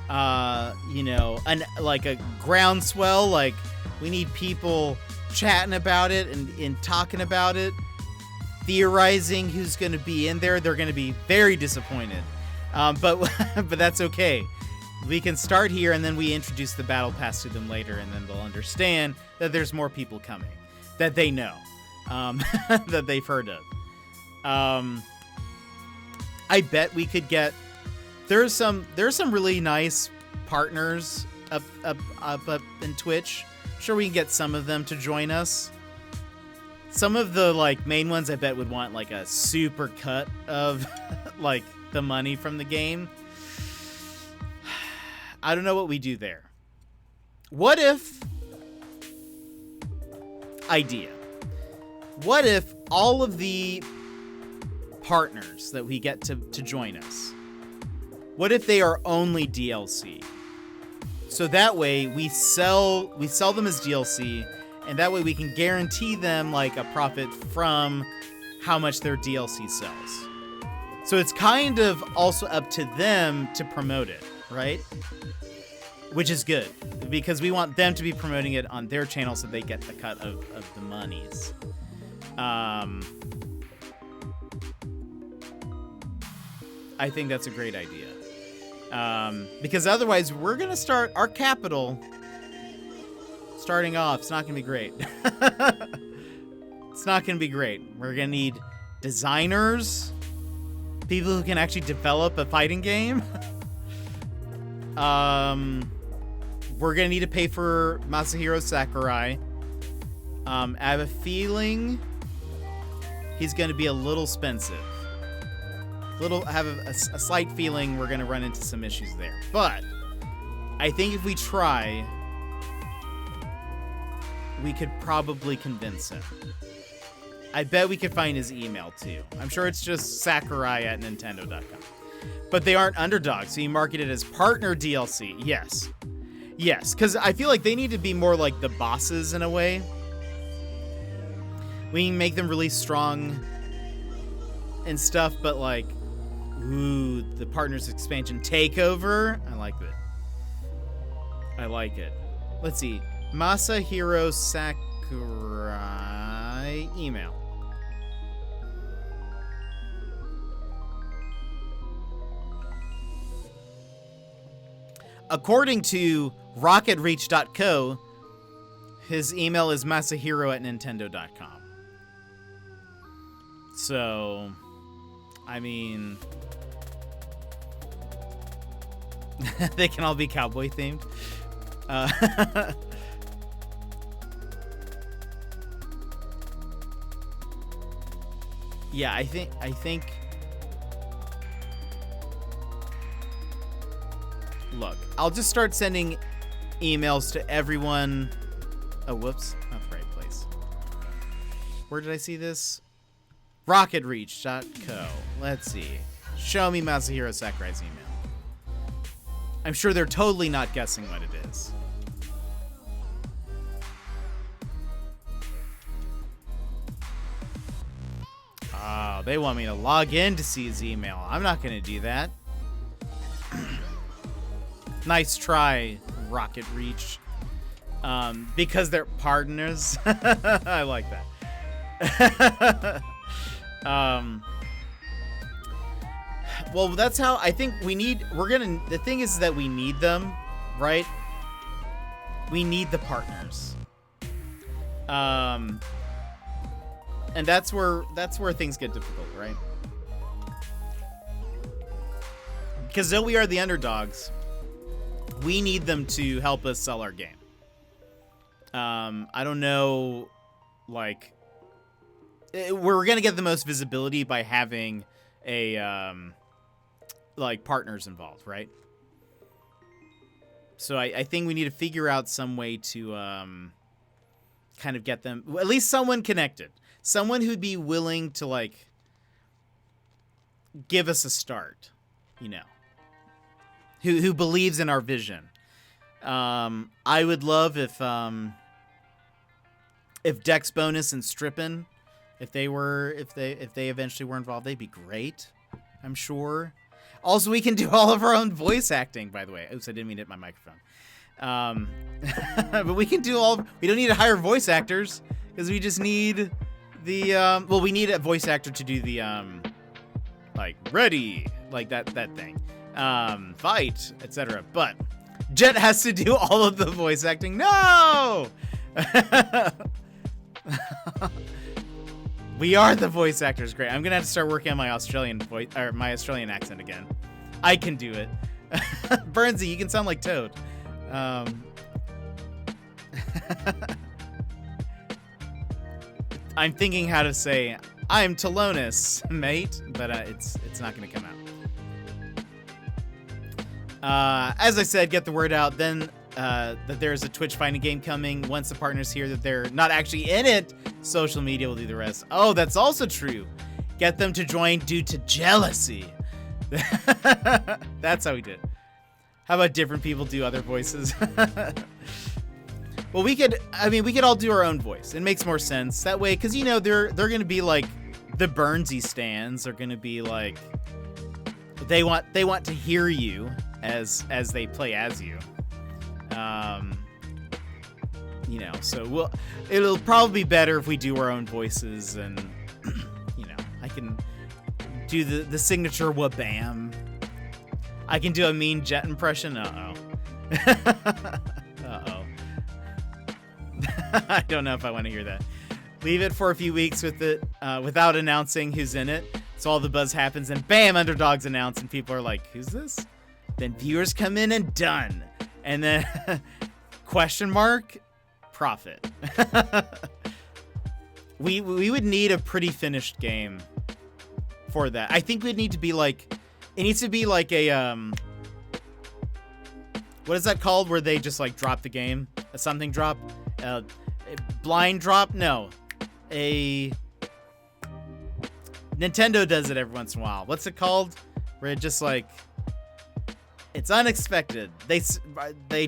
like a groundswell. Like, we need people chatting about it and talking about it. Theorizing who's going to be in there. They're going to be very disappointed. But that's okay. We can start here, and then we introduce the battle pass to them later, and then they'll understand that there's more people coming that they know, that they've heard of. I bet we could get. There's some really nice partners up in Twitch. I'm sure we can get some of them to join us. Some of the like main ones I bet would want like a super cut of like the money from the game. I don't know what we do there. What if what if all of the partners that we get to join us, what if they are only DLC? So that way we sell them as DLC, and that way we can guarantee them like a profit from how much their DLC sells. So it's kind of also up to them to promote it, right? Which is good, because we want them to be promoting it on their channel so they get the cut of the monies. I think that's a great idea. Because otherwise we're going to start our capital starting off. It's not going to be great. It's not going to be great. We're going to need designers, people who can actually develop a fighting game. We're going to need to pay for Masahiro Sakurai. I have a feeling he's going to be a little expensive. I have a slight feeling we're going to run into some issues there. But I think if we try, we could probably convince him. I bet we could find his email too. I'm sure it's just Sakurai@Nintendo.com. But they aren't underdogs, so you market it as partner DLC. Yes. Yes, because I feel like they need to be more like the bosses in a way. We can make them really strong and stuff, but like, ooh, the partners expansion takeover. I like it. I like it. Let's see. Masahiro Sakurai email. According to RocketReach.co, his email is Masahiro@Nintendo.com. So, I mean, they can all be cowboy themed. Yeah, I think. Look, I'll just start sending emails to everyone. Oh, whoops. Not the right place. Where did I see this? RocketReach.co. Let's see. Show me Masahiro Sakurai's email. I'm sure they're totally not guessing what it is. Oh, Oh, they want me to log in to see his email. I'm not going to do that. Nice try, Rocket Reach. Because they're partners. I like that. Well, that's how I think the thing is that we need them, right? We need the partners. And that's where things get difficult, right? Because though we are the underdogs, we need them to help us sell our game. I don't know, like, we're gonna get the most visibility by having a like partners involved, right? So I think we need to figure out some way to kind of get them, at least someone connected, someone who'd be willing to like give us a start, you know, who believes in our vision. I would love if Dex Bonus and Strippin, if they eventually were involved, they'd be great, I'm sure. Also, we can do all of our own voice acting, by the way. Oops, I didn't mean to hit my microphone. But we can do we don't need to hire voice actors, because we just need the, we need a voice actor to do the, like, ready, like that thing. Fight, etc. But Jet has to do all of the voice acting. No! We are the voice actors. Great. I'm gonna have to start working on my Australian voice, or my Australian accent again. I can do it. Burnsy, you can sound like Toad. I'm thinking how to say I'm Talonis, mate, but it's not gonna come out. As I said, get the word out. Then that there's a Twitch fighting game coming. Once the partners hear that they're not actually in it, social media will do the rest. Oh, that's also true. Get them to join due to jealousy. That's how we did it. How about different people do other voices? Well, we could all do our own voice. It makes more sense that way, because, you know, they're gonna be like the Burnsy stands are gonna be like they want to hear you as they play as you. You know, so it'll probably be better if we do our own voices, and you know, I can do the signature wha-bam. I can do a mean Jet impression. Uh-oh. Uh-oh. I don't know if I want to hear that. Leave it for a few weeks with it, without announcing who's in it. So all the buzz happens, and bam, underdogs announce, and people are like, who's this? Then viewers come in, and done. And then question mark, profit. We would need a pretty finished game for that. I think we'd need to be like, it needs to be like a what is that called where they just like drop the game? A something drop? A blind drop? No. Nintendo does it every once in a while. What's it called? Where it just like, it's unexpected. They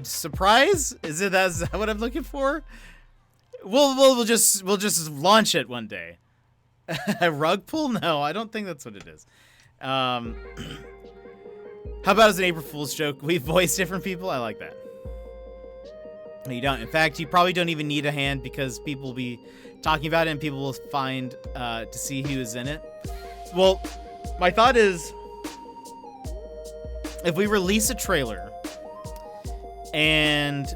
surprise? Is that what I'm looking for? We'll just launch it one day. A rug pull? No, I don't think that's what it is. How about as an April Fool's joke, we voice different people? I like that. You don't. In fact, you probably don't even need a hand, because people will be talking about it and people will find to see who is in it. Well, my thought is, if we release a trailer and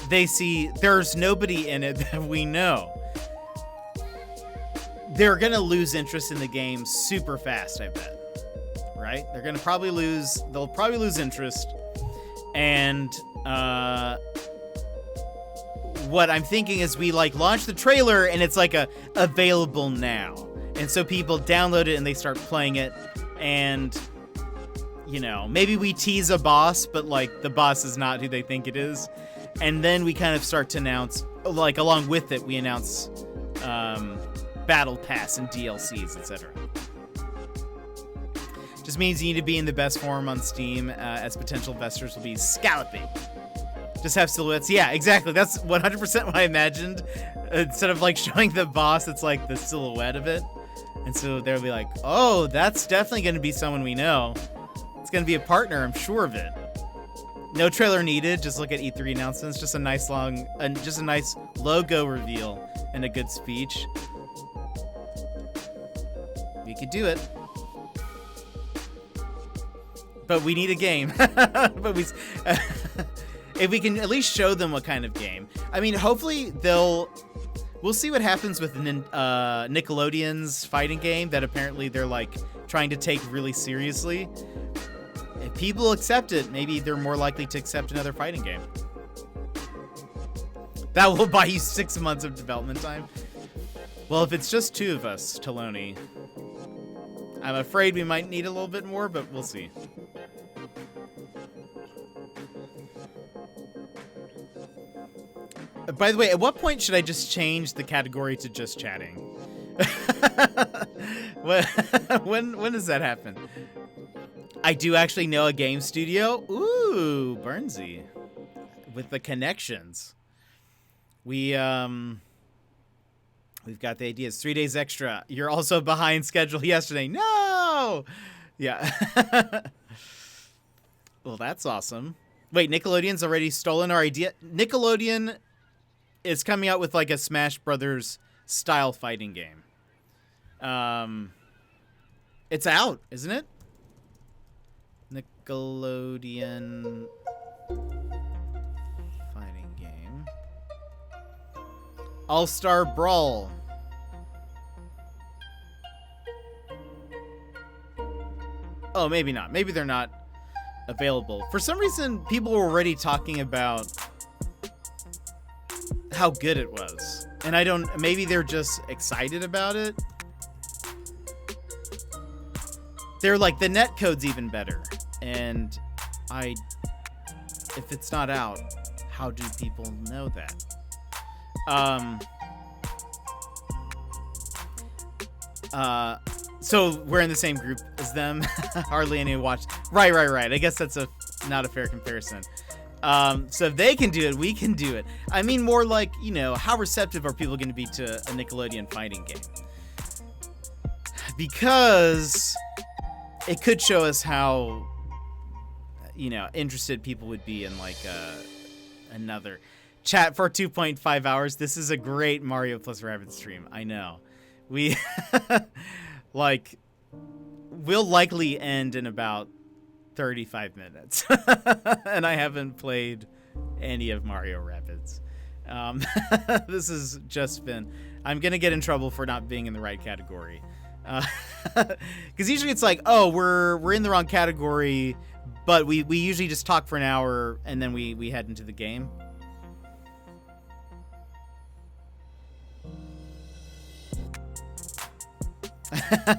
they see there's nobody in it that we know, they're gonna lose interest in the game super fast, I bet. Right? They'll probably lose interest. And what I'm thinking is we like launch the trailer and it's like available now. And so people download it and they start playing it, and you know, maybe we tease a boss, but like the boss is not who they think it is. And then we kind of start to announce, like along with it, we announce Battle Pass and DLCs, etc. Just means you need to be in the best form on Steam, as potential investors will be scalloping. Just have silhouettes. Yeah, exactly. That's 100% what I imagined. Instead of like showing the boss, it's like the silhouette of it. And so they'll be like, oh, that's definitely going to be someone we know. It's going to be a partner, I'm sure of it. No trailer needed. Just look at E3 announcements. Just a nice logo reveal and a good speech. We could do it. But we need a game. But if we can at least show them what kind of game. I mean, hopefully we'll see what happens with Nickelodeon's fighting game that apparently they're like trying to take really seriously. If people accept it, maybe they're more likely to accept another fighting game. That will buy you 6 months of development time. Well, if it's just 2 of us, Taloni, I'm afraid we might need a little bit more, but we'll see. By the way, at what point should I just change the category to just chatting? When does that happen? I do actually know a game studio. Ooh, Burnsy. With the connections. We've got the ideas. 3 days extra. You're also behind schedule yesterday. No! Yeah. Well, that's awesome. Wait, Nickelodeon's already stolen our idea? Nickelodeon is coming out with like a Smash Brothers style fighting game. It's out, isn't it? Nickelodeon fighting game. All-Star Brawl. Oh, maybe not. Maybe they're not available. For some reason, people were already talking about how good it was. And maybe they're just excited about it. They're like, the netcode's even better. And if it's not out, how do people know that? So we're in the same group as them. Hardly any watched. Right. I guess that's not a fair comparison. So if they can do it, we can do it. I mean, more like, how receptive are people going to be to a Nickelodeon fighting game? Because it could show us how, interested people would be in like another chat for 2.5 hours. This is a great Mario plus Rabbids stream. I know. We we'll likely end in about 35 minutes. And I haven't played any of Mario Rabbids. This has just been... I'm going to get in trouble for not being in the right category. Because usually it's like, oh, we're in the wrong category, but we usually just talk for an hour and then we head into the game.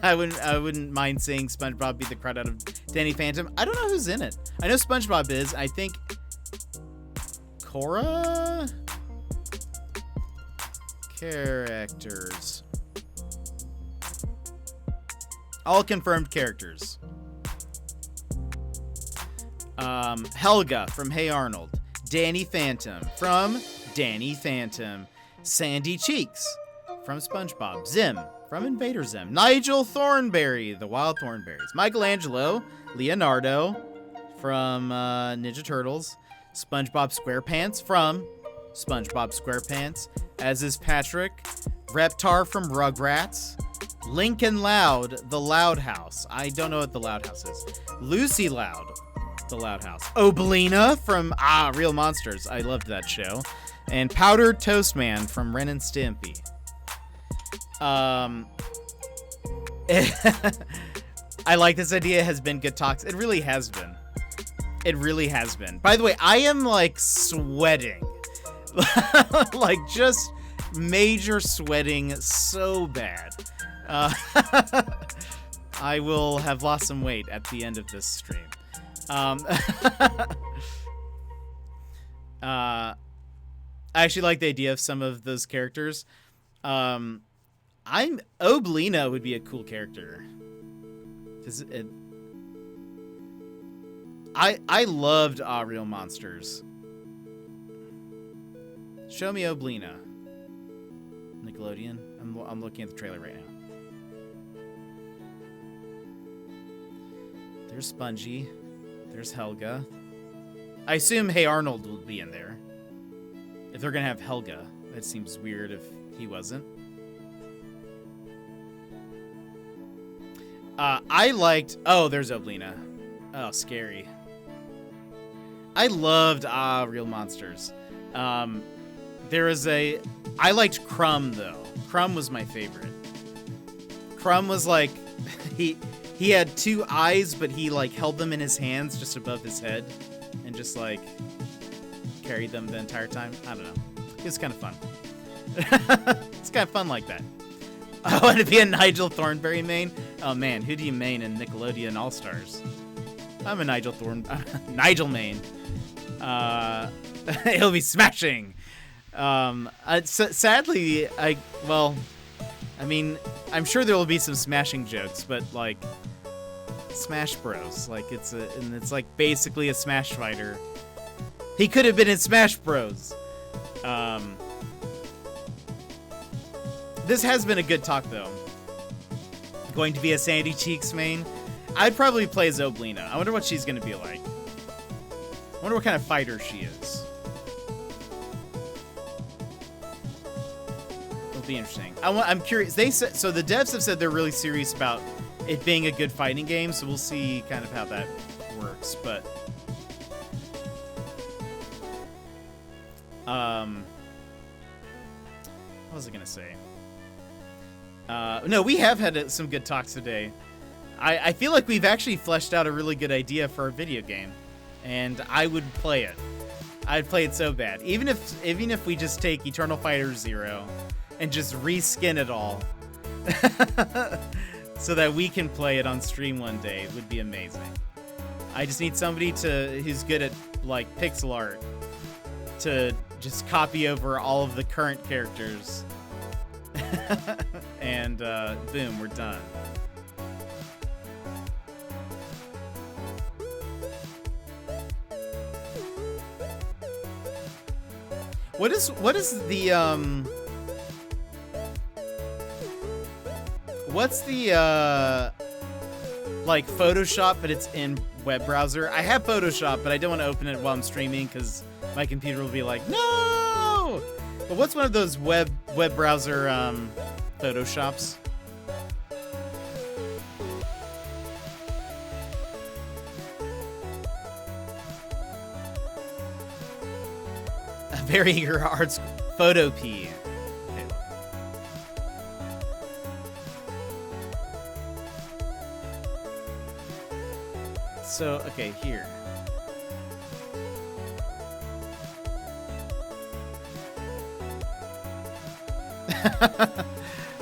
I wouldn't mind seeing SpongeBob beat the crowd out of Danny Phantom. I don't know who's in it. I know SpongeBob is. I think Korra? Characters. All confirmed characters. Helga from Hey Arnold. Danny Phantom from Danny Phantom. Sandy Cheeks from SpongeBob. Zim from Invader Zim. Nigel Thornberry, the Wild Thornberries. Michelangelo, Leonardo from Ninja Turtles. SpongeBob SquarePants from SpongeBob SquarePants. As is Patrick. Reptar from Rugrats. Lincoln Loud, the Loud House. I don't know what the Loud House is. Lucy Loud, the Loud House. Obelina from Real Monsters. I loved that show. And Powdered Toast Man from Ren and Stimpy. I like this idea. Has been good talks. It really has been. It really has been. By the way, I am like sweating. Like just major sweating so bad. I will have lost some weight at the end of this stream. I actually like the idea of some of those characters. Obelina would be a cool character. I loved Real Monsters. Show me Obelina. Nickelodeon. I'm looking at the trailer right now. There's Spongy. There's Helga. I assume Hey Arnold will be in there. If they're gonna have Helga, that seems weird if he wasn't. I liked... Oh, there's Oblina. Oh, scary. I loved Real Monsters. There is a... I liked Crumb, though. Crumb was my favorite. Crumb was like... He had two eyes, but he, like, held them in his hands just above his head. And just, like, carried them the entire time. I don't know. It was kind of fun. It's kind of fun like that. I want to be a Nigel Thornberry main. Oh man, who do you main in Nickelodeon All-Stars? I'm a Nigel main. He'll be smashing. Sadly, I mean, I'm sure there will be some smashing jokes, but like Smash Bros. Like it's like basically a Smash fighter. He could have been in Smash Bros. This has been a good talk, though. Going to be a Sandy Cheeks main. I'd probably play Zoblina. I wonder what she's going to be like. I wonder what kind of fighter she is. It'll be interesting. I'm curious. They said, so the devs have said they're really serious about it being a good fighting game, so we'll see kind of how that works. But what was I going to say? No, we have had some good talks today. I feel like we've actually fleshed out a really good idea for a video game, and I would play it. I'd play it so bad. Even if we just take Eternal Fighter Zero and just reskin it all so that we can play it on stream one day, it would be amazing. I just need somebody who's good at like pixel art to just copy over all of the current characters. And boom, we're done. What is the what's the like Photoshop, but it's in web browser? I have Photoshop, but I don't want to open it while I'm streaming because my computer will be like, no. But what's one of those web browser Photoshops? A very eager arts Photopea. Okay. So, okay, here.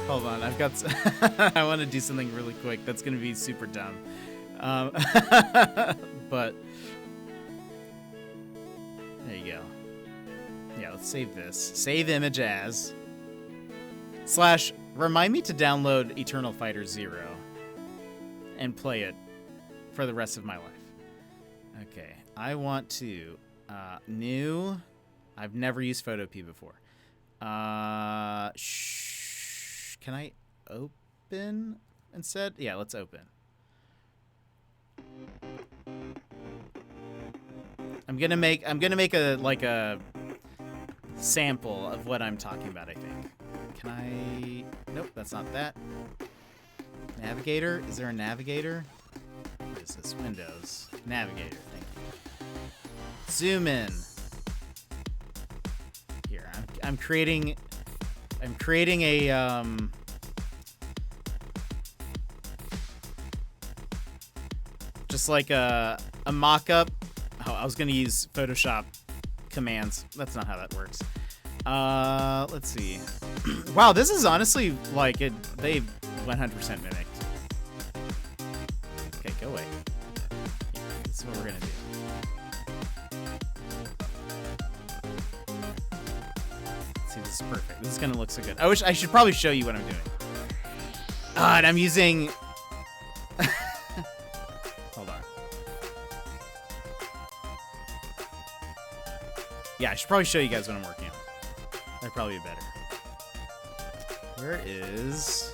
Hold on, I've got... I want to do something really quick. That's going to be super dumb. But... There you go. Yeah, let's save this. Save image as... / remind me to download Eternal Fighter Zero and play it for the rest of my life. Okay, I want to... new... I've never used Photopea before. Can I open instead? Yeah, let's open. I'm gonna make a sample of what I'm talking about, I think. Can I? Nope, that's not that. Navigator? Is there a navigator? What is this? Windows. Navigator, thank you. Zoom in. Here, I'm creating a just like a mock-up. Oh, I was gonna use Photoshop commands. That's not how that works. Let's see. Wow, this is honestly like they 100% mimicked. Okay, go away. Yeah, this is what we're gonna do. See, this is perfect. This is gonna look so good. I should probably show you what I'm doing. And I'm using... Hold on. Yeah, I should probably show you guys what I'm working on. That'd probably be better. Where is...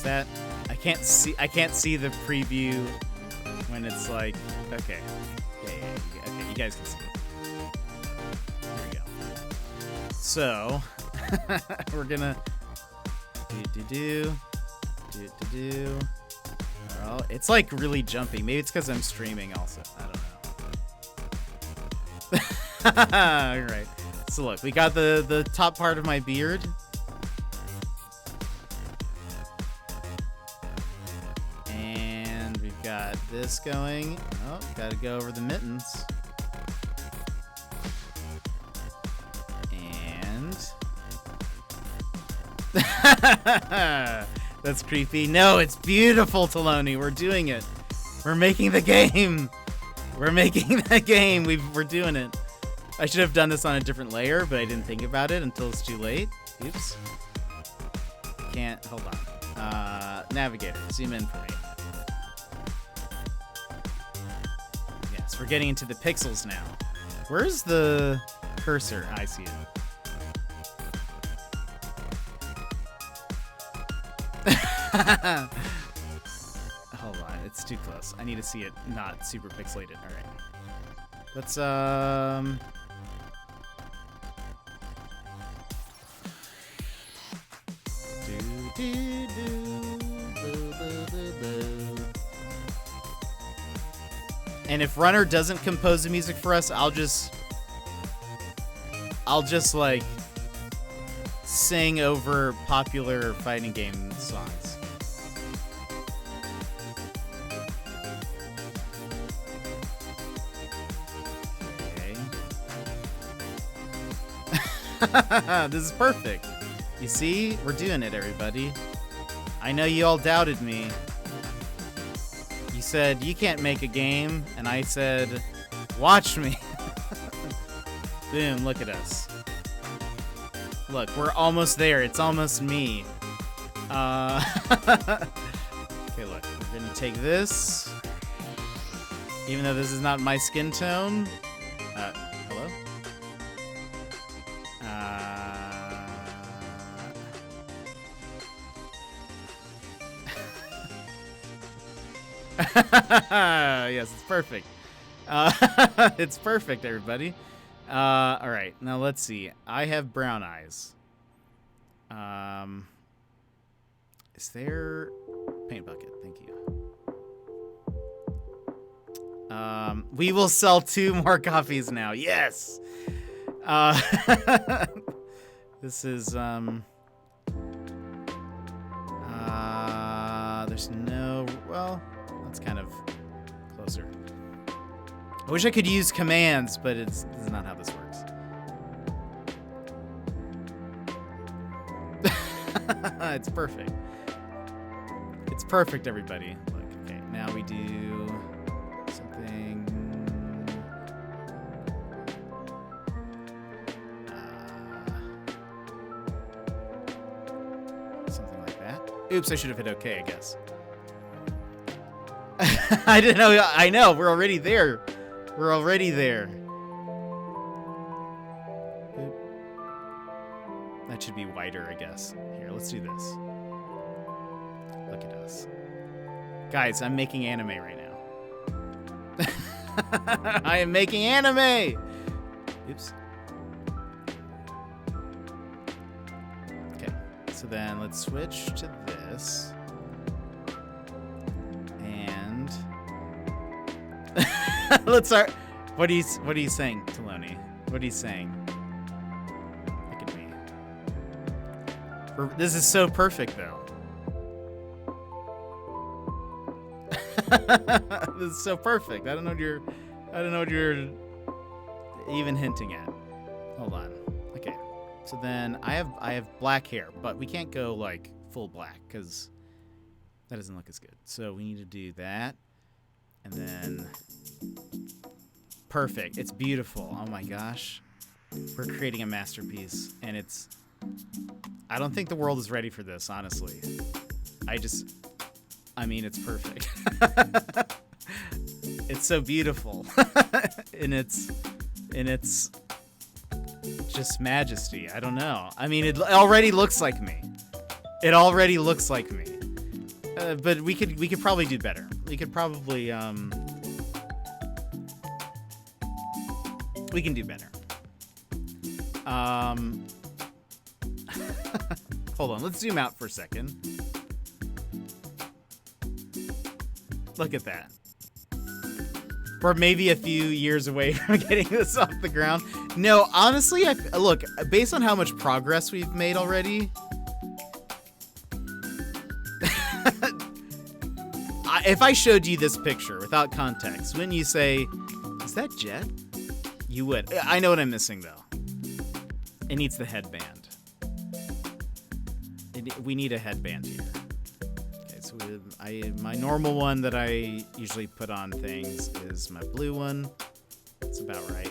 that? I can't see the preview when it's like, okay. Yeah, okay, you guys can see it. There we go. So, we're gonna do. Oh, it's like really jumpy. Maybe it's because I'm streaming also. I don't know. All right. So look, we got the top part of my beard. And we've got this going. Oh, gotta go over the mittens. And that's creepy. No, it's beautiful, Taloni. We're doing it. We're making the game. We're making the game. We're doing it. I should have done this on a different layer, but I didn't think about it until it's too late. Oops. Can't. Hold on. Navigator, zoom in for me. Yes, we're getting into the pixels now. Where's the cursor? I see it. Hold on, it's too close. I need to see it not super pixelated. All right. Let's And if Runner doesn't compose the music for us, I'll just like sing over popular fighting game songs. Okay. This is perfect. You see? We're doing it, everybody. I know you all doubted me. You said, you can't make a game. And I said, watch me. Boom, look at us. Look, we're almost there. It's almost me. Okay, look. We're gonna take this. Even though this is not my skin tone. Hello? Yes, it's perfect. It's perfect, everybody. All right, now let's see. I have brown eyes. Is there paint bucket? Thank you. We will sell 2 more copies now. Yes. This is there's no, well, that's kind of closer. I wish I could use commands, but this is not how this works. It's perfect. It's perfect, everybody. Look, okay, now we do something. Something like that. Oops, I should have hit OK, I guess. I didn't know. I know. We're already there. We're already there. That should be wider, I guess. Here, let's do this. Look at us. Guys, I'm making anime right now. I am making anime! Oops. Okay, so then let's switch to this. And let's start. What are you saying, Taloni? What are you saying? Look at me. This is so perfect, though. This is so perfect. I don't know what you're even hinting at. Hold on. Okay. So then I have black hair, but we can't go like full black because that doesn't look as good. So we need to do that. And then perfect. It's beautiful. Oh my gosh. We're creating a masterpiece, and I don't think the world is ready for this, honestly. I mean, it's perfect. It's so beautiful. in its just majesty. I don't know. I mean, it already looks like me. It already looks like me. but we could probably do better. We could probably we can do better. Hold on, let's zoom out for a second. Look at that. We're maybe a few years away from getting this off the ground. No, honestly, look, based on how much progress we've made already, if I showed you this picture without context, wouldn't you say, is that Jet? You would. I know what I'm missing, though. It needs the headband. We need a headband here. Okay, so my normal one that I usually put on things is my blue one. That's about right.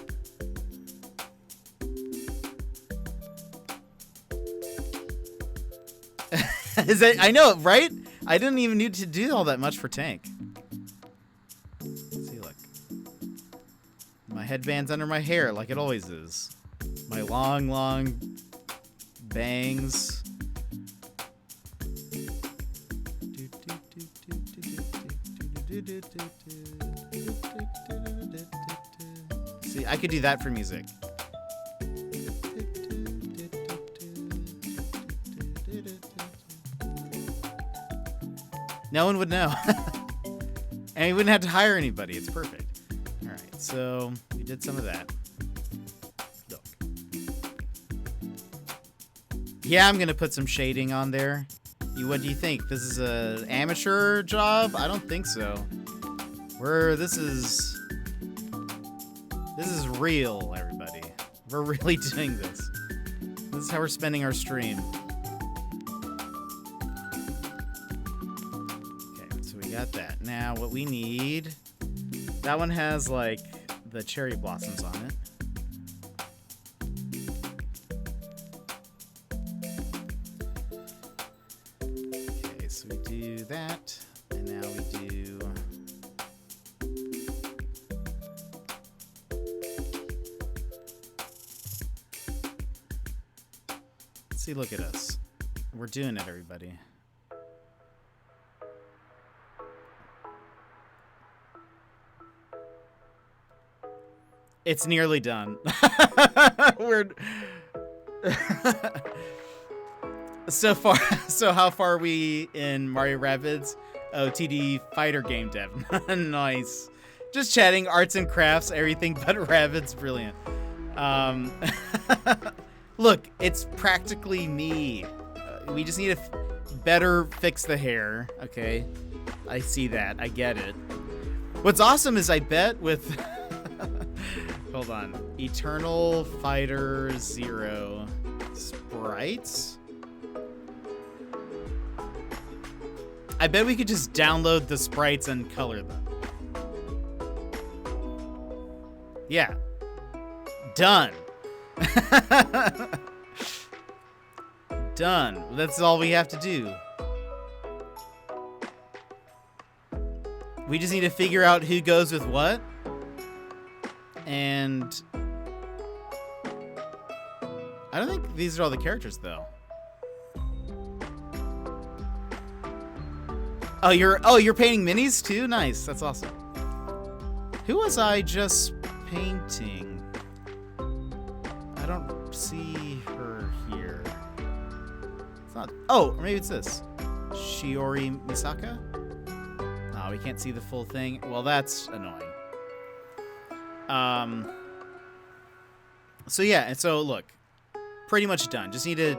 Is that, I know, right? I didn't even need to do all that much for Tank. Let's see, look. My headband's under my hair like it always is. My long, long bangs. See, I could do that for music. No one would know. And we wouldn't have to hire anybody. It's perfect. All right, so we did some of that. Look. Yeah, I'm going to put some shading on there. What do you think? This is an amateur job? I don't think so. This is real, everybody. We're really doing this. This is how we're spending our stream. Got that. Now what we need, that one has like the cherry blossoms on it. Okay, so we do that, and now we do see, look at us. We're doing it, everybody. It's nearly done. We're so far. So how far are we in Mario Rabbids? Oh, TD fighter game dev. Nice. Just chatting, arts and crafts, everything but Rabbids. Brilliant. Look, it's practically me. We just need to better fix the hair. Okay, I see that. I get it. What's awesome is I bet with. Hold on. Eternal Fighter Zero sprites? I bet we could just download the sprites and color them. Yeah. Done. Done. That's all we have to do. We just need to figure out who goes with what. And I don't think these are all the characters, though. Oh, you're painting minis too? Nice. That's awesome. Who was I just painting? I don't see her here. It's not. Oh, or maybe it's this. Shiori Misaka? Oh, we can't see the full thing. Well, that's annoying. So yeah, and so look, pretty much done. Just need to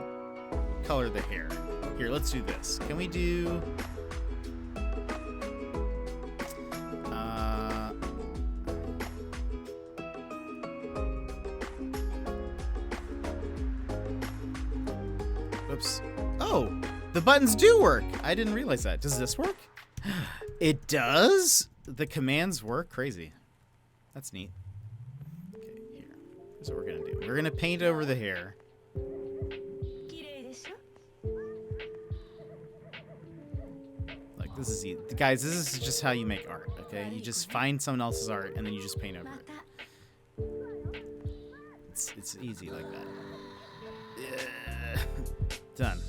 color the hair. Here, let's do this. Can we do oops. Oh, the buttons do work. I didn't realize that. Does this work? It does? The commands work? Crazy. That's neat. Okay, here. Here's what we're gonna do. We're gonna paint over the hair. Like, this is easy. Guys, this is just how you make art, okay? You just find someone else's art and then you just paint over it. It's easy like that. Yeah. Done.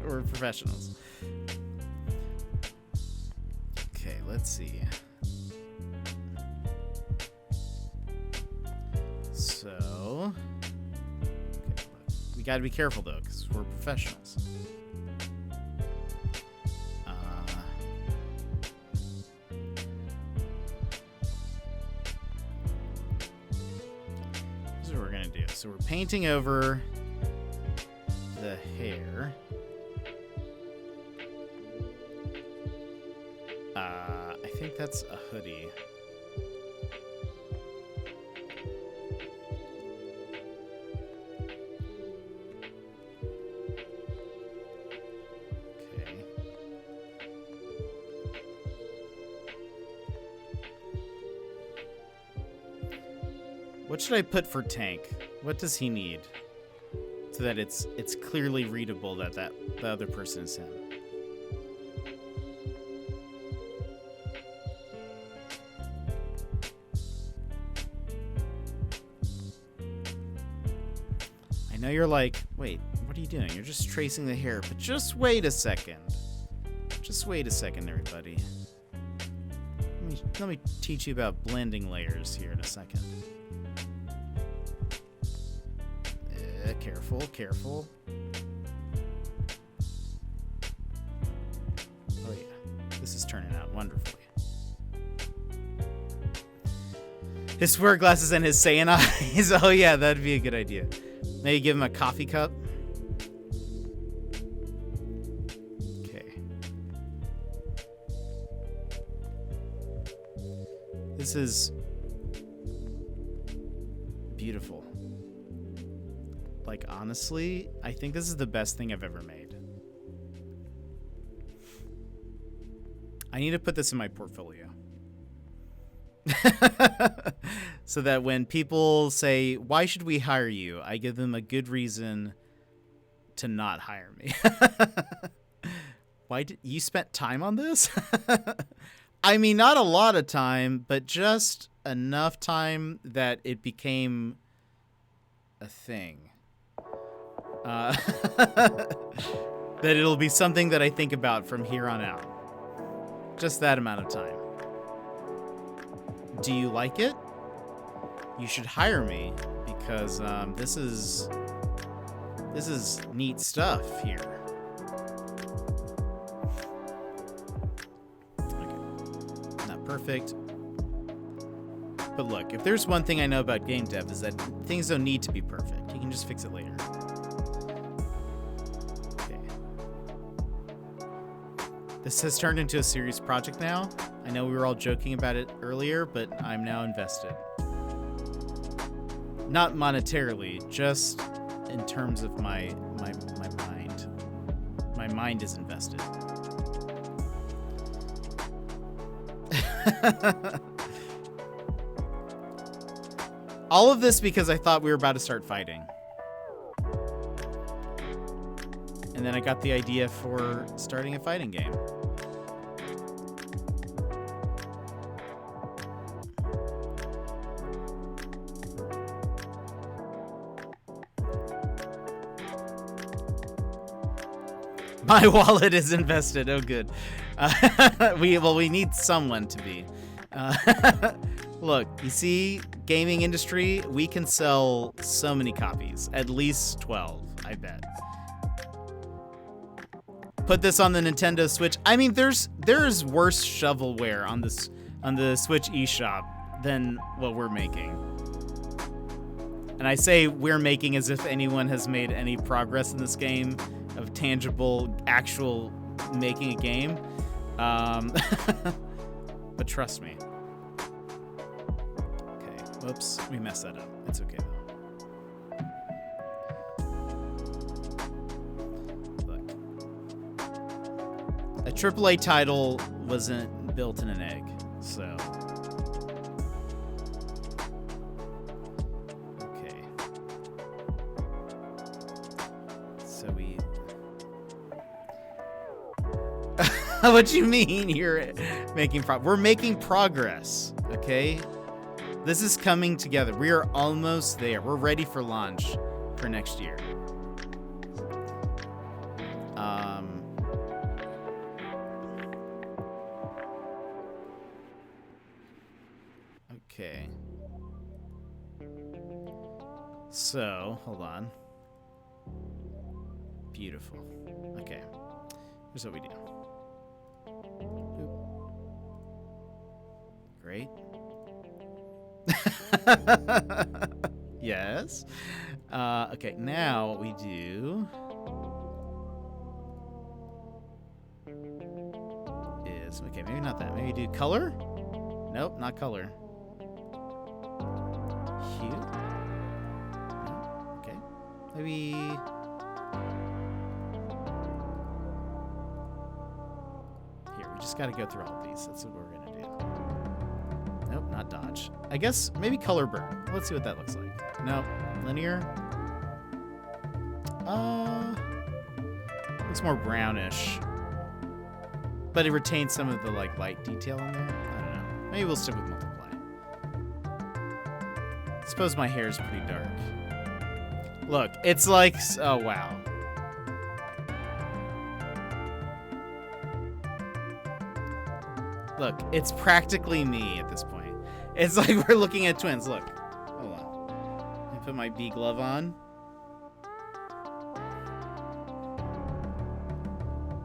We're professionals. let's see. So, okay, we got to be careful though, because we're professionals. This is what we're gonna do. So we're painting over the hair. I think that's a hoodie. Okay. What should I put for Tank? What does he need? So that it's clearly readable that the other person is him. I know you're like, wait, what are you doing? You're just tracing the hair, but just wait a second. Just wait a second, everybody. Let me teach you about blending layers here in a second. Careful, careful. Oh yeah, this is turning out wonderfully. His square glasses and his Saiyan eyes. Oh yeah, that'd be a good idea. Maybe give him a coffee cup. Okay. This is beautiful. Like, honestly, I think this is the best thing I've ever made. I need to put this in my portfolio. So that when people say, why should we hire you? I give them a good reason to not hire me. Why did you spent time on this? I mean, not a lot of time, but just enough time that it became a thing. That it'll be something that I think about from here on out. Just that amount of time. Do you like it? You should hire me because this is neat stuff here. Okay. Not perfect. But look, if there's one thing I know about game dev is that things don't need to be perfect. You can just fix it later. This has turned into a serious project now. I know we were all joking about it earlier, but I'm now invested. Not monetarily, just in terms of my mind. My mind is invested. All of this because I thought we were about to start fighting. And then I got the idea for starting a fighting game. My wallet is invested. Oh, good. We need someone to be. Look, you see, gaming industry, we can sell so many copies. At least 12, I bet. Put this on the Nintendo Switch. I mean, there's worse shovelware on the Switch eShop than what we're making. And I say we're making as if anyone has made any progress in this game of tangible, actual making a game. But trust me. Okay, whoops, we messed that up. It's okay though. A AAA title wasn't built in an egg, so. Okay. So we. What do you mean you're making we're making progress, okay? This is coming together. We are almost there. We're ready for launch for next year. Okay. So, hold on. Beautiful. Okay. Here's what we do. Boop. Great. Yes. Okay, now what we do is, okay, maybe not that. Maybe do color? Nope, not color. Hue? No. Okay. Maybe... Here, we just gotta go through all of these. That's what we're gonna do. Nope, not dodge. I guess maybe color burn. Let's see what that looks like. Nope. Linear. Looks more brownish. But it retains some of the like light detail in there. I don't know. Maybe we'll stick with multiply. I suppose my hair is pretty dark. Look, it's like, oh wow. Look, it's practically me at this point. It's like we're looking at twins. Look. Hold on. Let me put my bee glove on.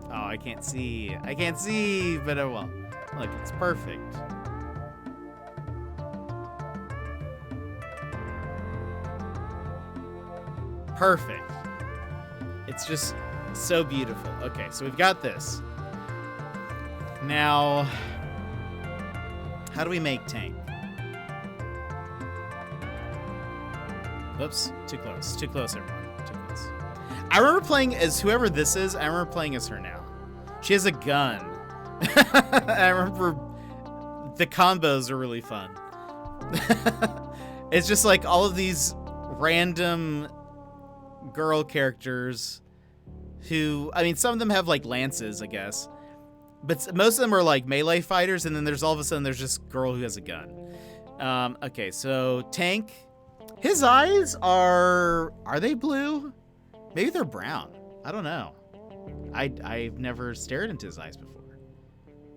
Oh, I can't see. I can't see, but oh well. Look, it's perfect. Perfect. It's just so beautiful. Okay, so we've got this. Now, how do we make Tank? Whoops, too close. Too close, everyone. Too close. I remember playing as whoever this is. I remember playing as her now. She has a gun. I remember the combos are really fun. It's just like all of these random girl characters who, I mean, some of them have like lances, I guess. But most of them are like melee fighters, and then there's all of a sudden there's this girl who has a gun. Okay, so Tank, his eyes are they blue? Maybe they're brown. I don't know. I've never stared into his eyes before,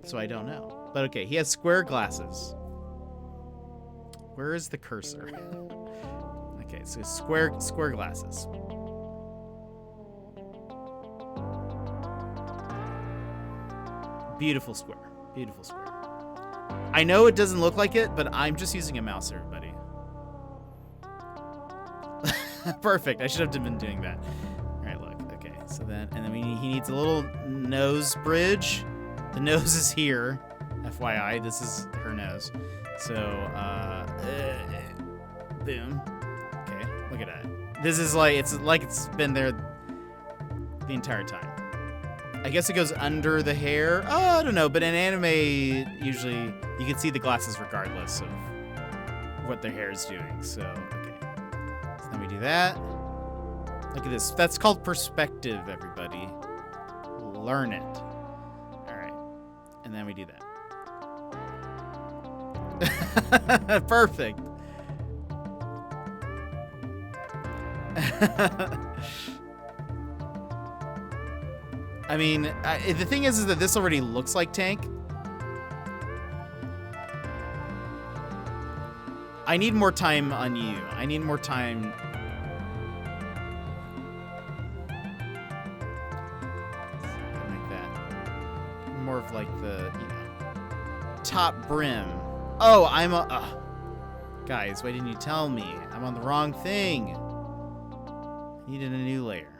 so I don't know. But okay, he has square glasses. Where is the cursor? Okay, so square glasses. Beautiful square. Beautiful square. I know it doesn't look like it, but I'm just using a mouse, everybody. Perfect. I should have been doing that. All right, look. Okay, so then, and then he needs a little nose bridge. The nose is here. FYI, this is her nose. So, boom. Okay, look at that. This is like, it's been there the entire time. I guess it goes under the hair. Oh, I don't know, but in anime, usually you can see the glasses regardless of what their hair is doing. So, okay. So then we do that. Look at this. That's called perspective, everybody. Learn it. All right. And then we do that. Perfect. I mean, the thing is that this already looks like Tank. I need more time on you. I need more time. Like that. More of like the, you know, top brim. Oh, I'm a... guys, why didn't you tell me? I'm on the wrong thing. I needed a new layer.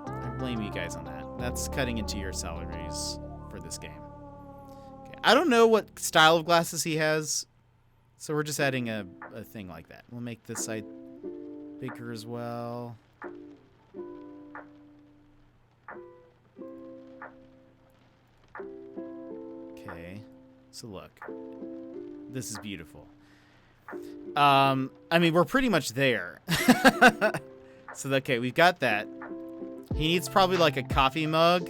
I blame you guys on that. That's cutting into your salaries for this game. Okay. I don't know what style of glasses he has, so we're just adding a thing like that. We'll make this side bigger as well. Okay, so look. This is beautiful. I mean, we're pretty much there. So, okay, we've got that. He needs probably like a coffee mug.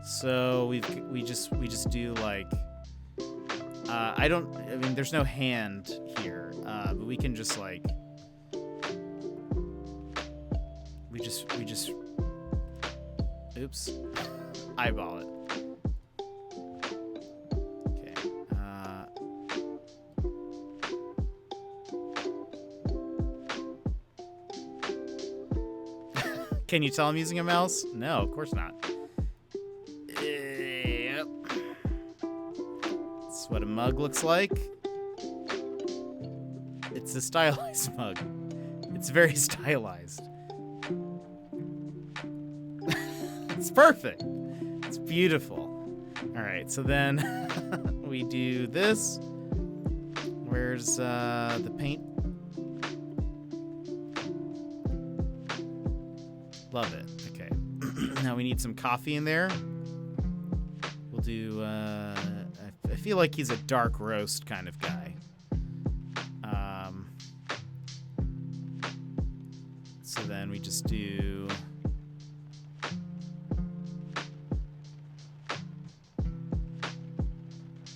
So we just do like I mean there's no hand here, but we can just like we just oops, eyeball it. Can you tell I'm using a mouse? No, of course not. Yep. That's what a mug looks like. It's a stylized mug. It's very stylized. It's perfect. It's beautiful. All right, so then we do this. Where's the paint? Love it. Okay. Now we need some coffee in there. We'll do, I feel like he's a dark roast kind of guy. So then we just do...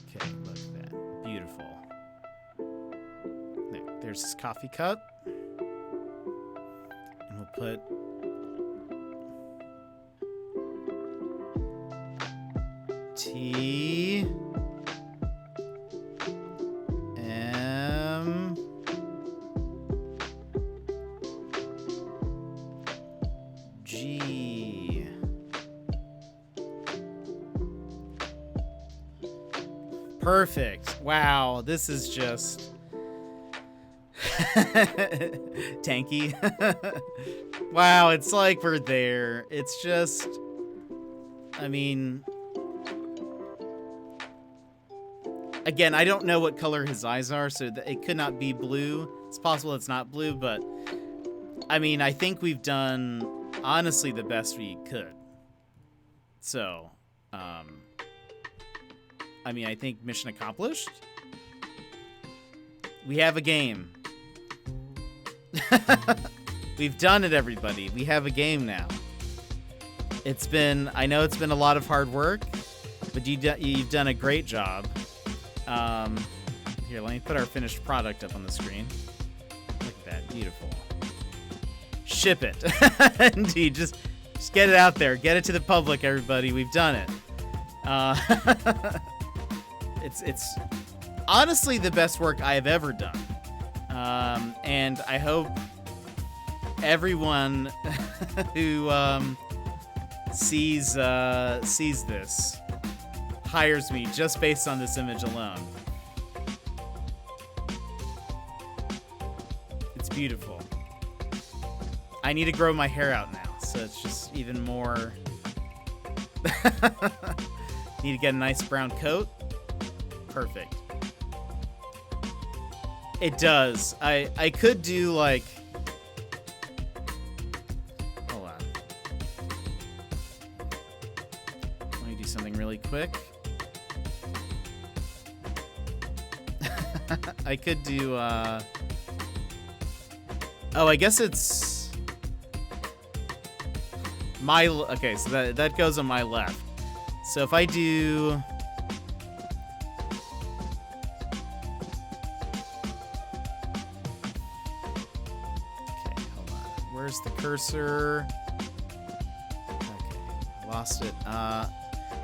Okay, look at that. Beautiful. There's his coffee cup. And we'll put... T M G. Perfect. Wow, this is just tanky. Wow, it's like we're there. It's just, I mean, again, I don't know what color his eyes are, so it could not be blue. It's possible it's not blue, but I mean, I think we've done, honestly, the best we could. So, I mean, I think mission accomplished. We have a game. We've done it, everybody. We have a game now. I know it's been a lot of hard work, but you've done a great job. Here, let me put our finished product up on the screen. Look at that, beautiful. Ship it. Indeed, just get it out there. Get it to the public, everybody. We've done it. It's honestly the best work I have ever done. And I hope everyone who sees this hires me just based on this image alone. It's beautiful. I need to grow my hair out now, so it's just even more. Need to get a nice brown coat. Perfect. It does. I could do like, hold on. Let me do something really quick. I could do, oh, I guess it's my, okay, so that goes on my left. So if I do, okay, hold on. Where's the cursor? Okay, lost it.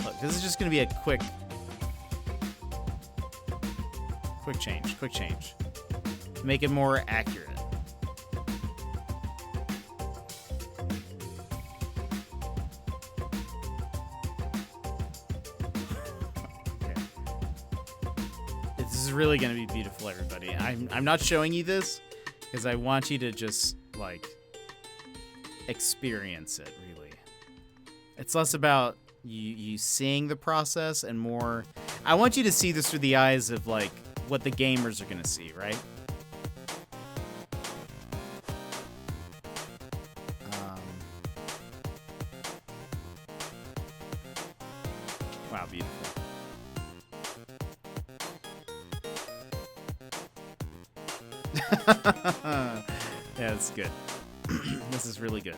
Look, this is just gonna be a quick change. Make it more accurate. Okay. This is really gonna be beautiful, everybody. I'm not showing you this because I want you to just like experience it, really. It's less about you seeing the process and more, I want you to see this through the eyes of like what the gamers are gonna see, right? Wow, beautiful. Yeah, it's good. This is really good.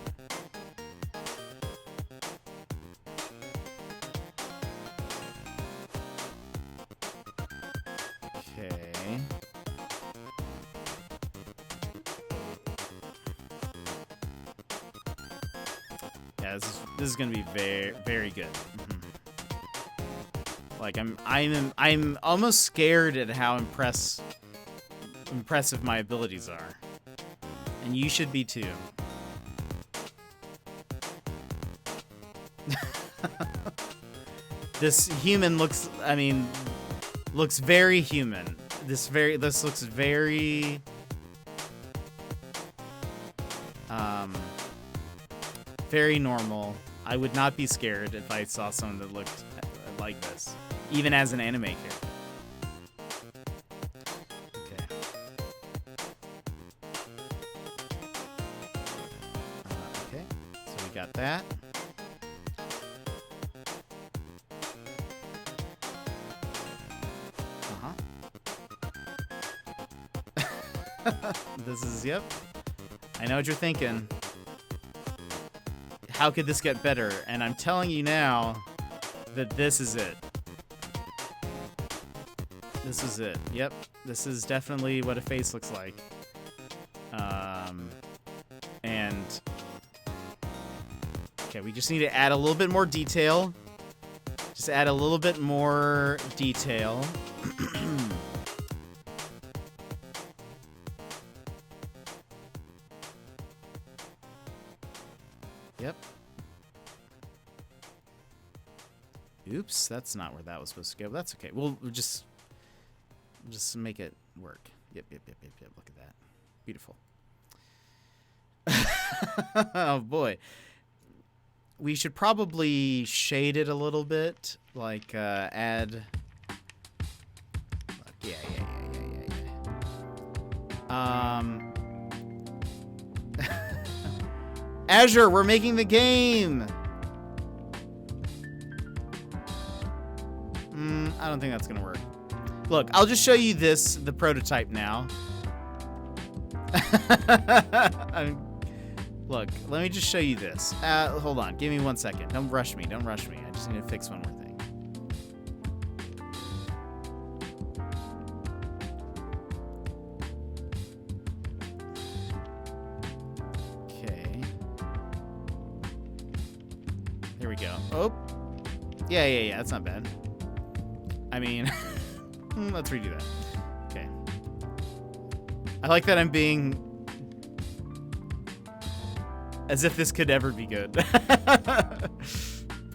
Okay. Yeah, this is gonna be very, very good. Like I'm almost scared at how impressive my abilities are, and you should be too. This human looks, I mean, looks very human. This looks very, very normal. I would not be scared if I saw someone that looked like this, even as an anime character. Okay. Okay, so we got that. This is, yep. I know what you're thinking. How could this get better? And I'm telling you now that this is it. This is it. Yep. This is definitely what a face looks like. And okay, we just need to add a little bit more detail. Just add a little bit more detail. Yep. Oops, that's not where that was supposed to go. That's okay. We'll just make it work. Yep. Look at that. Beautiful. Oh boy. We should probably shade it a little bit, like add. Yeah. Azure, we're making the game. I don't think that's gonna work. Look, I'll just show you the prototype now. Look, let me just show you this. Hold on, give me 1 second. Don't rush me. I just need to fix one more thing. Okay. There we go. Oh. Yeah, that's not bad. I mean, let's redo that. Okay. I like that I'm being as if this could ever be good. But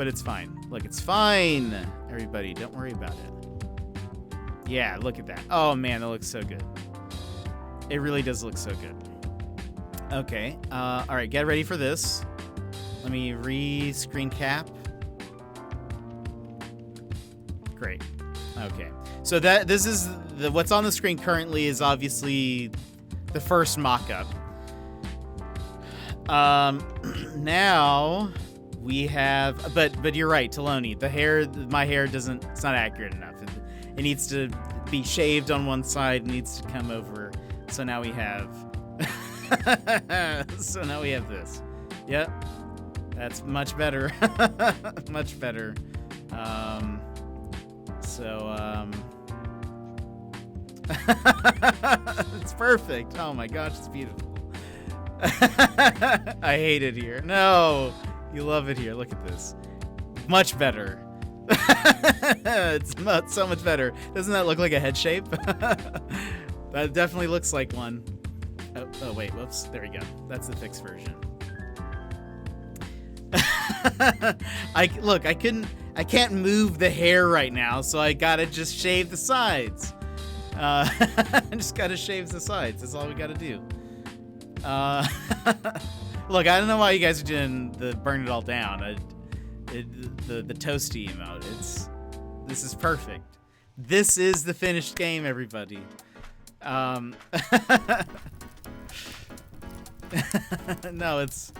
it's fine. Look, it's fine. Everybody, don't worry about it. Yeah, look at that. Oh man, that looks so good. It really does look so good. Okay. All right, get ready for this. Let me re-screen cap. Great. Okay. So this is what's on the screen currently is obviously the first mock-up. Now we have, but you're right, Taloni. My hair it's not accurate enough. It needs to be shaved on one side. It needs to come over. So now we have, this. Yep. That's much better. Much better. It's perfect. Oh my gosh, it's beautiful. I hate it here. No, you love it here. Look at this. Much better. It's so much better. Doesn't that look like a head shape? That definitely looks like one. Oh wait, whoops. There we go. That's the fixed version. I can't move the hair right now, so I gotta just shave the sides. I just gotta shave the sides. That's all we gotta do. Look, I don't know why you guys are doing the burn it all down. The toasty emote. This is perfect. This is the finished game, everybody. No, it's.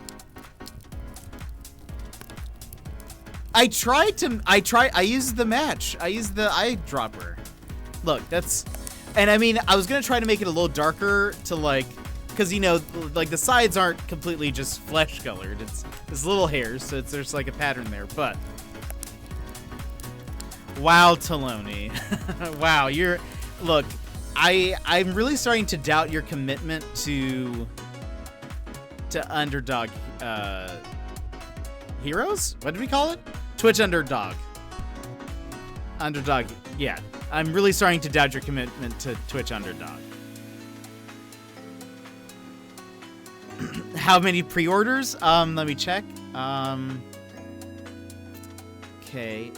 I used the match. I used the eyedropper. Look, and I mean, I was gonna try to make it a little darker to like. Because, you know, like the sides aren't completely just flesh colored. It's little hairs, so there's like a pattern there. But wow, Taloni. Wow, look, I'm really starting to doubt your commitment to Underdog Heroes? What did we call it? Twitch Underdog. Underdog, yeah. I'm really starting to doubt your commitment to Twitch Underdog. How many pre-orders? Let me check. Okay.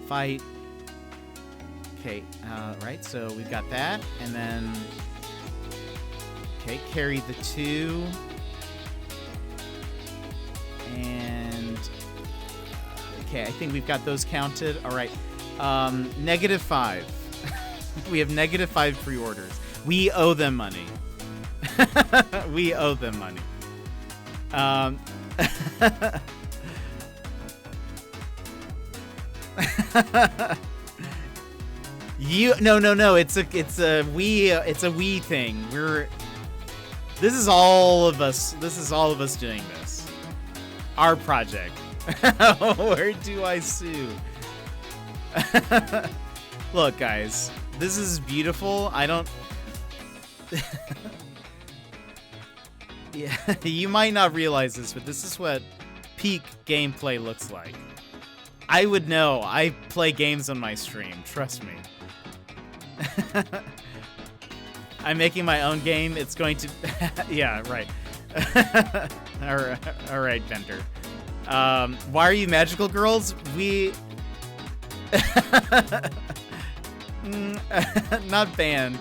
Fight. Okay. Right. So we've got that, and then. Okay. Carry the 2. And. Okay. I think we've got those counted. All right. -5. We have -5 pre-orders. We owe them money. We owe them money. No. It's a we thing. This is all of us. This is all of us doing this. Our project. Where do I sue? Look, guys, this is beautiful. I don't. Yeah, you might not realize this, but this is what peak gameplay looks like. I would know. I play games on my stream. Trust me. I'm making my own game. It's going to... Yeah, right. All right, Bender. Why are you magical girls? We... Not banned.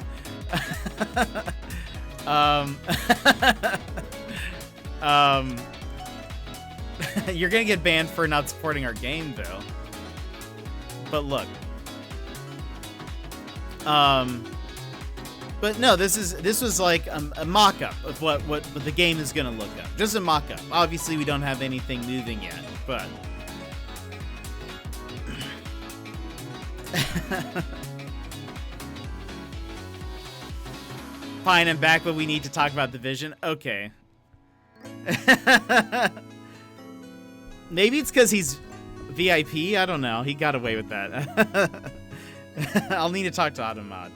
You're gonna get banned for not supporting our game, though. But look. But no, this was like a mock-up of what the game is gonna look up. Just a mock-up. Obviously, we don't have anything moving yet, but. Fine, I'm back, but we need to talk about Division. Okay. Maybe it's because he's VIP. I don't know. He got away with that. I'll need to talk to Automod.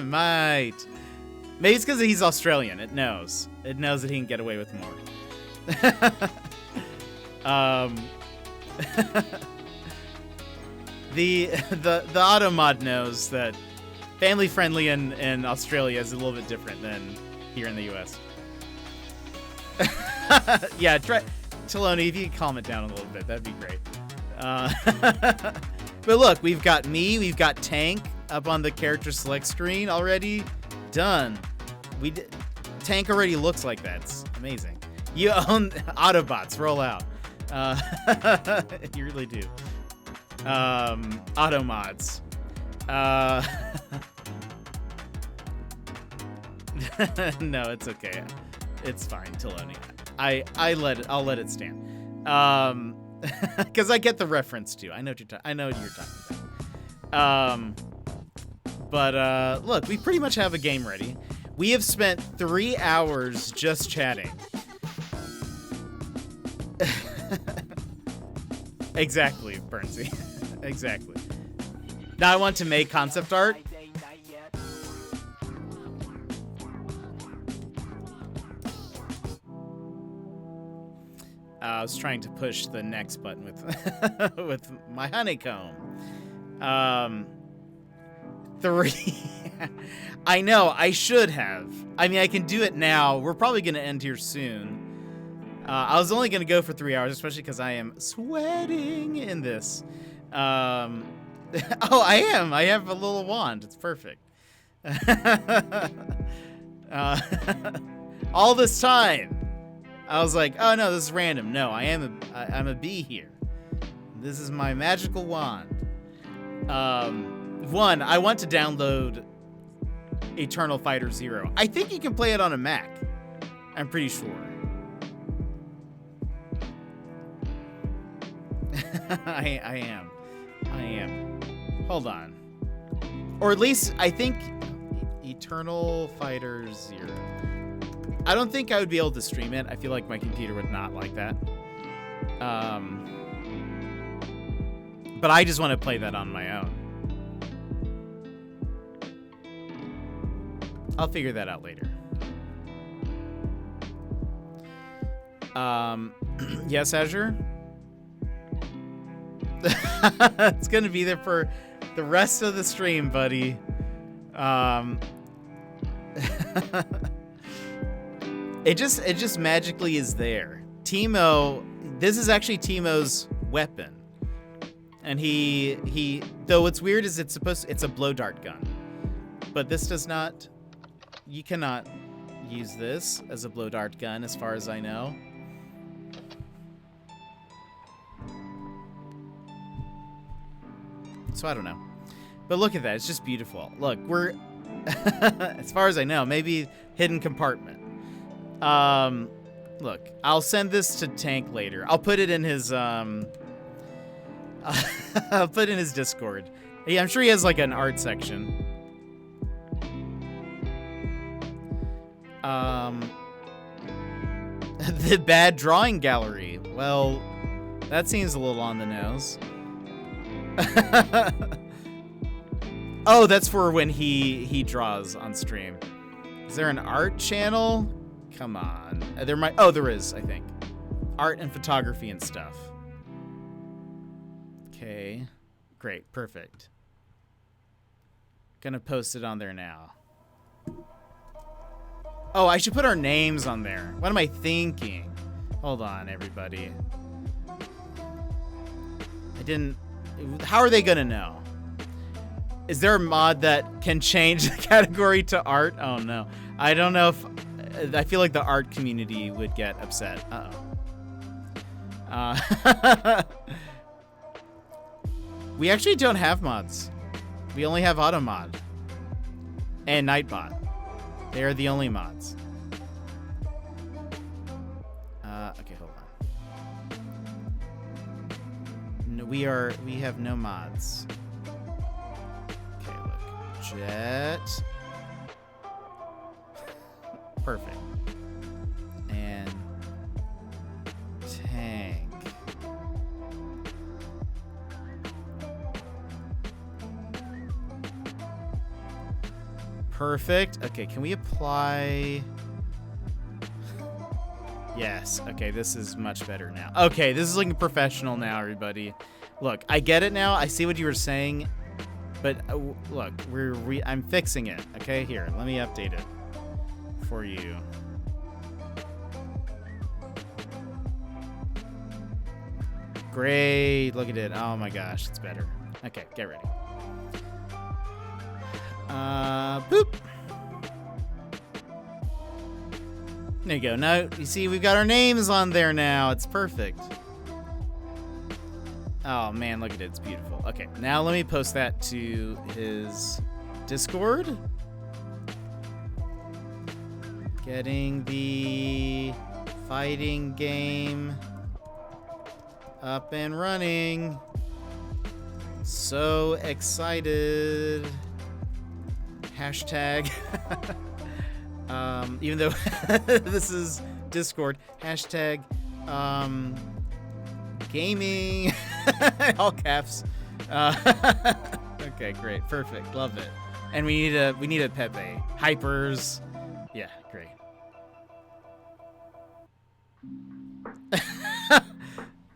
Might. Maybe it's because he's Australian. It knows. It knows that he can get away with more. The Automod knows that family friendly in Australia is a little bit different than here in the US. Yeah, Taloni, if you could calm it down a little bit, that'd be great. But look, we've got me, we've got Tank up on the character select screen already. Done. Tank already looks like that. It's amazing. You own Autobots. Roll out. You really do. Automods. No, it's okay. It's fine, Taloni. I'll let it stand. Because I get the reference too. I know what you're talking about. But look, we pretty much have a game ready. We have spent 3 hours just chatting. Exactly, Burnsy. Exactly. Now I want to make concept art. I was trying to push the next button with with my honeycomb. 3. I know, I should have. I mean, I can do it now. We're probably going to end here soon. I was only going to go for 3 hours, especially because I am sweating in this. Oh, I am. I have a little wand. It's perfect. All this time, I was like, oh no, this is random. No, I'm a bee here. This is my magical wand. One, I want to download Eternal Fighter Zero. I think you can play it on a Mac. I'm pretty sure. I am. Hold on. Or at least, I think Eternal Fighter Zero. I don't think I would be able to stream it. I feel like my computer would not like that. But I just want to play that on my own. I'll figure that out later. Yes, Azure? It's gonna be there for the rest of the stream, buddy. It just magically is there. Teemo, this is actually Teemo's weapon. And he though what's weird is it's a blow dart gun. But this does not, you cannot use this as a blow dart gun as far as I know. So I don't know. But look at that, it's just beautiful. Look, we're, as far as I know, maybe hidden compartment. Look, I'll send this to Tank later. I'll put it in his, I'll put it in his Discord. Yeah, I'm sure he has like an art section. The bad drawing gallery. Well, that seems a little on the nose. Oh, that's for when he draws on stream. Is there an art channel? Come on. There might. Oh, there is, I think. Art and photography and stuff. Okay. Great. Perfect. Gonna post it on there now. Oh, I should put our names on there. What am I thinking? Hold on, everybody. I didn't... How are they gonna know? Is there a mod that can change the category to art? Oh, no. I don't know if... I feel like the art community would get upset. Uh-oh. We actually don't have mods. We only have Automod. And Nightbot. They are the only mods. Okay, hold on. No, we have no mods. Okay, look. Jet. Perfect. And Tank. Perfect. Okay, can we apply? Yes. Okay, this is much better now. Okay, this is looking professional now, everybody. Look, I get it now. I see what you were saying, but look, I'm fixing it. Okay, here, let me update it for you. Great. Look at it. Oh my gosh, it's better. Okay, get ready. Boop. There you go. Now, you see, we've got our names on there now. It's perfect. Oh, man, look at it. It's beautiful. Okay, now let me post that to his Discord. Getting the fighting game up and running. So excited. Hashtag, even though this is Discord, hashtag, gaming, all caps. Okay, great, perfect, love it. And we need a Pepe, hypers, yeah, great.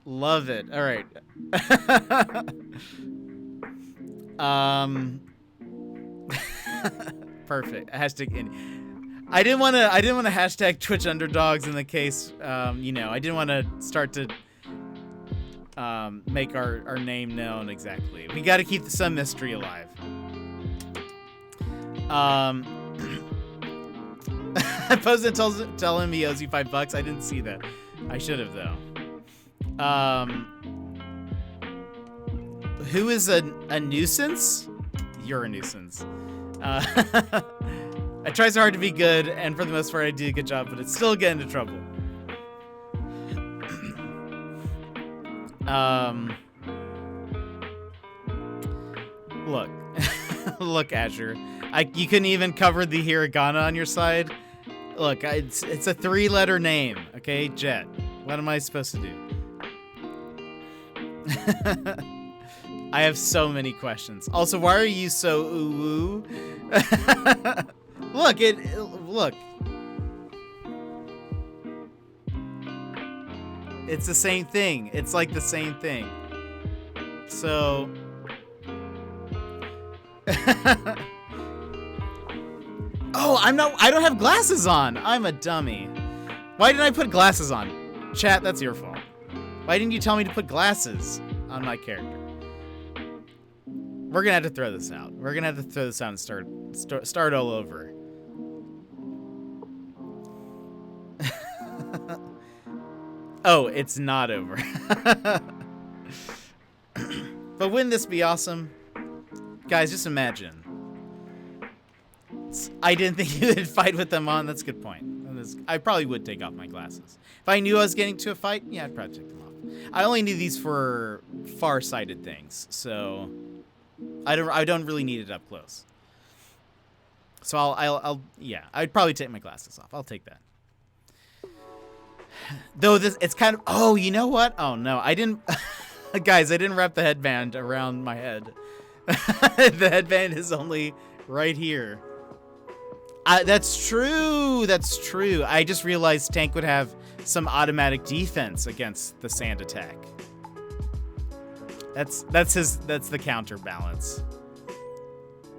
Love it. All right. Perfect. Hashtag in. I didn't want to hashtag Twitch underdogs in the case, you know, I didn't want to start to make our name known exactly. We got to keep some mystery alive. I posted tell him he owes you $5. I didn't see that. I should have though. Who is a nuisance? You're a nuisance. I try so hard to be good, and for the most part I do a good job, but it's still getting into trouble. Look. Look, Azure. You couldn't even cover the hiragana on your side? Look, it's a 3-letter name, okay? Jet. What am I supposed to do? I have so many questions. Also, why are you so ooh-woo? Look. It's the same thing. It's like the same thing. So... Oh, I don't have glasses on. I'm a dummy. Why didn't I put glasses on? Chat, that's your fault. Why didn't you tell me to put glasses on my character? We're gonna have to throw this out. We're gonna have to throw this out and start all over. Oh, it's not over. But wouldn't this be awesome? Guys, just imagine. I didn't think you would fight with them on. That's a good point. I probably would take off my glasses. If I knew I was getting to a fight, yeah, I'd probably take them off. I only need these for far-sighted things, so I don't really need it up close. So I'll yeah, I'd probably take my glasses off. I'll take that. Though it's kind of, oh, you know what? Oh no, I didn't, guys, I didn't wrap the headband around my head. The headband is only right here. That's true. That's true. I just realized Tank would have some automatic defense against the sand attack. That's the counterbalance.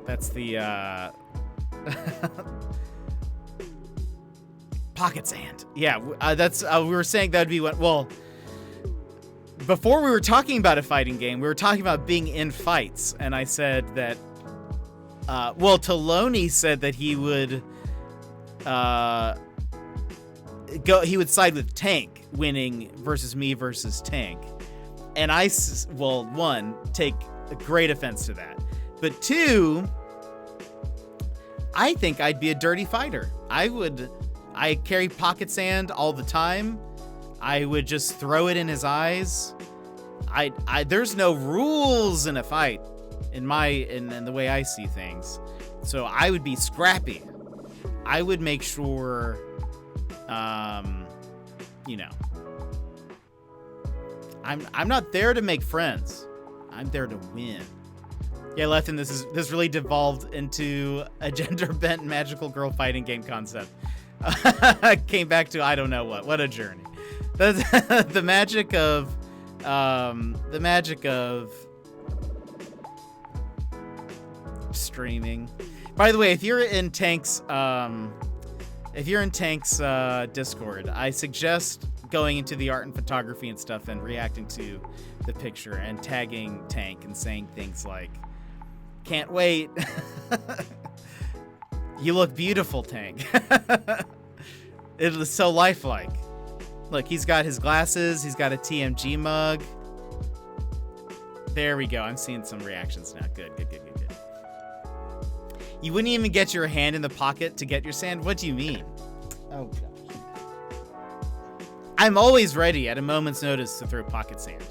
That's the pocket sand. Yeah, that's we were saying that'd be what. Well, before we were talking about a fighting game, we were talking about being in fights, and I said that. Well, Taloni said that he would he would side with Tank, winning versus me versus Tank. And I, well, one, take great offense to that. But two, I think I'd be a dirty fighter. I carry pocket sand all the time. I would just throw it in his eyes. There's no rules in a fight in the way I see things. So I would be scrappy. I would make sure, you know, I'm not there to make friends. I'm there to win. Yeah, Lethan, this really devolved into a gender-bent magical girl fighting game concept. Came back to I don't know what a journey. The magic of streaming. By the way, if you're in Tank's Discord, I suggest going into the art and photography and stuff and reacting to the picture and tagging Tank and saying things like, "Can't wait." "You look beautiful, Tank." It was so lifelike. Look, he's got his glasses. He's got a TMG mug. There we go. I'm seeing some reactions now. Good. You wouldn't even get your hand in the pocket to get your sand? What do you mean? Oh, gosh. I'm always ready at a moment's notice to throw pocket sand.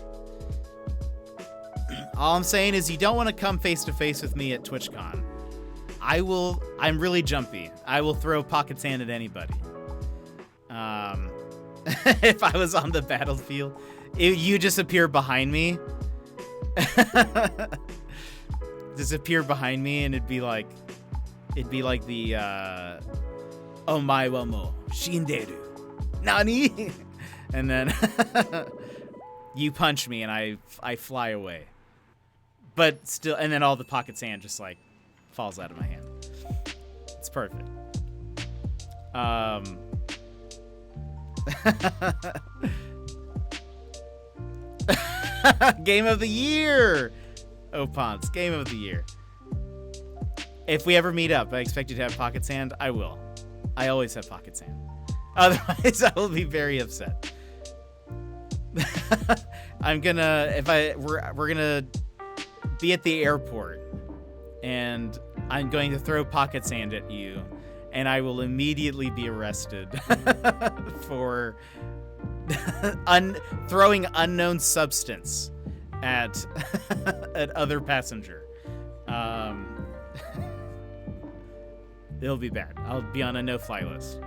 All I'm saying is you don't want to come face to face with me at TwitchCon. I'm really jumpy. I will throw pocket sand at anybody. If I was on the battlefield, you just appear behind me. Disappear behind me, and it'd be like the Omae wa mo shinderu. Nani? And then you punch me and I fly away. But still, and then all the pocket sand just like falls out of my hand. It's perfect. Game of the year. Opons, game of the year. If we ever meet up, I expect you to have pocket sand. I will. I always have pocket sand. Otherwise, I will be very upset. We're gonna be at the airport, and I'm going to throw pocket sand at you, and I will immediately be arrested for throwing unknown substance at other passenger. It'll be bad. I'll be on a no-fly list.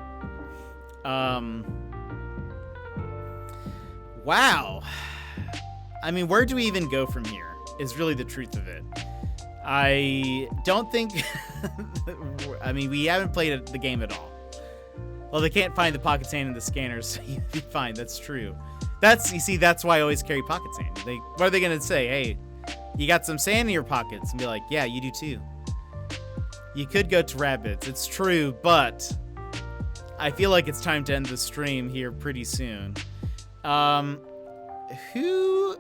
Wow. I mean, where do we even go from here is really the truth of it. I don't think... I mean, we haven't played the game at all. Well, they can't find the pocket sand in the scanners, so you'd be fine. That's true. You see, that's why I always carry pocket sand. What are they going to say? Hey, you got some sand in your pockets? And be like, yeah, you do too. You could go to Rabbids. It's true, but I feel like it's time to end the stream here pretty soon. Who?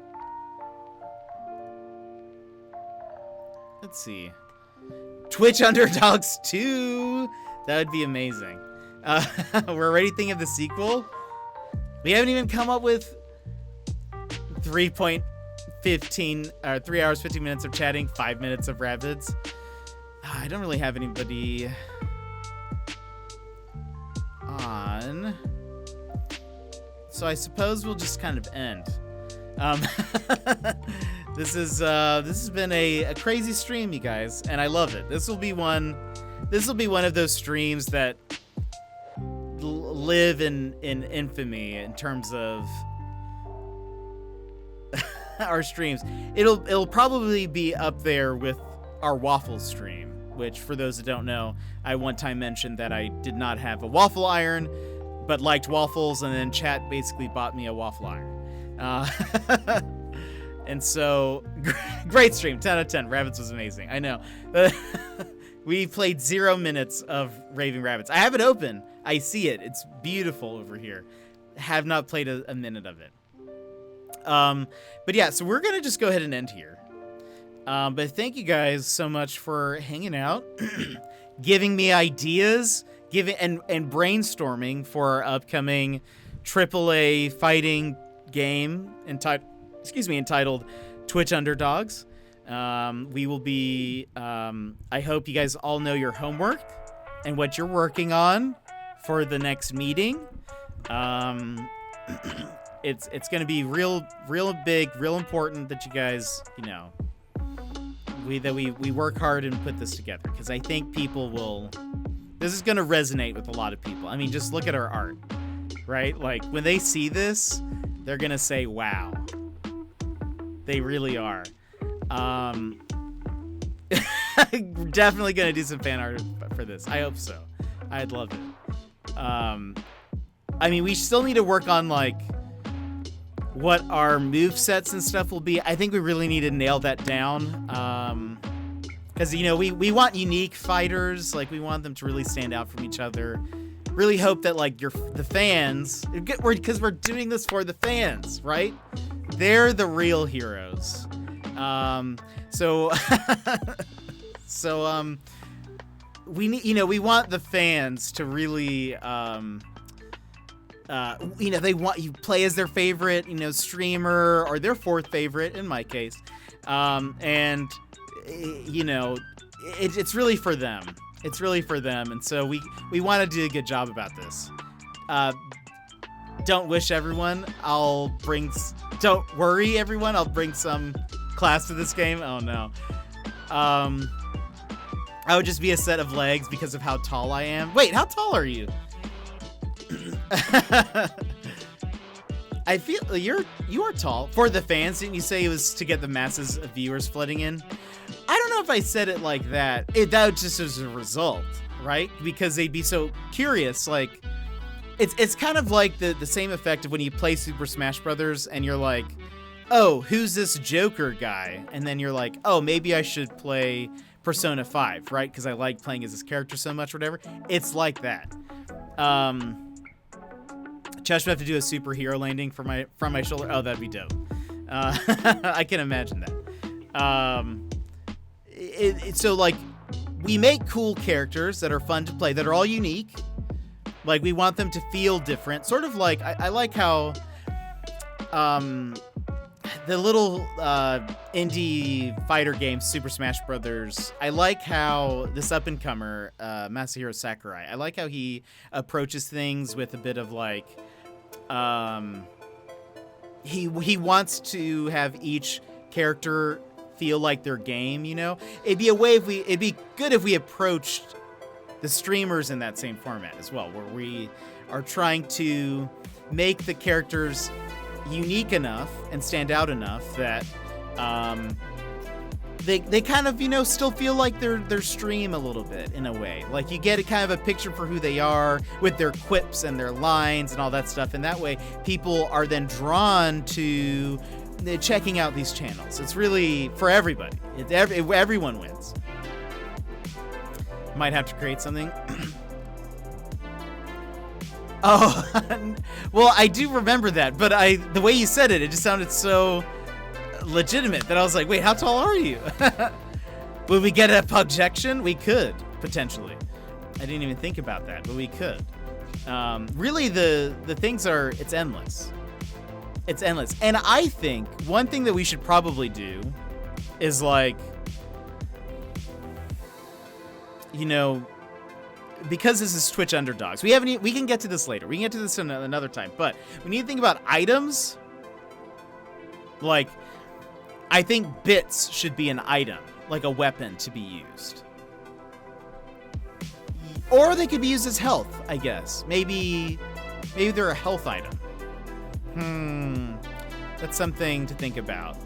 Let's see. Twitch Underdogs 2. That would be amazing. We're already thinking of the sequel. We haven't even come up with 3 hours, 15 minutes of chatting, 5 minutes of Rabbids. I don't really have anybody on. So I suppose we'll just kind of end. This has been a crazy stream, you guys, and I love it. This will be one of those streams that live in infamy in terms of our streams. It'll probably be up there with our waffle stream, which, for those that don't know, I one time mentioned that I did not have a waffle iron, but liked waffles, and then chat basically bought me a waffle iron. And so, great stream, 10 out of 10. Rabbids was amazing. I know. We played 0 minutes of Raving Rabbids. I have it open. I see it. It's beautiful over here. Have not played a minute of it. But yeah, so we're gonna just go ahead and end here. But thank you guys so much for hanging out, giving me ideas, and brainstorming for our upcoming AAA fighting game entitled Twitch Underdogs. We will be, I hope you guys all know your homework and what you're working on for the next meeting. It's going to be real big, real important that you guys, we work hard and put this together, because I think this is going to resonate with a lot of people. I mean, just look at our art, right? Like, when they see this, they're going to say, wow. They really are. Definitely gonna do some fan art for this. I hope so. I'd love it. I mean, we still need to work on like what our move sets and stuff will be. I think we really need to nail that down. Because we want unique fighters. Like, we want them to really stand out from each other. Really hope that like the fans, because we're doing this for the fans, right? They're the real heroes. So we need, we want the fans to really, they want you play as their favorite, streamer, or their fourth favorite in my case. And it's really for them. It's really for them. And so we want to do a good job about this. Don't wish everyone. Don't worry, everyone. I'll bring some class to this game. Oh no. I would just be a set of legs because of how tall I am. Wait, how tall are you? I feel you are tall. For the fans, didn't you say it was to get the masses of viewers flooding in? I don't know if I said it like that. That just as a result, right? Because they'd be so curious. Like, it's kind of like the same effect of when you play Super Smash Brothers and you're like, oh, who's this Joker guy? And then you're like, oh, maybe I should play Persona 5, right? Because I like playing as this character so much or whatever. It's like that. Chesh would have to do a superhero landing from my shoulder. Oh, that'd be dope. I can imagine that. So like, we make cool characters that are fun to play, that are all unique. Like, we want them to feel different. Sort of like, I like how the little indie fighter game, Super Smash Brothers, I like how this up-and-comer, Masahiro Sakurai, I like how he approaches things with a bit of like, he wants to have each character feel like their game, It'd be good if we approached the streamers in that same format as well, where we are trying to make the characters unique enough and stand out enough that they kind of still feel like their stream a little bit, in a way. Like, you get a kind of a picture for who they are with their quips and their lines and all that stuff, and that way people are then drawn to checking out these channels. It's really for everybody. Everyone wins. Might have to create something. Oh, well, I do remember that, but the way you said it, it just sounded so legitimate that I was like, wait, how tall are you? Would we get a projection? We could, potentially. I didn't even think about that, but we could. Really, the things are, it's endless. It's endless. And I think one thing that we should probably do is like, you know, because this is Twitch Underdogs, we can get to this later. We can get to this another time, but we need to think about items. Like, I think bits should be an item, like a weapon to be used. Or they could be used as health, I guess. Maybe they're a health item. That's something to think about.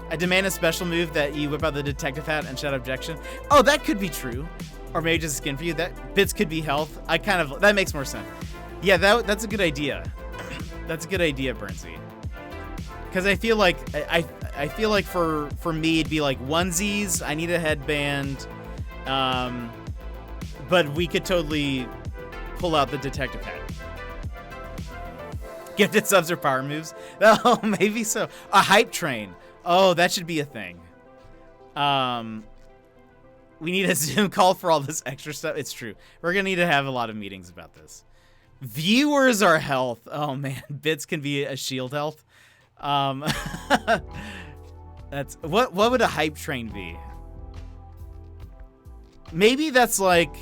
I demand a special move that you whip out the detective hat and shout objection. Oh, that could be true. Or maybe just skin for you. That bits could be health. That makes more sense. Yeah, that's a good idea. That's a good idea, Burnsy. Because I feel like I feel like for me it'd be like onesies. I need a headband. But we could totally pull out the detective hat. Gifted subs or power moves? Oh, maybe so. A hype train. Oh, that should be a thing. We need a Zoom call for all this extra stuff. It's true. We're going to need to have a lot of meetings about this. Viewers are health. Oh, man. Bits can be a shield health. That's what would a hype train be? Maybe that's like,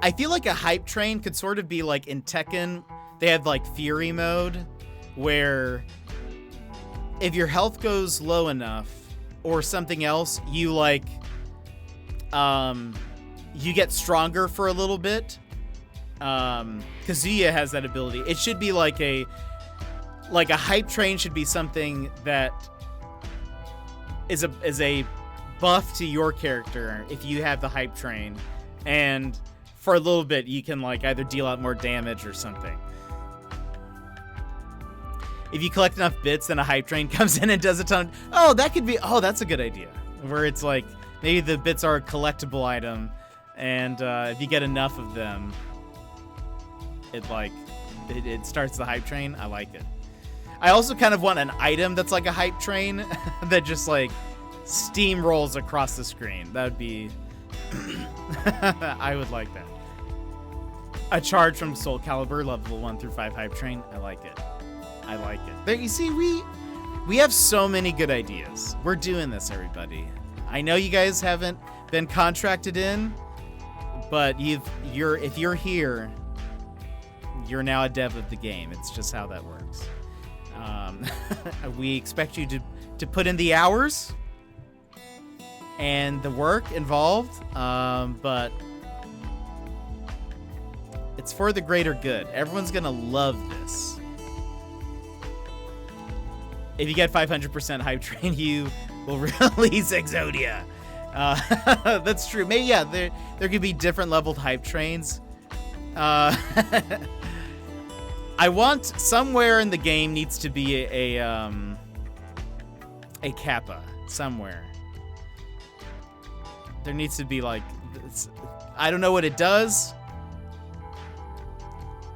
I feel like a hype train could sort of be like in Tekken, they had like Fury mode, where if your health goes low enough or something else, you like, you get stronger for a little bit. Kazuya has that ability. It should be like a hype train should be something that is a buff to your character if you have the hype train, and for a little bit you can like either deal out more damage or something. If you collect enough bits, then a hype train comes in and does a ton. Oh, that could be. Oh, that's a good idea. Where it's like maybe the bits are a collectible item, and if you get enough of them, it starts the hype train. I like it. I also kind of want an item that's like a hype train that just like steamrolls across the screen. That would be. I would like that. A charge from Soul Calibur, level 1 through 5 hype train. I like it. I like it. There, you see, we have so many good ideas. We're doing this, everybody. I know you guys haven't been contracted in, but if you're here, you're now a dev of the game. It's just how that works. We expect you to put in the hours and the work involved, but it's for the greater good. Everyone's gonna love this. If you get 500% hype train, you will release Exodia. That's true. Maybe, yeah, there could be different leveled hype trains. I want somewhere in the game needs to be a Kappa somewhere. There needs to be like, I don't know what it does.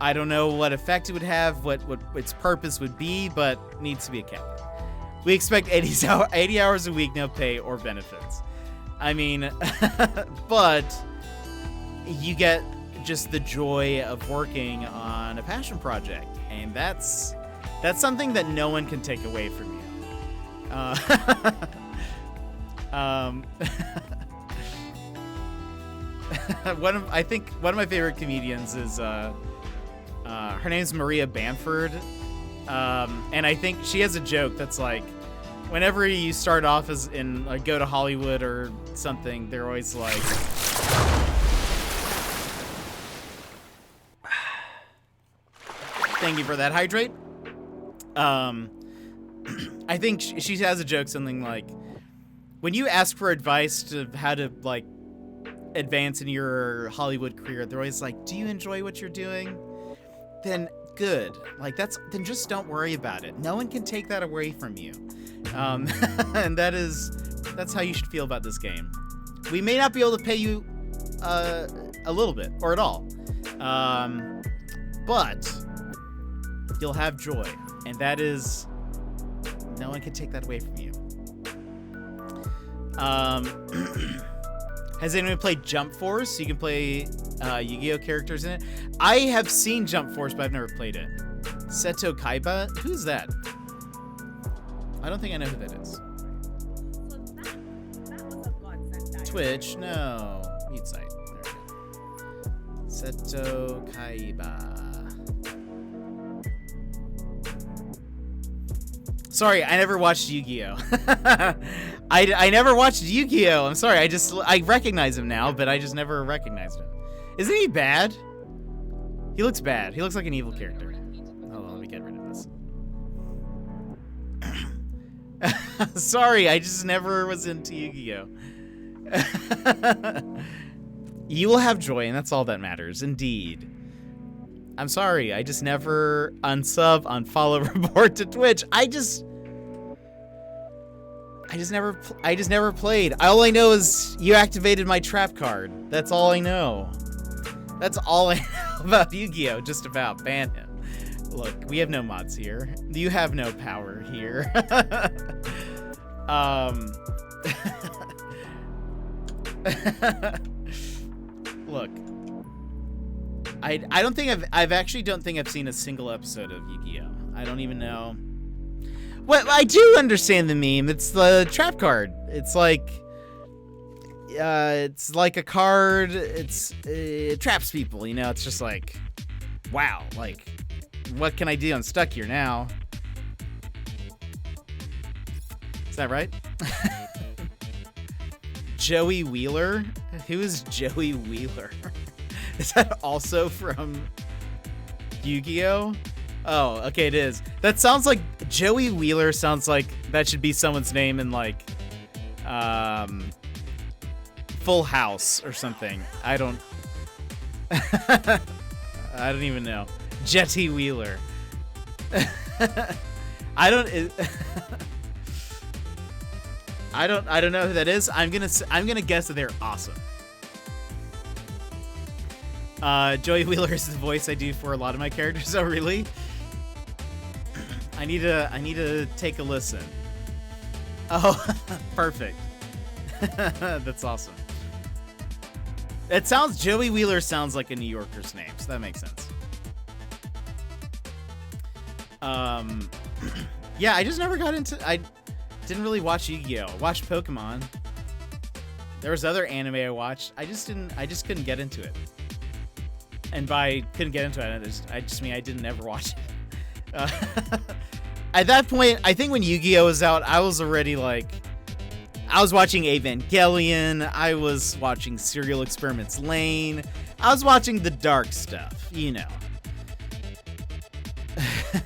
I don't know what effect it would have, what its purpose would be, but needs to be a Kappa. We expect 80 hours a week, no pay or benefits. I mean, but you get just the joy of working on a passion project, and that's something that no one can take away from you. I think one of my favorite comedians is her name's Maria Bamford, and I think she has a joke that's like, whenever you start off as in like go to Hollywood or something, they're always like, thank you for that hydrate. I think she has a joke something like, when you ask for advice to how to like advance in your Hollywood career, they're always like, do you enjoy what you're doing? Then good. Like then just don't worry about it. No one can take that away from you. And that's how you should feel about this game. We may not be able to pay you a little bit, or at all. But you'll have joy, and that is, no one can take that away from you. Has anyone played Jump Force? You can play Yu-Gi-Oh characters in it. I have seen Jump Force, but I've never played it. Seto Kaiba? Who's that? I don't think I know who that is. Twitch? No. Mute site. There we go. Seto Kaiba. Sorry, I never watched Yu-Gi-Oh! I never watched Yu-Gi-Oh! I'm sorry, I recognize him now, but I just never recognized him. Isn't he bad? He looks bad. He looks like an evil character. Hold on, let me get rid of this. Sorry, I just never was into Yu-Gi-Oh! You will have joy, and that's all that matters, indeed. I'm sorry, I just never unsub, unfollow, report to Twitch. I just never played. All I know is you activated my trap card. That's all I know. That's all I know about Yu-Gi-Oh! Just about. Ban him. Look, we have no mods here. You have no power here. Look. I don't think I've actually don't think I've seen a single episode of Yu-Gi-Oh! I don't even know. Well, I do understand the meme. It's the trap card. It's like a card. It traps people, you know. It's just like, wow, like, what can I do? I'm stuck here now. Is that right? Joey Wheeler? Who is Joey Wheeler? Is that also from Yu-Gi-Oh? Oh, okay, it is. That sounds like Joey Wheeler. Sounds like that should be someone's name in like Full House or something. I don't even know. Jetty Wheeler. I don't know who that is. I'm gonna guess that they're awesome. Joey Wheeler is the voice I do for a lot of my characters. Oh, really? I need to take a listen. Oh, perfect. That's awesome. Joey Wheeler sounds like a New Yorker's name, so that makes sense. Yeah, I just never got into. I didn't really watch Yu-Gi-Oh. I watched Pokemon. There was other anime I watched. I just couldn't get into it. And by couldn't get into it, I just mean I didn't ever watch it. At that point, I think when Yu-Gi-Oh was out, I was already like, I was watching Evangelion, I was watching Serial Experiments Lane, I was watching the dark stuff, you know.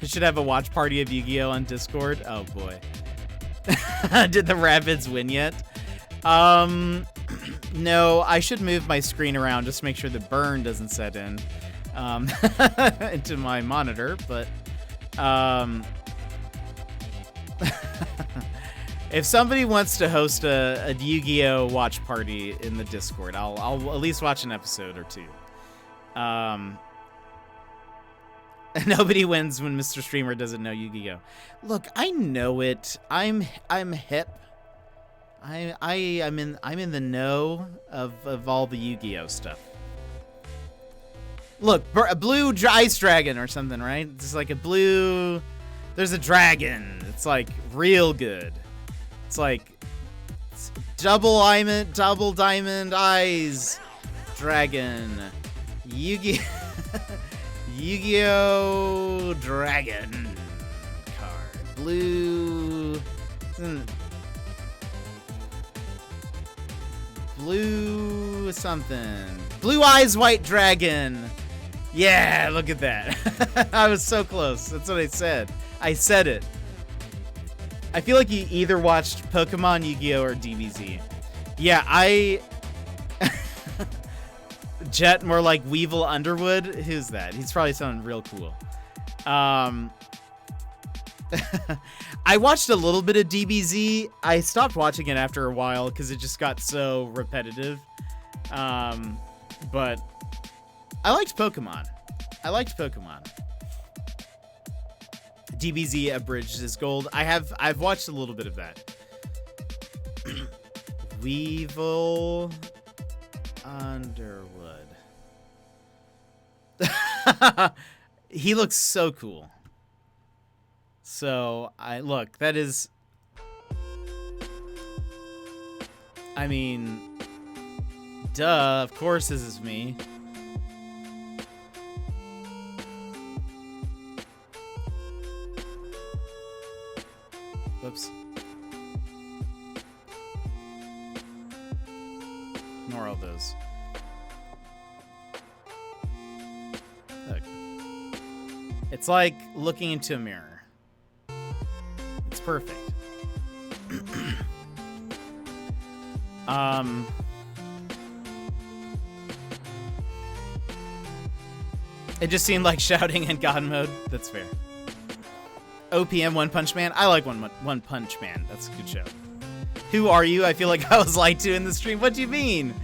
Should have a watch party of Yu-Gi-Oh on Discord. Oh boy. Did the Rapids win yet? No, I should move my screen around just to make sure the burn doesn't set in into my monitor, but if somebody wants to host a Yu-Gi-Oh watch party in the Discord, I'll at least watch an episode or two. Nobody wins when Mr. Streamer doesn't know Yu-Gi-Oh. Look, I know it. I'm hip. I'm in the know of all the Yu-Gi-Oh stuff. Look, a blue ice dragon or something, right? It's like a blue. There's a dragon. It's like real good. It's like double diamond eyes dragon. Yu-Gi-Oh dragon card. Blue. Blue something. Blue eyes white dragon. Yeah, look at that. I was so close. That's what I said. I said it. I feel like you either watched Pokemon, Yu-Gi-Oh, or DBZ. Yeah, Jet, more like Weevil Underwood. Who's that? He's probably someone real cool. I watched a little bit of DBZ. I stopped watching it after a while because it just got so repetitive. But I liked Pokemon. DBZ Abridged is gold. I've watched a little bit of that. Weevil Underwood. He looks so cool. So look, that is, I mean, duh, of course this is me. Whoops. Ignore all those. Look. It's like looking into a mirror. It's perfect. It just seemed like shouting in God mode. That's fair. OPM One Punch Man. I like One Punch Man. That's a good show. Who are you? I feel like I was lied to in the stream. What do you mean?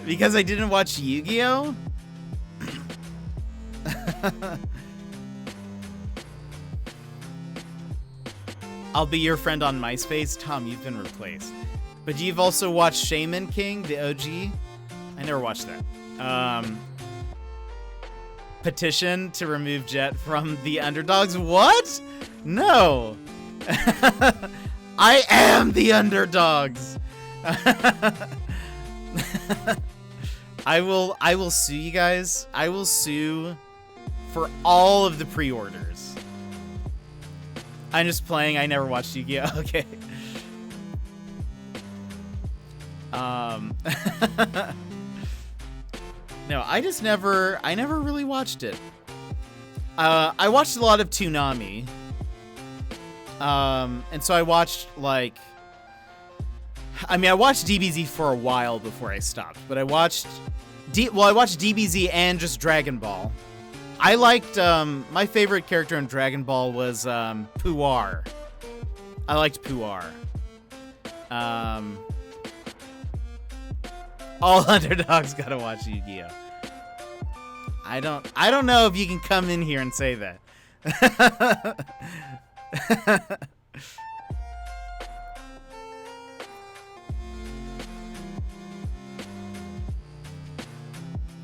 Because I didn't watch Yu-Gi-Oh? I'll be your friend on MySpace. Tom, you've been replaced. But you've also watched Shaman King, the OG? I never watched that. Petition to remove Jet from the Underdogs. What? No. I am the Underdogs. I will sue you guys. I will sue for all of the pre-orders. I'm just playing. I never watched Yu-Gi-Oh. Okay. No, I never really watched it. I watched a lot of Toonami. And so I watched, like, I watched DBZ for a while before I stopped, but I watched DBZ and just Dragon Ball. I liked, my favorite character in Dragon Ball was, Puar. I liked Puar. All Underdogs gotta watch Yu-Gi-Oh. I don't know if you can come in here and say that.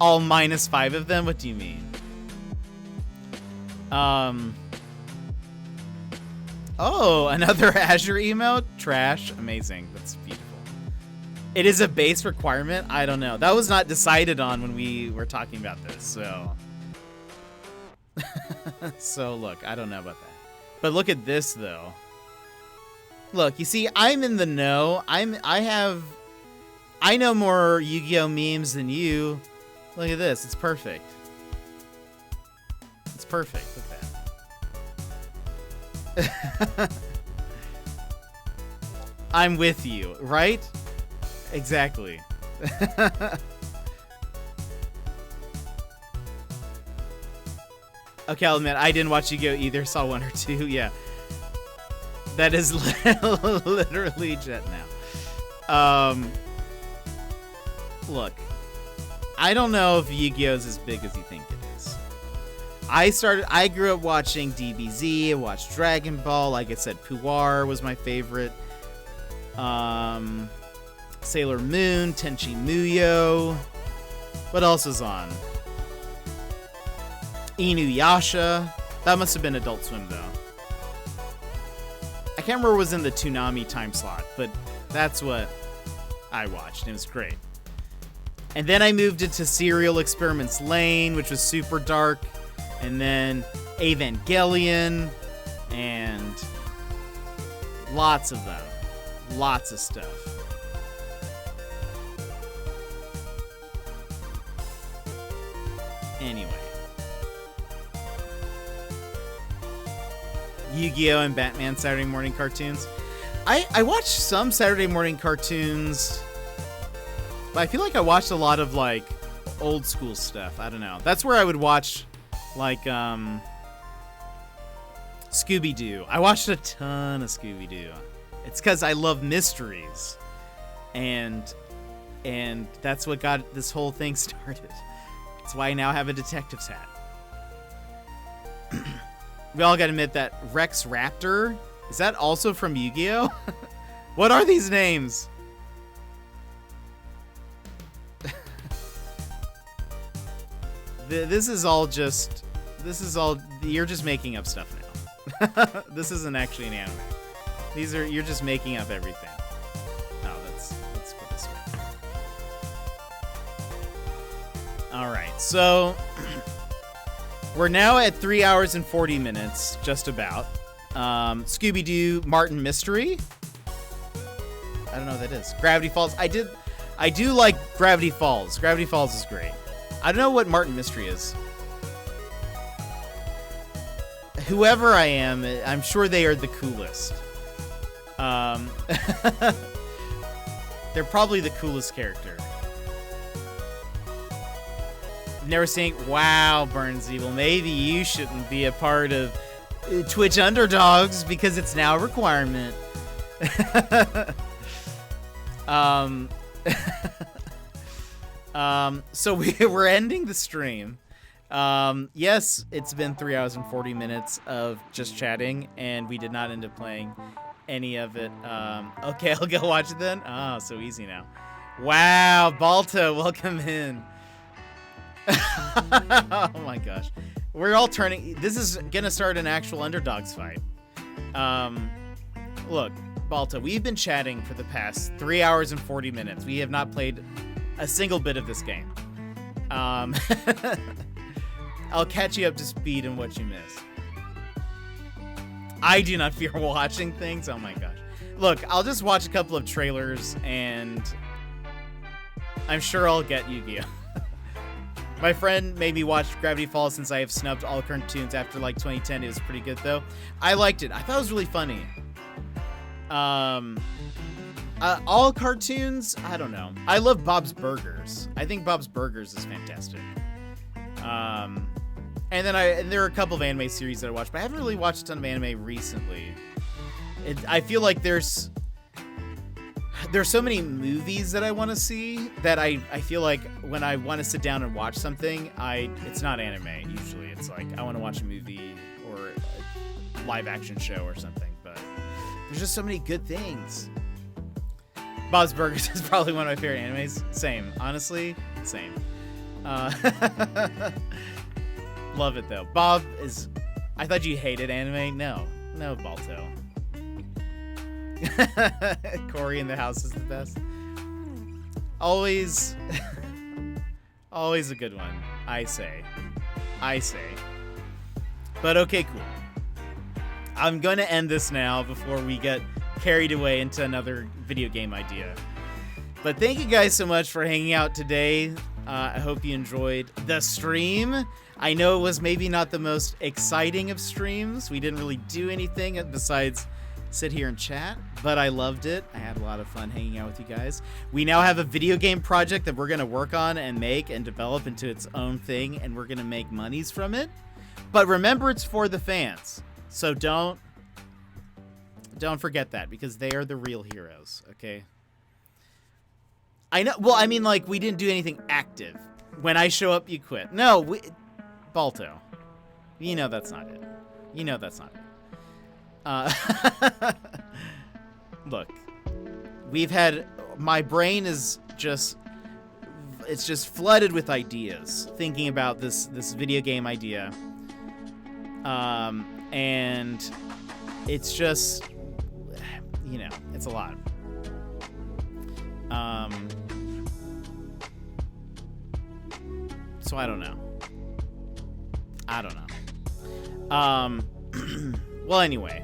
All -5 of them? What do you mean? Oh, another Azure emote? Trash. Amazing. That's beautiful. It is a base requirement? I don't know. That was not decided on when we were talking about this, so. So, look, I don't know about that. But look at this, though. Look, you see, I'm in the know. I know more Yu-Gi-Oh memes than you. Look at this. It's perfect. It's perfect. Look at that. I'm with you, right? Exactly. Okay, I'll admit, I didn't watch Yu-Gi-Oh either. Saw 1 or 2, yeah. That is literally Jet now. Look. I don't know if Yu-Gi-Oh is as big as you think it is. I grew up watching DBZ, I watched Dragon Ball, like I said, Puar was my favorite. Sailor Moon, Tenchi Muyo. What else is on? Inuyasha. That must have been Adult Swim, though. I can't remember what was in the Toonami time slot, but that's what I watched. It was great. And then I moved into Serial Experiments Lane, which was super dark. And then Evangelion. And lots of them. Lots of stuff. Anyway. Yu-Gi-Oh! And Batman Saturday morning cartoons. I watched some Saturday morning cartoons, but I feel like I watched a lot of, like, old school stuff. I don't know. That's where I would watch, like, Scooby-Doo. I watched a ton of Scooby-Doo. It's because I love mysteries. And And that's what got this whole thing started. That's why I now have a detective's hat. We all gotta admit that Rex Raptor, is that also from Yu-Gi-Oh? What are these names? This is all, you're just making up stuff now. This isn't actually an anime. You're just making up everything. Oh, let's put this way. All right, so we're now at 3 hours and 40 minutes, just about. Scooby-Doo Martin Mystery. I don't know what that is. Gravity Falls. I do like Gravity Falls. Gravity Falls is great. I don't know what Martin Mystery is. Whoever I am, I'm sure they are the coolest. They're probably the coolest character. Never seen. Wow, Burnsy. Well, maybe you shouldn't be a part of Twitch Underdogs because it's now a requirement. So we're ending the stream. Yes, it's been 3 hours and 40 minutes of just chatting, and we did not end up playing any of it. Okay, I'll go watch it then. Oh, so easy now. Wow, Balto, welcome in. Oh my gosh. We're all turning. This is gonna start an actual Underdogs fight. Look, Balto, we've been chatting for the past 3 hours and 40 minutes. We have not played a single bit of this game. I'll catch you up to speed on what you missed. I do not fear watching things. Oh my gosh. Look, I'll just watch a couple of trailers and I'm sure I'll get Yu-Gi-Oh! My friend made me watch Gravity Falls since I have snubbed all cartoons after like 2010. It was pretty good though. I liked it. I thought it was really funny. All cartoons, I don't know. I love Bob's Burgers. I think Bob's Burgers is fantastic. And then there are a couple of anime series that I watched, but I haven't really watched a ton of anime recently. I feel like there's so many movies that I want to see that I feel like when I want to sit down and watch something, it's not anime usually. It's like I want to watch a movie or a live action show or something, but there's just so many good things. Bob's Burgers is probably one of my favorite animes. Same. Honestly, same. Love it though. Bob is... I thought you hated anime. No, Balto. Corey in the house is the best. Always a good one. I say. But okay, cool. I'm going to end this now before we get carried away into another video game idea. But thank you guys so much for hanging out today. I hope you enjoyed the stream. I know it was maybe not the most exciting of streams. We didn't really do anything besides sit here and chat, but I loved it. I had a lot of fun hanging out with you guys. We now have a video game project that we're going to work on and make and develop into its own thing, and we're going to make monies from it. But remember, it's for the fans. So don't forget that, because they are the real heroes, okay? I know. Well, I mean, like, we didn't do anything active. When I show up, you quit. No, Balto. You know that's not it. Look, my brain is just, it's just flooded with ideas thinking about this video game idea. And it's just, it's a lot. So I don't know. Well, anyway,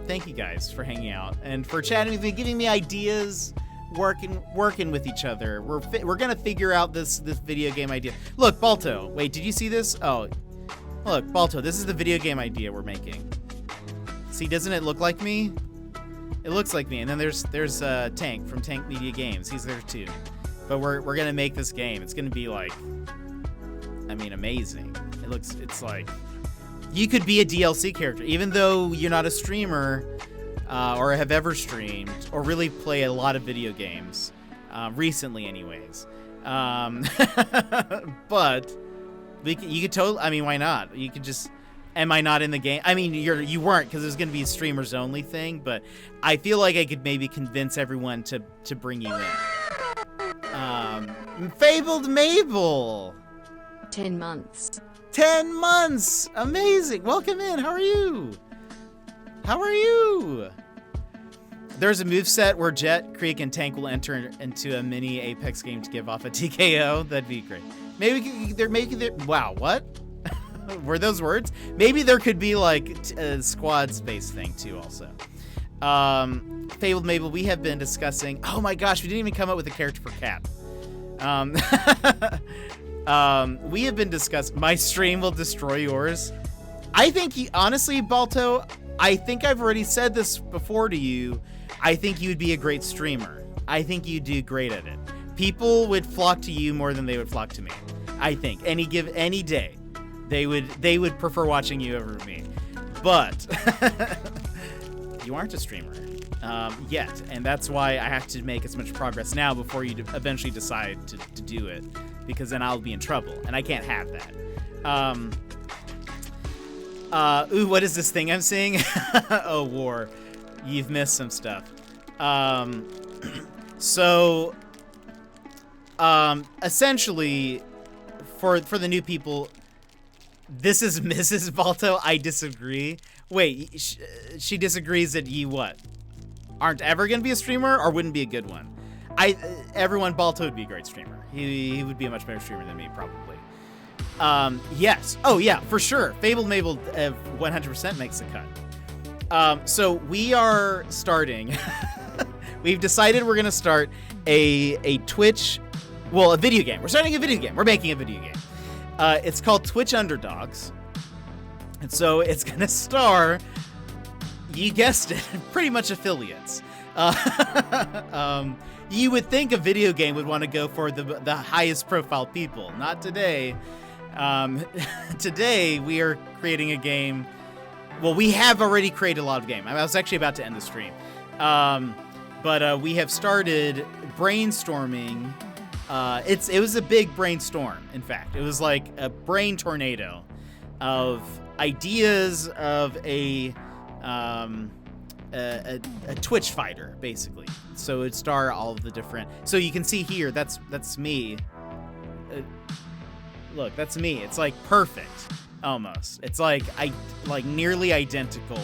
thank you guys for hanging out and for chatting with me, giving me ideas, working with each other. We're gonna figure out this video game idea. Look, Balto, wait, did you see this? Oh, look, Balto, this is the video game idea we're making. See, doesn't it look like me? It looks like me. And then there's Tank from Tank Media Games. He's there too. But we're gonna make this game. It's gonna be like, amazing. It's like you could be a DLC character, even though you're not a streamer or have ever streamed or really play a lot of video games. recently anyways. But you could totally, I mean, why not? You could just, am I not in the game? I mean, you weren't, because it was going to be a streamers only thing, but I feel like I could maybe convince everyone to bring you in. Fabled Mabel. 10 months. 10 months. Amazing. Welcome in. How are you? How are you? There's a moveset where Jet, Creek, and Tank will enter into a mini Apex game to give off a TKO. That'd be great. Maybe they're making their... Wow, what? Were those words? Maybe there could be like a squad-based thing too also. Fabled Mabel, we have been discussing... Oh my gosh, we didn't even come up with a character for Cap. We have been discussing... My stream will destroy yours. I think, honestly, Balto, I think I've already said this before to you. I think you'd be a great streamer. I think you'd do great at it. People would flock to you more than they would flock to me. I think any day, they would prefer watching you over me. But you aren't a streamer yet, and that's why I have to make as much progress now before you eventually decide to do it, because then I'll be in trouble, and I can't have that. Ooh, what is this thing I'm seeing? Oh, war. You've missed some stuff. Essentially, for the new people, this is Mrs. Balto. I disagree. Wait, she disagrees that you what? Aren't ever gonna be a streamer, or wouldn't be a good one? Everyone, Balto would be a great streamer. He would be a much better streamer than me, probably. Yes. Oh yeah, for sure. Fabled Mabel 100% makes the cut. So we are starting. We've decided we're gonna start a Twitch, well, a video game. We're starting a video game. We're making a video game. It's called Twitch Underdogs, and so it's gonna star, you guessed it, pretty much affiliates. You would think a video game would want to go for the highest profile people. Not today. Today we are creating a game. Well, we have already created a lot of game. I was actually about to end the stream. But we have started brainstorming. It was a big brainstorm, in fact. It was like a brain tornado of ideas of a Twitch fighter, basically. So it'd star all of the different... So you can see here, that's me. Look, that's me. It's like perfect. Almost. It's like nearly identical.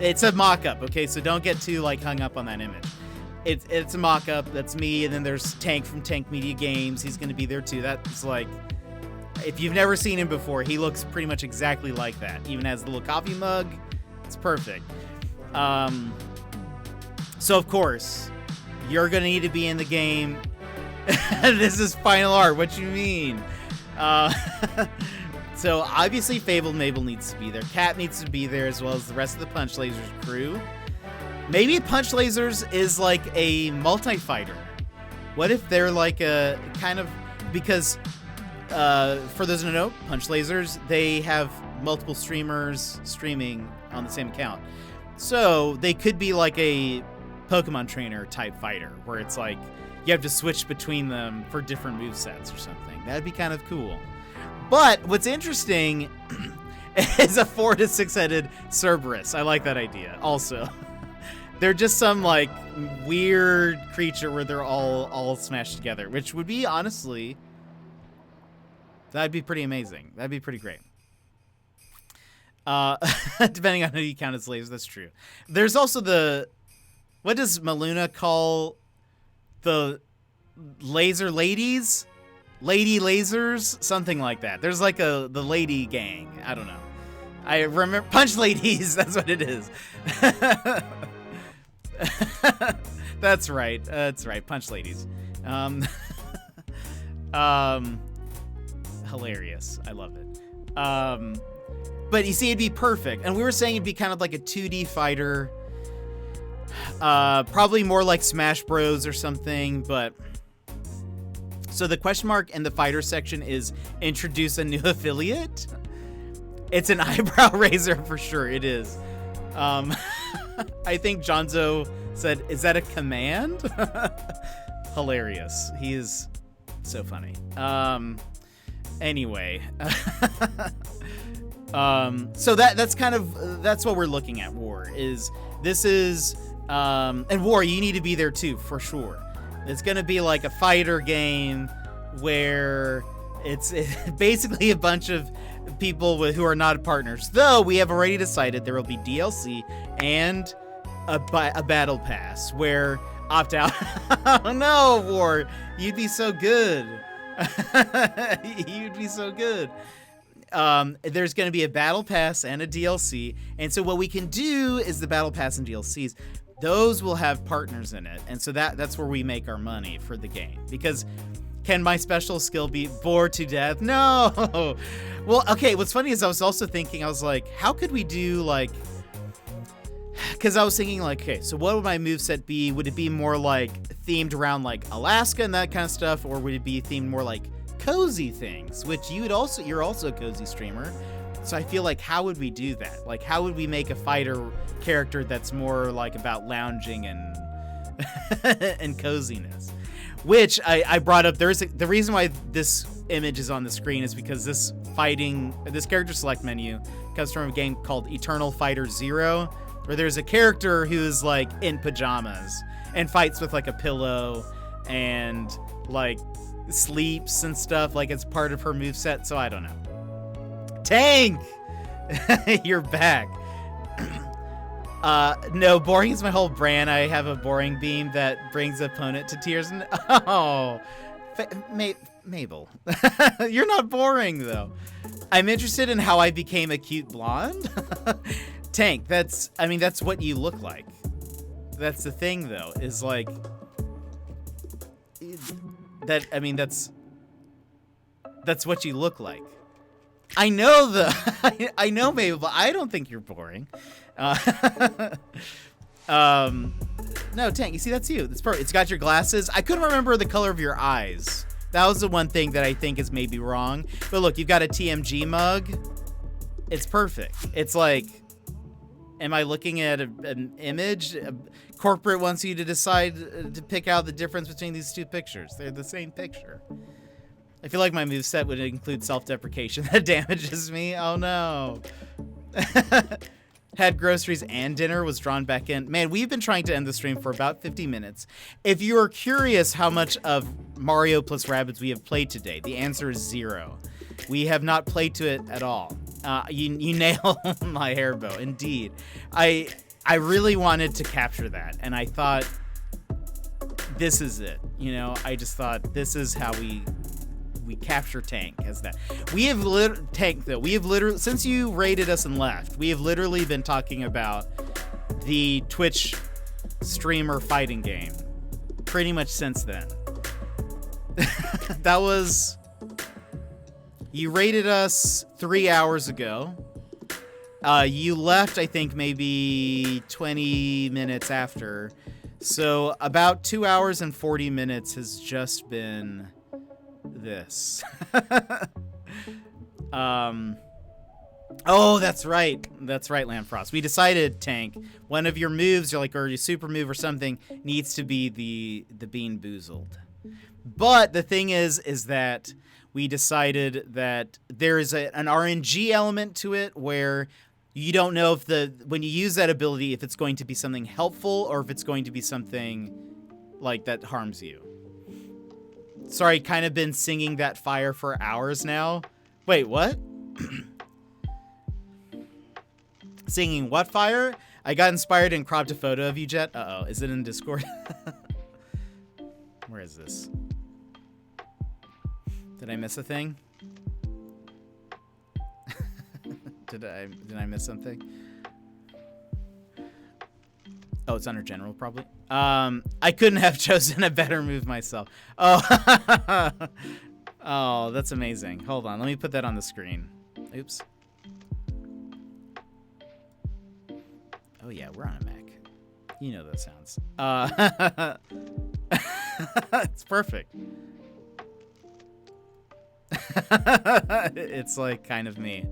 It's a mock-up, okay? So don't get too like hung up on that image. It's a mock-up. That's me, and then there's Tank from Tank Media Games. He's gonna be there too. That's like, if you've never seen him before, he looks pretty much exactly like that. Even has the little coffee mug. It's perfect. So of course, you're gonna need to be in the game. This is final art. What you mean? So obviously Fabled Mabel needs to be there. Cat needs to be there, as well as the rest of the Punch Lasers crew. Maybe Punch Lasers is like a multi-fighter. What if they're like a kind of, because for those who don't know, Punch Lasers, they have multiple streamers streaming on the same account. So they could be like a Pokemon trainer type fighter, where it's like you have to switch between them for different movesets or something. That'd be kind of cool. But what's interesting is a 4 to 6 headed Cerberus. I like that idea. Also, they're just some like weird creature where they're all smashed together, which would be, honestly, that'd be pretty amazing. That'd be pretty great. Depending on who you count as slaves, that's true. There's also what does Maluna call the laser ladies? Lady lasers? Something like that. There's like the lady gang. I don't know. I remember Punch Ladies. That's what it is. That's right. That's right. Punch Ladies. Hilarious. I love it. But you see, it'd be perfect. And we were saying it'd be kind of like a 2D fighter. Probably more like Smash Bros or something, but... So the question mark in the fighter section is introduce a new affiliate. It's an eyebrow raiser for sure. It is. I think Jonzo said, is that a command? hilarious. He is so funny. Anyway. So that's kind of, that's what we're looking at, War. And War, you need to be there too, for sure. It's gonna be like a fighter game where it's basically a bunch of people who are not partners. Though we have already decided there will be DLC and a battle pass where opt out. Oh no, War, you'd be so good. You'd be so good. There's going to be a battle pass and a DLC, and so what we can do is the battle pass and DLCs, those will have partners in it, and so that's where we make our money for the game. Because can my special skill be bored to death? No. Well, okay, what's funny is I was also thinking, I was like, how could we do, like, because I was thinking, like, okay, so what would my moveset be? Would it be more like themed around like Alaska and that kind of stuff, or would it be themed more like cozy things, which you're also a cozy streamer. So I feel like, how would we do that? Like, how would we make a fighter character that's more like about lounging and and coziness? Which I brought up. The reason why this image is on the screen is because this character select menu comes from a game called Eternal Fighter Zero, where there's a character who's like in pajamas and fights with like a pillow and like sleeps and stuff, like it's part of her moveset. So I don't know. Tank! You're back. No, boring is my whole brand. I have a boring beam that brings opponent to tears. And oh, Mabel, you're not boring though. I'm interested in how I became a cute blonde. Tank, that's what you look like. That's the thing though, is like that. I mean, that's what you look like. I know I know, Mabel, but I don't think you're boring. No, Tank, you see, that's you. It's perfect. It's got your glasses. I couldn't remember the color of your eyes. That was the one thing that I think is maybe wrong. But look, you've got a TMG mug. It's perfect. It's like, am I looking at an image? Corporate wants you to decide to pick out the difference between these two pictures. They're the same picture. I feel like my moveset would include self-deprecation that damages me. Oh no. Had groceries and dinner, was drawn back in. Man, we've been trying to end the stream for about 50 minutes. If you are curious how much of Mario plus Rabbids we have played today, the answer is 0. We have not played to it at all. You nail my hairbow, indeed. I really wanted to capture that, and I thought, this is it. You know, I just thought, this is how we capture Tank as that. We have Tank though. We have literally, since you raided us and left, we have literally been talking about the Twitch streamer fighting game pretty much since then. That was, you raided us 3 hours ago. You left, I think, maybe 20 minutes after. So about 2 hours and 40 minutes has just been this. Oh, that's right, Lamfrost. We decided, Tank, one of your moves, or your super move or something, needs to be the Bean Boozled. But the thing is that we decided that there is an RNG element to it where you don't know if when you use that ability, if it's going to be something helpful or if it's going to be something like that harms you. Sorry, kind of been singing that fire for hours now. Wait, what? Singing what fire? I got inspired and cropped a photo of you, Jet. Uh-oh, is it in Discord? Where is this? Did I miss a thing? Did I miss something? Oh, it's under general, probably. I couldn't have chosen a better move myself. Oh, oh, that's amazing. Hold on, let me put that on the screen. Oops. Oh yeah, we're on a Mac. You know those sounds. It's perfect. It's like kind of me.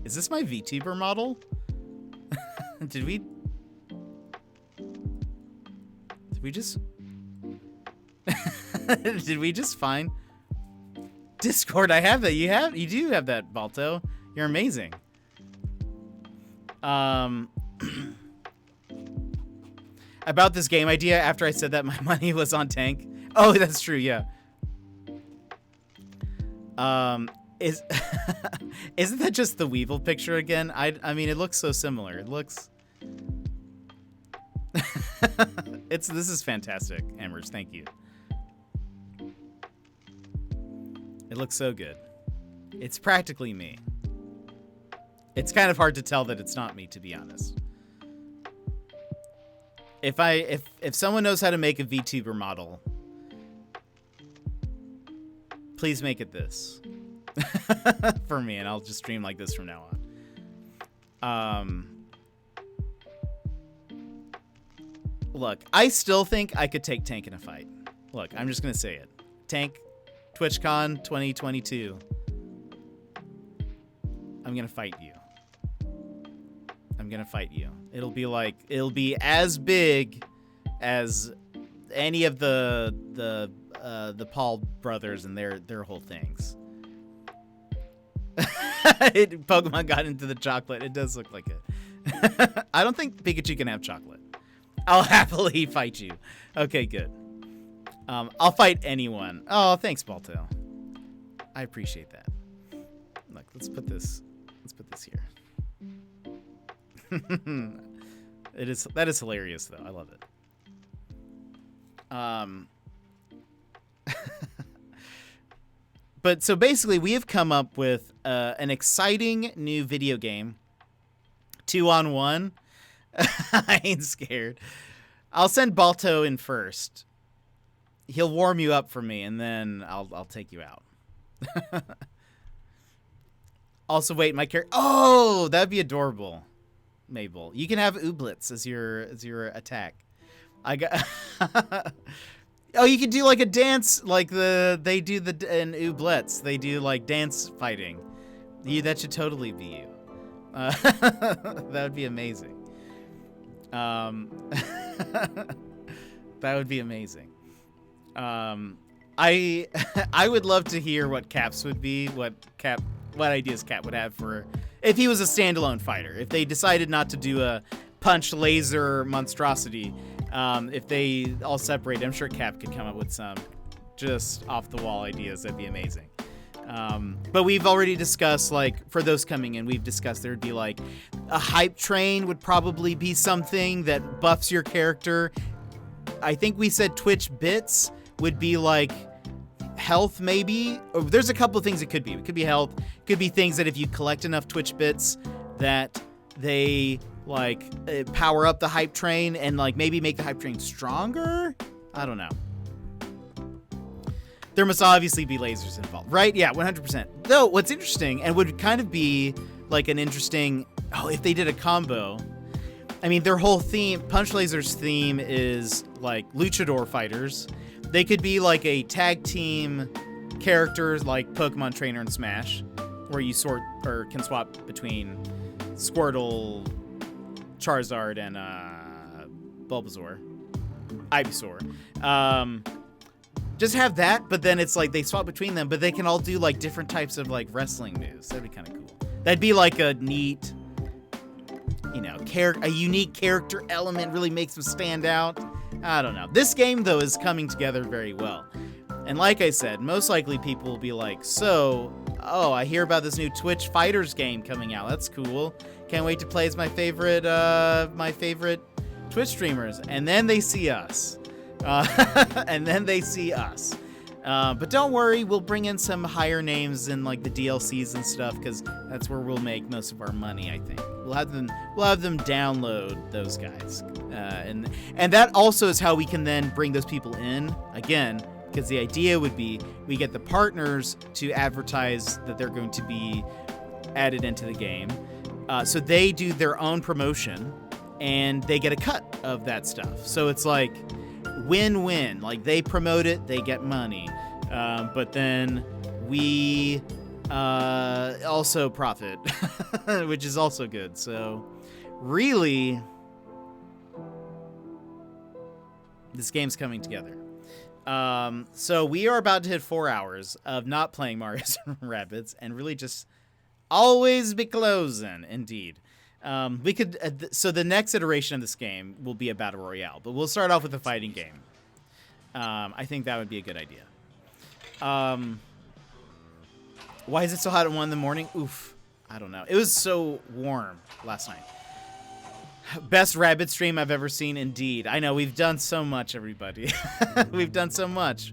Is this my VTuber model? Did we just... Did we just find Discord? I have that. You do have that, Balto. You're amazing. About this game idea, after I said that my money was on Tank. Oh, that's true, yeah. Isn't that just the Weevil picture again? I mean, it looks so similar. It looks... This is fantastic, Embers. Thank you. It looks so good. It's practically me. It's kind of hard to tell that it's not me, to be honest. If someone knows how to make a VTuber model, please make it this for me, and I'll just stream like this from now on. Look, I still think I could take Tank in a fight. Look, I'm just gonna say it. Tank, TwitchCon 2022. I'm gonna fight you. I'm gonna fight you. It'll be as big as any of the Paul brothers and their whole things. Pokemon got into the chocolate. It does look like it. I don't think Pikachu can have chocolate. I'll happily fight you. Okay, good. I'll fight anyone. Oh, thanks, Balto. I appreciate that. Look, let's put this here. That is hilarious though. I love it. But so basically we have come up with an exciting new video game. 2-on-1. I ain't scared. I'll send Balto in first. He'll warm you up for me, and then I'll take you out. Also, wait, my character. Oh, that'd be adorable, Mabel. You can have Ooblets as your attack. I got. Oh, you could do like a dance, like they do in Ooblets. They do like dance fighting. That should totally be you. That would be amazing. That would be amazing. I would love to hear what Cap's would be, what ideas Cap would have for if he was a standalone fighter. If they decided not to do a punch laser monstrosity, if they all separate, I'm sure Cap could come up with some just off the wall ideas. That'd be amazing. But we've already discussed, like, for those coming in, we've discussed there'd be like a hype train would probably be something that buffs your character. I think we said Twitch bits would be like health, maybe. Or there's a couple of things it could be. It could be health. It could be things that if you collect enough Twitch bits that they like power up the hype train and like maybe make the hype train stronger. I don't know. There must obviously be lasers involved, right? Yeah, 100%. Though, what's interesting, and would kind of be like an interesting, if they did a combo. I mean, their whole theme, Punch Laser's theme is like luchador fighters. They could be like a tag team characters like Pokemon Trainer and Smash, where you can swap between Squirtle, Charizard, and Bulbasaur, Ivysaur. Just have that, but then it's like they swap between them, but they can all do like different types of like wrestling moves. That'd be kind of cool. That'd be like a neat, a unique character element, really makes them stand out. I don't know. This game though is coming together very well. And like I said, most likely people will be like, I hear about this new Twitch Fighters game coming out. That's cool. Can't wait to play as my favorite Twitch streamers. And then they see us. But don't worry, we'll bring in some higher names in like the DLCs and stuff, because that's where we'll make most of our money. I think we'll have them download those guys, and that also is how we can then bring those people in again, because the idea would be we get the partners to advertise that they're going to be added into the game, so they do their own promotion and they get a cut of that stuff. So it's like win-win. Like they promote it, they get money, but then we also profit, which is also good. So really, this game's coming together. So we are about to hit 4 hours of not playing Mario & Rabbids and really just always be closing, indeed. We could, so the next iteration of this game will be a battle royale, but we'll start off with a fighting game. I think that would be a good idea. Why is it so hot at 1 in the morning? Oof. I don't know. It was so warm last night. Best Rabbids stream I've ever seen, indeed. I know, we've done so much, everybody. We've done so much.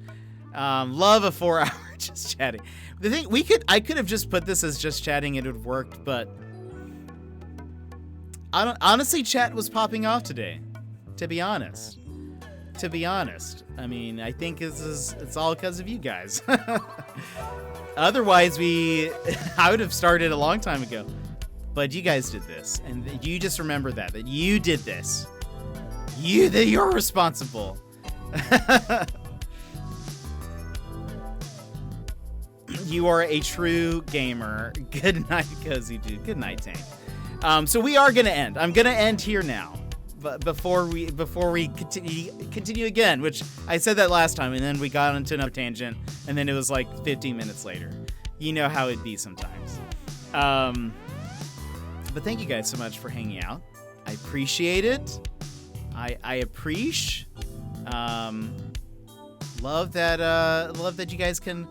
Love a 4 hour just chatting. The thing, I could have just put this as just chatting, it would have worked, but honestly, chat was popping off today, to be honest. I mean, I think it's all because of you guys. Otherwise, I would have started a long time ago. But you guys did this, and you just remember that you did this. You're responsible. You are a true gamer. Good night, Cozy Dude. Good night, Tank. So we are gonna end. I'm gonna end here now. But before we continue again, which I said that last time, and then we got into another tangent, and then it was like 15 minutes later. You know how it'd be sometimes. But thank you guys so much for hanging out. I appreciate it. I appreciate. Love that you guys can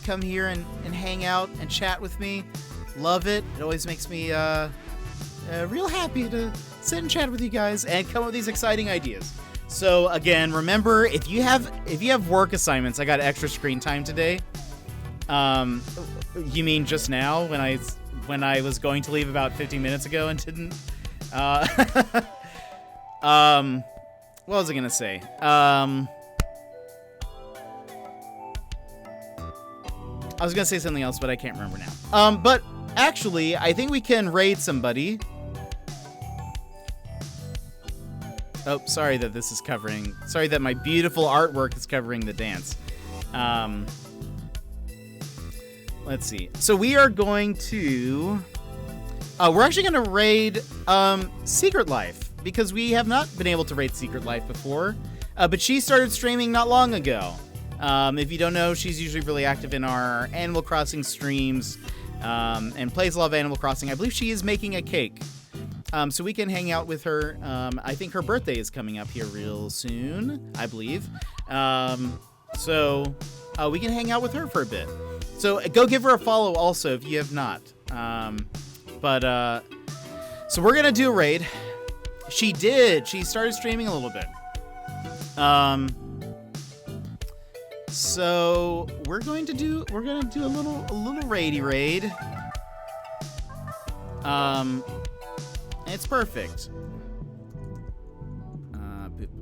come here and hang out and chat with me. Love it. It always makes me real happy to sit and chat with you guys and come up with these exciting ideas. So again, remember, if you have work assignments, I got extra screen time today. You mean just now when I was going to leave about 15 minutes ago and didn't? What was I gonna say? I was gonna say something else, but I can't remember now. But actually, I think we can raid somebody. Oh, sorry that this is covering. Sorry that my beautiful artwork is covering the dance. Let's see. So we are going to. We're actually going to raid Secret Life because we have not been able to raid Secret Life before. But she started streaming not long ago. If you don't know, she's usually really active in our Animal Crossing streams and plays a lot of Animal Crossing. I believe she is making a cake. So we can hang out with her. I think her birthday is coming up here real soon, I believe. So we can hang out with her for a bit. So go give her a follow also if you have not. So we're going to do a raid. She started streaming a little bit. So we're going to do a little raidy raid. It's perfect.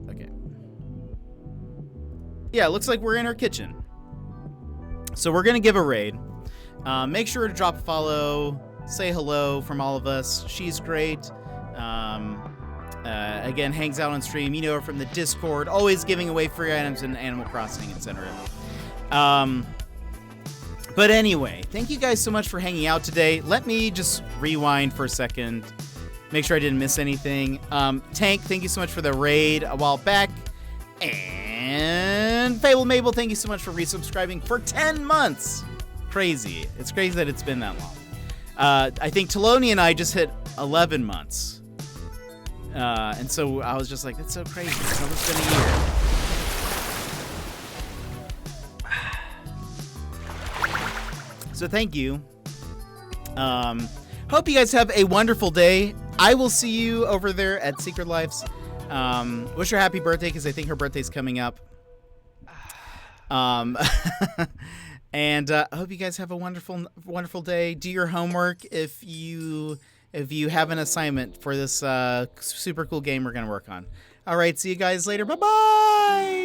Okay. Yeah, it looks like we're in her kitchen. So we're gonna give a raid. Make sure to drop a follow, say hello from all of us. She's great. Again, hangs out on stream. You know her from the Discord. Always giving away free items in Animal Crossing, etc. But anyway, thank you guys so much for hanging out today. Let me just rewind for a second. Make sure I didn't miss anything. Tank, thank you so much for the raid a while back. And Fable Mabel, thank you so much for resubscribing for 10 months. Crazy. It's crazy that it's been that long. I think Taloni and I just hit 11 months. And so I was just like, that's so crazy. It's almost been a year. So thank you. Hope you guys have a wonderful day. I will see you over there at Secret Lives. Wish her happy birthday because I think her birthday's coming up. And I hope you guys have a wonderful, wonderful day. Do your homework if you have an assignment for this super cool game we're gonna work on. All right, see you guys later. Bye bye.